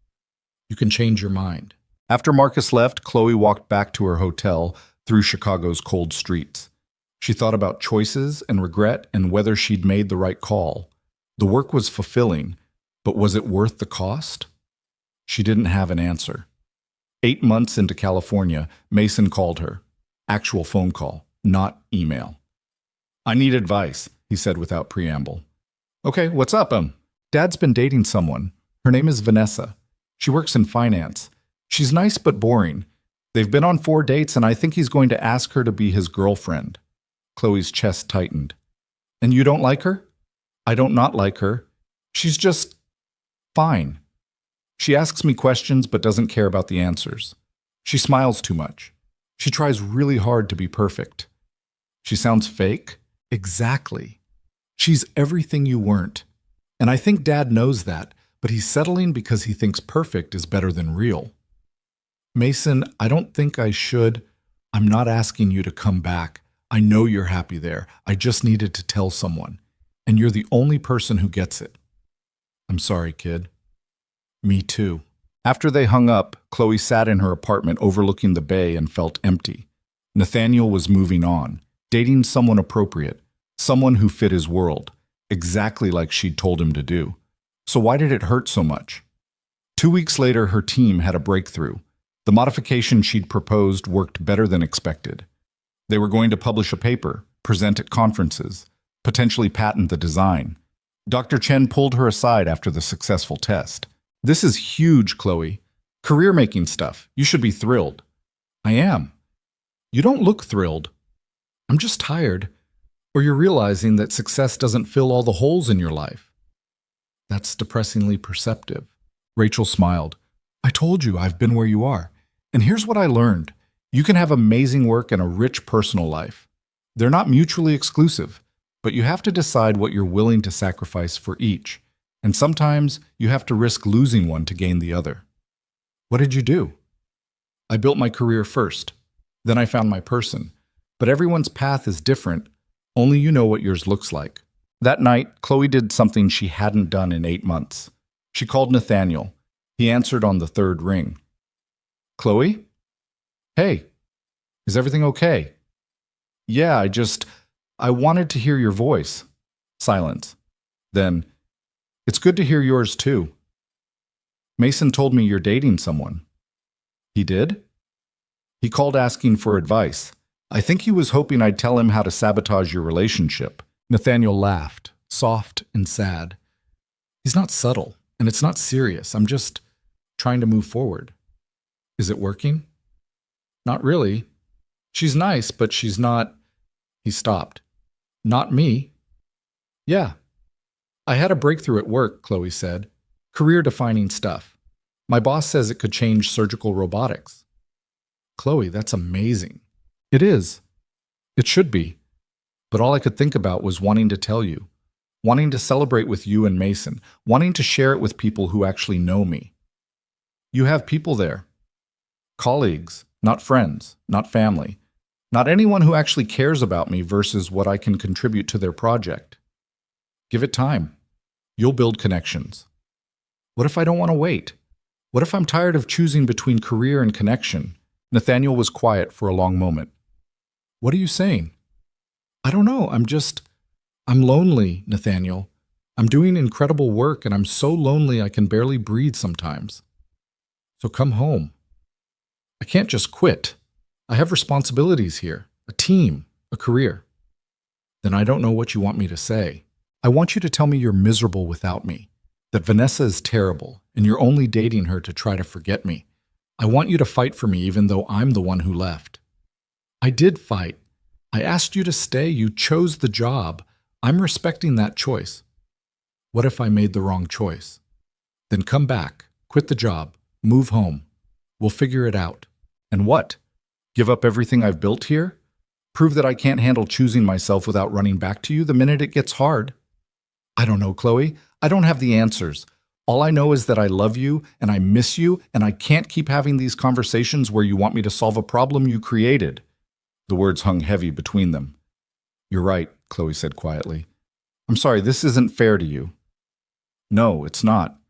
You can change your mind. After Marcus left, Chloe walked back to her hotel through Chicago's cold streets. She thought about choices and regret and whether she'd made the right call. The work was fulfilling, but was it worth the cost? She didn't have an answer. 8 months into California, Mason called her. Actual phone call, not email. "I need advice," he said without preamble. "Okay, what's up, Dad's been dating someone. Her name is Vanessa. She works in finance. She's nice but boring. They've been on 4 dates and I think he's going to ask her to be his girlfriend." Chloe's chest tightened. "And you don't like her?" "I don't not like her. She's just fine. She asks me questions but doesn't care about the answers. She smiles too much. She tries really hard to be perfect. She sounds fake?" "Exactly. She's everything you weren't. And I think Dad knows that, but he's settling because he thinks perfect is better than real." "Mason, I don't think I should. I'm not asking you to come back. I know you're happy there. I just needed to tell someone. And you're the only person who gets it." "I'm sorry, kid." "Me too." After they hung up, Chloe sat in her apartment overlooking the bay and felt empty. Nathaniel was moving on, dating someone appropriate, someone who fit his world, exactly like she'd told him to do. So why did it hurt so much? 2 weeks later, her team had a breakthrough. The modification she'd proposed worked better than expected. They were going to publish a paper, present at conferences, potentially patent the design. Dr. Chen pulled her aside after the successful test. "This is huge, Chloe. Career-making stuff. You should be thrilled." "I am." "You don't look thrilled." "I'm just tired. Or you're realizing that success doesn't fill all the holes in your life." "That's depressingly perceptive." Rachel smiled. "I told you I've been where you are. And here's what I learned. You can have amazing work and a rich personal life. They're not mutually exclusive, but you have to decide what you're willing to sacrifice for each. And sometimes you have to risk losing one to gain the other." "What did you do?" "I built my career first. Then I found my person. But everyone's path is different. Only you know what yours looks like." That night, Chloe did something she hadn't done in 8 months. She called Nathaniel. He answered on the 3rd ring. "Chloe? Hey, is everything okay?" "Yeah, I wanted to hear your voice." Silence. Then, "It's good to hear yours too. Mason told me you're dating someone." "He did?" "He called asking for advice. I think he was hoping I'd tell him how to sabotage your relationship." Nathaniel laughed, soft and sad. "He's not subtle, and it's not serious. I'm just trying to move forward." "Is it working?" "Not really. She's nice, but she's not—" He stopped. "Not me." "Yeah. I had a breakthrough at work," Chloe said. "Career-defining stuff. My boss says it could change surgical robotics." "Chloe, that's amazing." "It is. It should be. But all I could think about was wanting to tell you, wanting to celebrate with you and Mason, wanting to share it with people who actually know me. You have people there. Colleagues, not friends, not family, not anyone who actually cares about me versus what I can contribute to their project. Give it time. You'll build connections. What if I don't want to wait? What if I'm tired of choosing between career and connection?" Nathaniel was quiet for a long moment. "What are you saying?" "I don't know. I'm lonely, Nathaniel. I'm doing incredible work and I'm so lonely I can barely breathe sometimes. So come home." "I can't just quit. I have responsibilities here, a team, a career." "Then I don't know what you want me to say. I want you to tell me you're miserable without me, that Vanessa is terrible and you're only dating her to try to forget me. I want you to fight for me even though I'm the one who left." "I did fight. I asked you to stay. You chose the job. I'm respecting that choice." "What if I made the wrong choice?" "Then come back, quit the job, move home. We'll figure it out." "And what? Give up everything I've built here? Prove that I can't handle choosing myself without running back to you the minute it gets hard?" "I don't know, Chloe. I don't have the answers. All I know is that I love you and I miss you, and I can't keep having these conversations where you want me to solve a problem you created." The words hung heavy between them. "You're right," Chloe said quietly. "I'm sorry, this isn't fair to you." "No, it's not.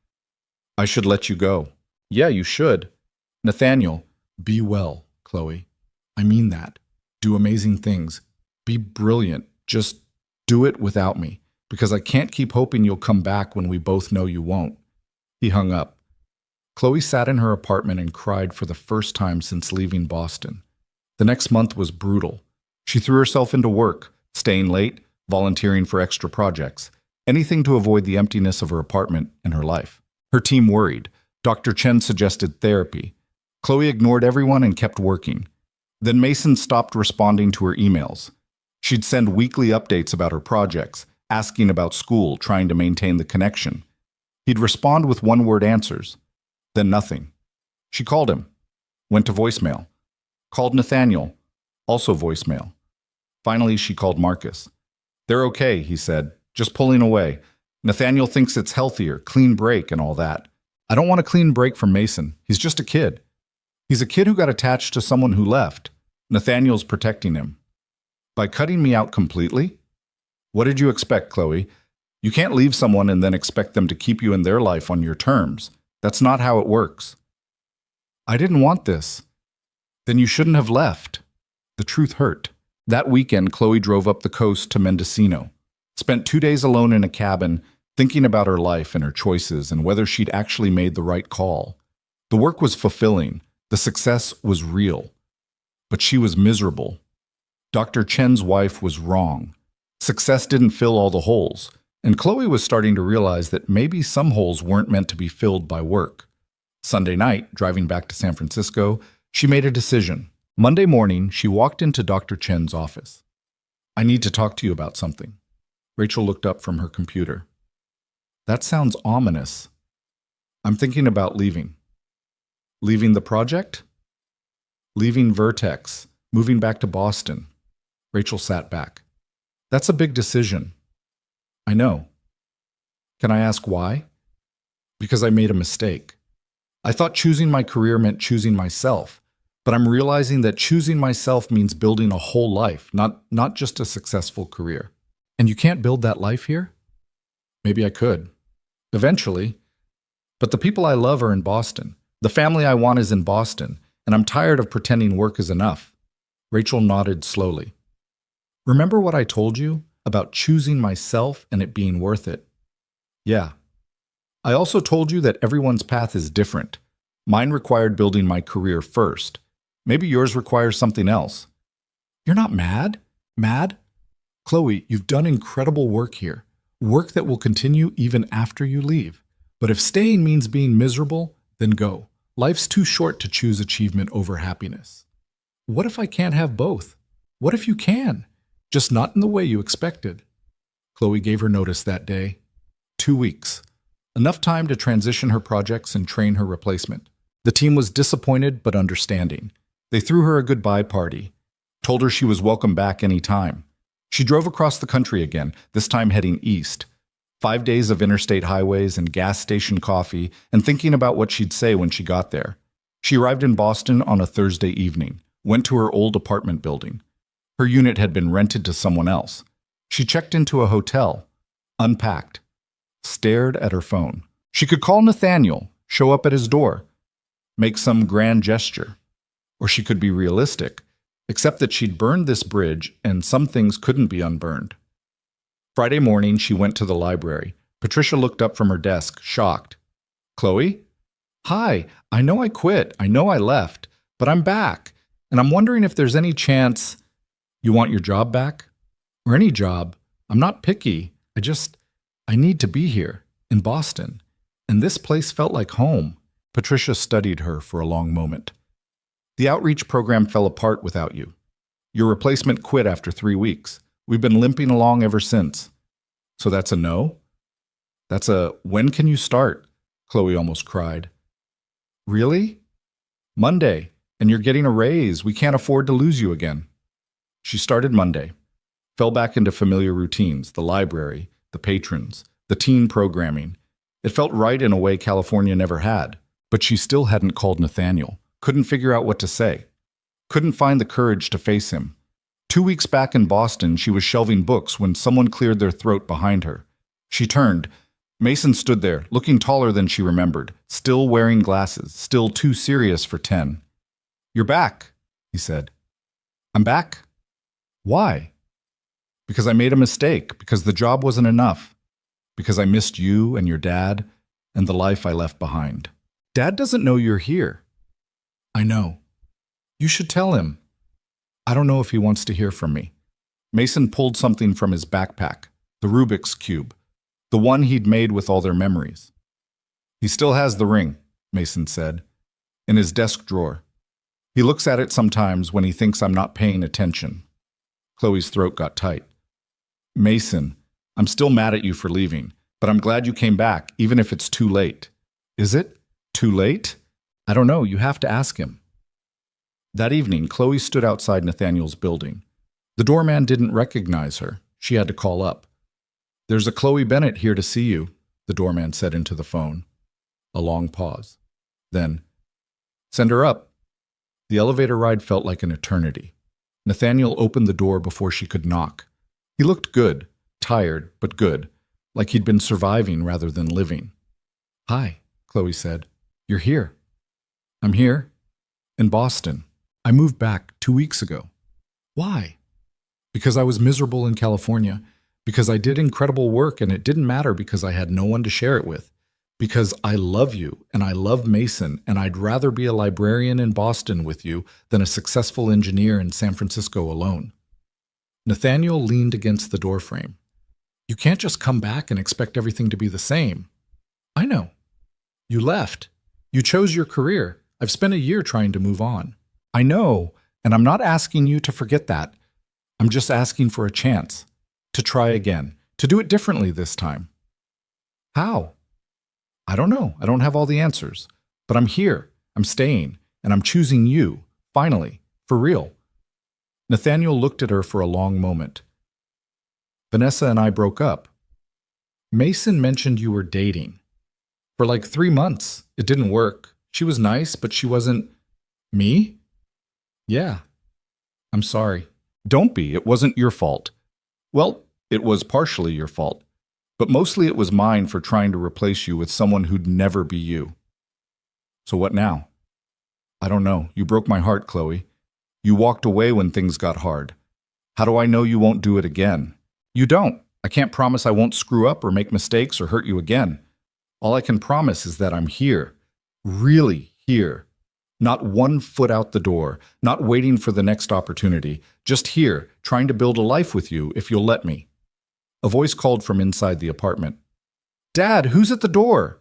I should let you go." "Yeah, you should." "Nathaniel, be well, Chloe. I mean that. Do amazing things. Be brilliant. Just do it without me, because I can't keep hoping you'll come back when we both know you won't." He hung up. Chloe sat in her apartment and cried for the first time since leaving Boston. The next month was brutal. She threw herself into work, staying late, volunteering for extra projects, anything to avoid the emptiness of her apartment and her life. Her team worried. Dr. Chen suggested therapy. Chloe ignored everyone and kept working. Then Mason stopped responding to her emails. She'd send weekly updates about her projects, asking about school, trying to maintain the connection. He'd respond with one-word answers, then nothing. She called him, went to voicemail. Called Nathaniel, also voicemail. Finally, she called Marcus. "They're okay," he said, "just pulling away. Nathaniel thinks it's healthier, clean break and all that. I don't want a clean break from Mason. He's just a kid. He's a kid who got attached to someone who left. Nathaniel's protecting him. By cutting me out completely? What did you expect, Chloe? You can't leave someone and then expect them to keep you in their life on your terms. That's not how it works." "I didn't want this." "Then you shouldn't have left." The truth hurt. That weekend, Chloe drove up the coast to Mendocino, spent 2 days alone in a cabin, thinking about her life and her choices and whether she'd actually made the right call. The work was fulfilling. The success was real. But she was miserable. Dr. Chen's wife was wrong. Success didn't fill all the holes, and Chloe was starting to realize that maybe some holes weren't meant to be filled by work. Sunday night, driving back to San Francisco, she made a decision. Monday morning, she walked into Dr. Chen's office. "I need to talk to you about something." Rachel looked up from her computer. "That sounds ominous." "I'm thinking about leaving." "Leaving the project?" "Leaving Vertex, moving back to Boston." Rachel sat back. "That's a big decision." "I know." "Can I ask why?" "Because I made a mistake. I thought choosing my career meant choosing myself, but I'm realizing that choosing myself means building a whole life, not just a successful career." "And you can't build that life here?" "Maybe I could. Eventually. But the people I love are in Boston. The family I want is in Boston, and I'm tired of pretending work is enough." Rachel nodded slowly. "Remember what I told you about choosing myself and it being worth it?" "Yeah. I also told you that everyone's path is different. Mine required building my career first. Maybe yours requires something else." "You're not mad?" "Mad? Chloe, you've done incredible work here. Work that will continue even after you leave. But if staying means being miserable, then go. Life's too short to choose achievement over happiness." "What if I can't have both? What if you can? Just not in the way you expected." Chloe gave her notice that day. 2 weeks. Enough time to transition her projects and train her replacement. The team was disappointed but understanding. They threw her a goodbye party, told her she was welcome back any time. She drove across the country again, this time heading east. 5 days of interstate highways and gas station coffee, and thinking about what she'd say when she got there. She arrived in Boston on a Thursday evening, went to her old apartment building. Her unit had been rented to someone else. She checked into a hotel, unpacked, stared at her phone. She could call Nathaniel, show up at his door, make some grand gesture. Or she could be realistic, except that she'd burned this bridge and some things couldn't be unburned. Friday morning, she went to the library. Patricia looked up from her desk, shocked. "Chloe? Hi, I know I quit. I know I left, but I'm back. And I'm wondering if there's any chance you want your job back? Or any job. I'm not picky. I need to be here, in Boston. And this place felt like home." Patricia studied her for a long moment. "The outreach program fell apart without you. Your replacement quit after 3 weeks. We've been limping along ever since." "So that's a no?" "That's a, when can you start?" Chloe almost cried. "Really?" "Monday, and you're getting a raise. We can't afford to lose you again." She started Monday, fell back into familiar routines, the library, the patrons, the teen programming. It felt right in a way California never had, but she still hadn't called Nathaniel, couldn't figure out what to say, couldn't find the courage to face him. 2 weeks back in Boston, she was shelving books when someone cleared their throat behind her. She turned. Mason stood there, looking taller than she remembered, still wearing glasses, still too serious for 10. "You're back," he said. "I'm back." "Why?" "Because I made a mistake, because the job wasn't enough, because I missed you and your dad and the life I left behind." "Dad doesn't know you're here." "I know. You should tell him." "I don't know if he wants to hear from me." Mason pulled something from his backpack, the Rubik's Cube, the one he'd made with all their memories. "He still has the ring," Mason said, "in his desk drawer. He looks at it sometimes when he thinks I'm not paying attention." Chloe's throat got tight. "Mason, I'm still mad at you for leaving, but I'm glad you came back, even if it's too late." "Is it? Too late?" "I don't know. You have to ask him." That evening, Chloe stood outside Nathaniel's building. The doorman didn't recognize her. She had to call up. "There's a Chloe Bennett here to see you," the doorman said into the phone. A long pause. Then, "Send her up." The elevator ride felt like an eternity. Nathaniel opened the door before she could knock. He looked good, tired, but good, like he'd been surviving rather than living. "Hi," Chloe said. "You're here." "I'm here. In Boston. I moved back 2 weeks ago." "Why?" "Because I was miserable in California. Because I did incredible work and it didn't matter because I had no one to share it with. Because I love you and I love Mason and I'd rather be a librarian in Boston with you than a successful engineer in San Francisco alone." Nathaniel leaned against the doorframe. "You can't just come back and expect everything to be the same." "I know. You left. You chose your career. I've spent a year trying to move on." "I know, and I'm not asking you to forget that. I'm just asking for a chance, to try again, to do it differently this time." "How?" "I don't know. I don't have all the answers. But I'm here. I'm staying, and I'm choosing you, finally, for real." Nathaniel looked at her for a long moment. "Vanessa and I broke up." "Mason mentioned you were dating." "For like 3 months. It didn't work. She was nice, but she wasn't—" "Me?" "Yeah." "I'm sorry." "Don't be. It wasn't your fault." "Well, it was partially your fault, but mostly it was mine for trying to replace you with someone who'd never be you." "So what now?" "I don't know. You broke my heart, Chloe. You walked away when things got hard. How do I know you won't do it again?" "You don't. I can't promise I won't screw up or make mistakes or hurt you again. All I can promise is that I'm here. Really here. Not 1 foot out the door, not waiting for the next opportunity. Just here, trying to build a life with you if you'll let me." A voice called from inside the apartment. "Dad, who's at the door?"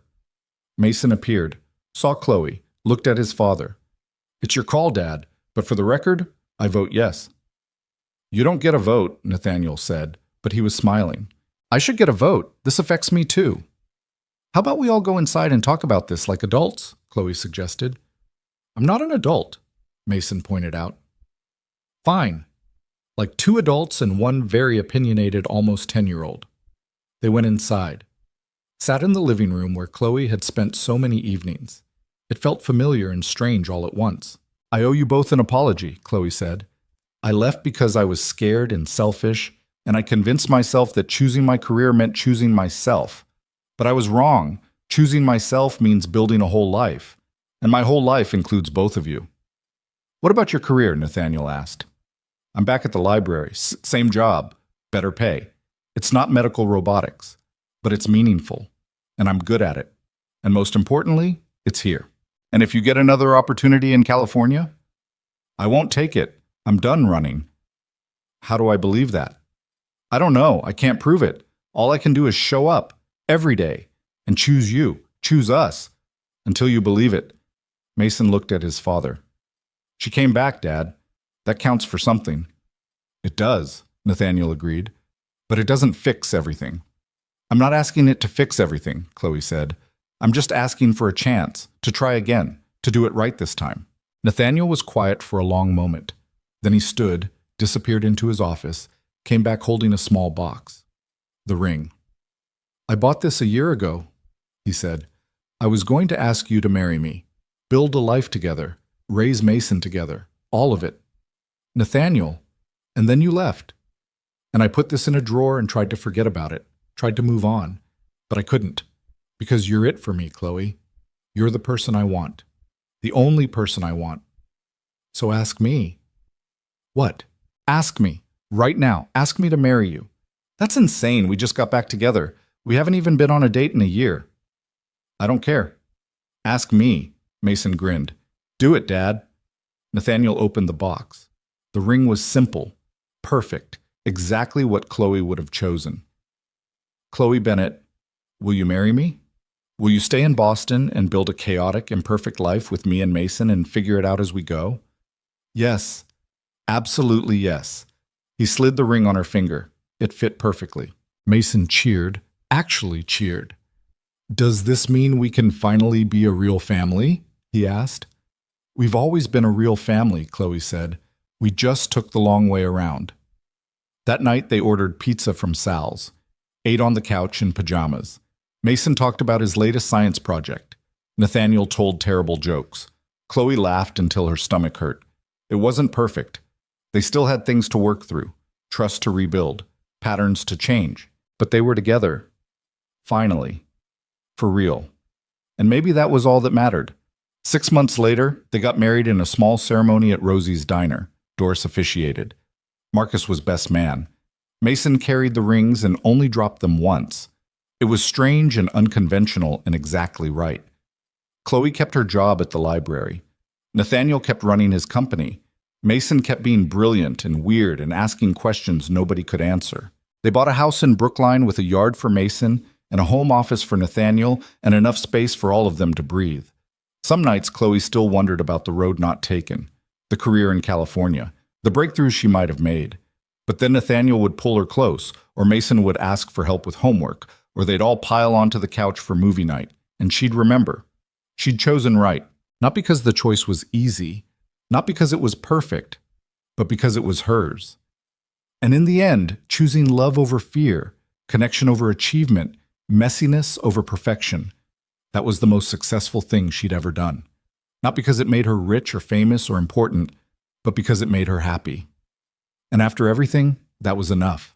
Mason appeared, saw Chloe, looked at his father. "It's your call, Dad, but for the record, I vote yes." "You don't get a vote," Nathaniel said, but he was smiling. "I should get a vote. This affects me too." "How about we all go inside and talk about this like adults?" Chloe suggested. "I'm not an adult," Mason pointed out. "Fine. Like 2 adults and 1 very opinionated almost 10-year-old. They went inside. Sat in the living room where Chloe had spent so many evenings. It felt familiar and strange all at once. "I owe you both an apology," Chloe said. "I left because I was scared and selfish, and I convinced myself that choosing my career meant choosing myself. But I was wrong. Choosing myself means building a whole life. And my whole life includes both of you." "What about your career?" Nathaniel asked. "I'm back at the library. Same job. Better pay. It's not medical robotics, but it's meaningful. And I'm good at it. And most importantly, it's here. And if you get another opportunity in California, I won't take it. I'm done running." "How do I believe that?" "I don't know. I can't prove it. All I can do is show up every day and choose you, choose us, until you believe it." Mason looked at his father. "She came back, Dad. That counts for something." "It does," Nathaniel agreed. "But it doesn't fix everything." "I'm not asking it to fix everything," Chloe said. "I'm just asking for a chance, to try again, to do it right this time." Nathaniel was quiet for a long moment. Then he stood, disappeared into his office, came back holding a small box. The ring. "I bought this a year ago. he said. I was going to ask you to marry me, build a life together, raise Mason together, all of it. Nathaniel, and then you left. And I put this in a drawer and tried to forget about it, tried to move on, but I couldn't. Because you're it for me, Chloe. You're the person I want. The only person I want. So ask me. What? Ask me. Right now. Ask me to marry you. That's insane. We just got back together. We haven't even been on a date in a year. I don't care. Ask me, Mason grinned. Do it, Dad. Nathaniel opened the box. The ring was simple, perfect, exactly what Chloe would have chosen. Chloe Bennett, will you marry me? Will you stay in Boston and build a chaotic, imperfect life with me and Mason and figure it out as we go? Yes, absolutely yes. He slid the ring on her finger. It fit perfectly. Mason cheered, actually cheered. Does this mean we can finally be a real family? He asked. We've always been a real family, Chloe said. We just took the long way around. That night they ordered pizza from Sal's, ate on the couch in pajamas. Mason talked about his latest science project. Nathaniel told terrible jokes. Chloe laughed until her stomach hurt. It wasn't perfect. They still had things to work through, trust to rebuild, patterns to change. But they were together. Finally. For real. And maybe that was all that mattered. 6 months later, they got married in a small ceremony at Rosie's diner. Doris officiated. Marcus was best man. Mason carried the rings and only dropped them once. It was strange and unconventional and exactly right. Chloe kept her job at the library. Nathaniel kept running his company. Mason kept being brilliant and weird and asking questions nobody could answer. They bought a house in Brookline with a yard for Mason and a home office for Nathaniel and enough space for all of them to breathe. Some nights Chloe still wondered about the road not taken, the career in California, the breakthroughs she might have made. But then Nathaniel would pull her close, or Mason would ask for help with homework, or they'd all pile onto the couch for movie night, and she'd remember. She'd chosen right, not because the choice was easy, not because it was perfect, but because it was hers. And in the end, choosing love over fear, connection over achievement, messiness over perfection, that was the most successful thing she'd ever done. Not because it made her rich or famous or important, but because it made her happy. And after everything, that was enough.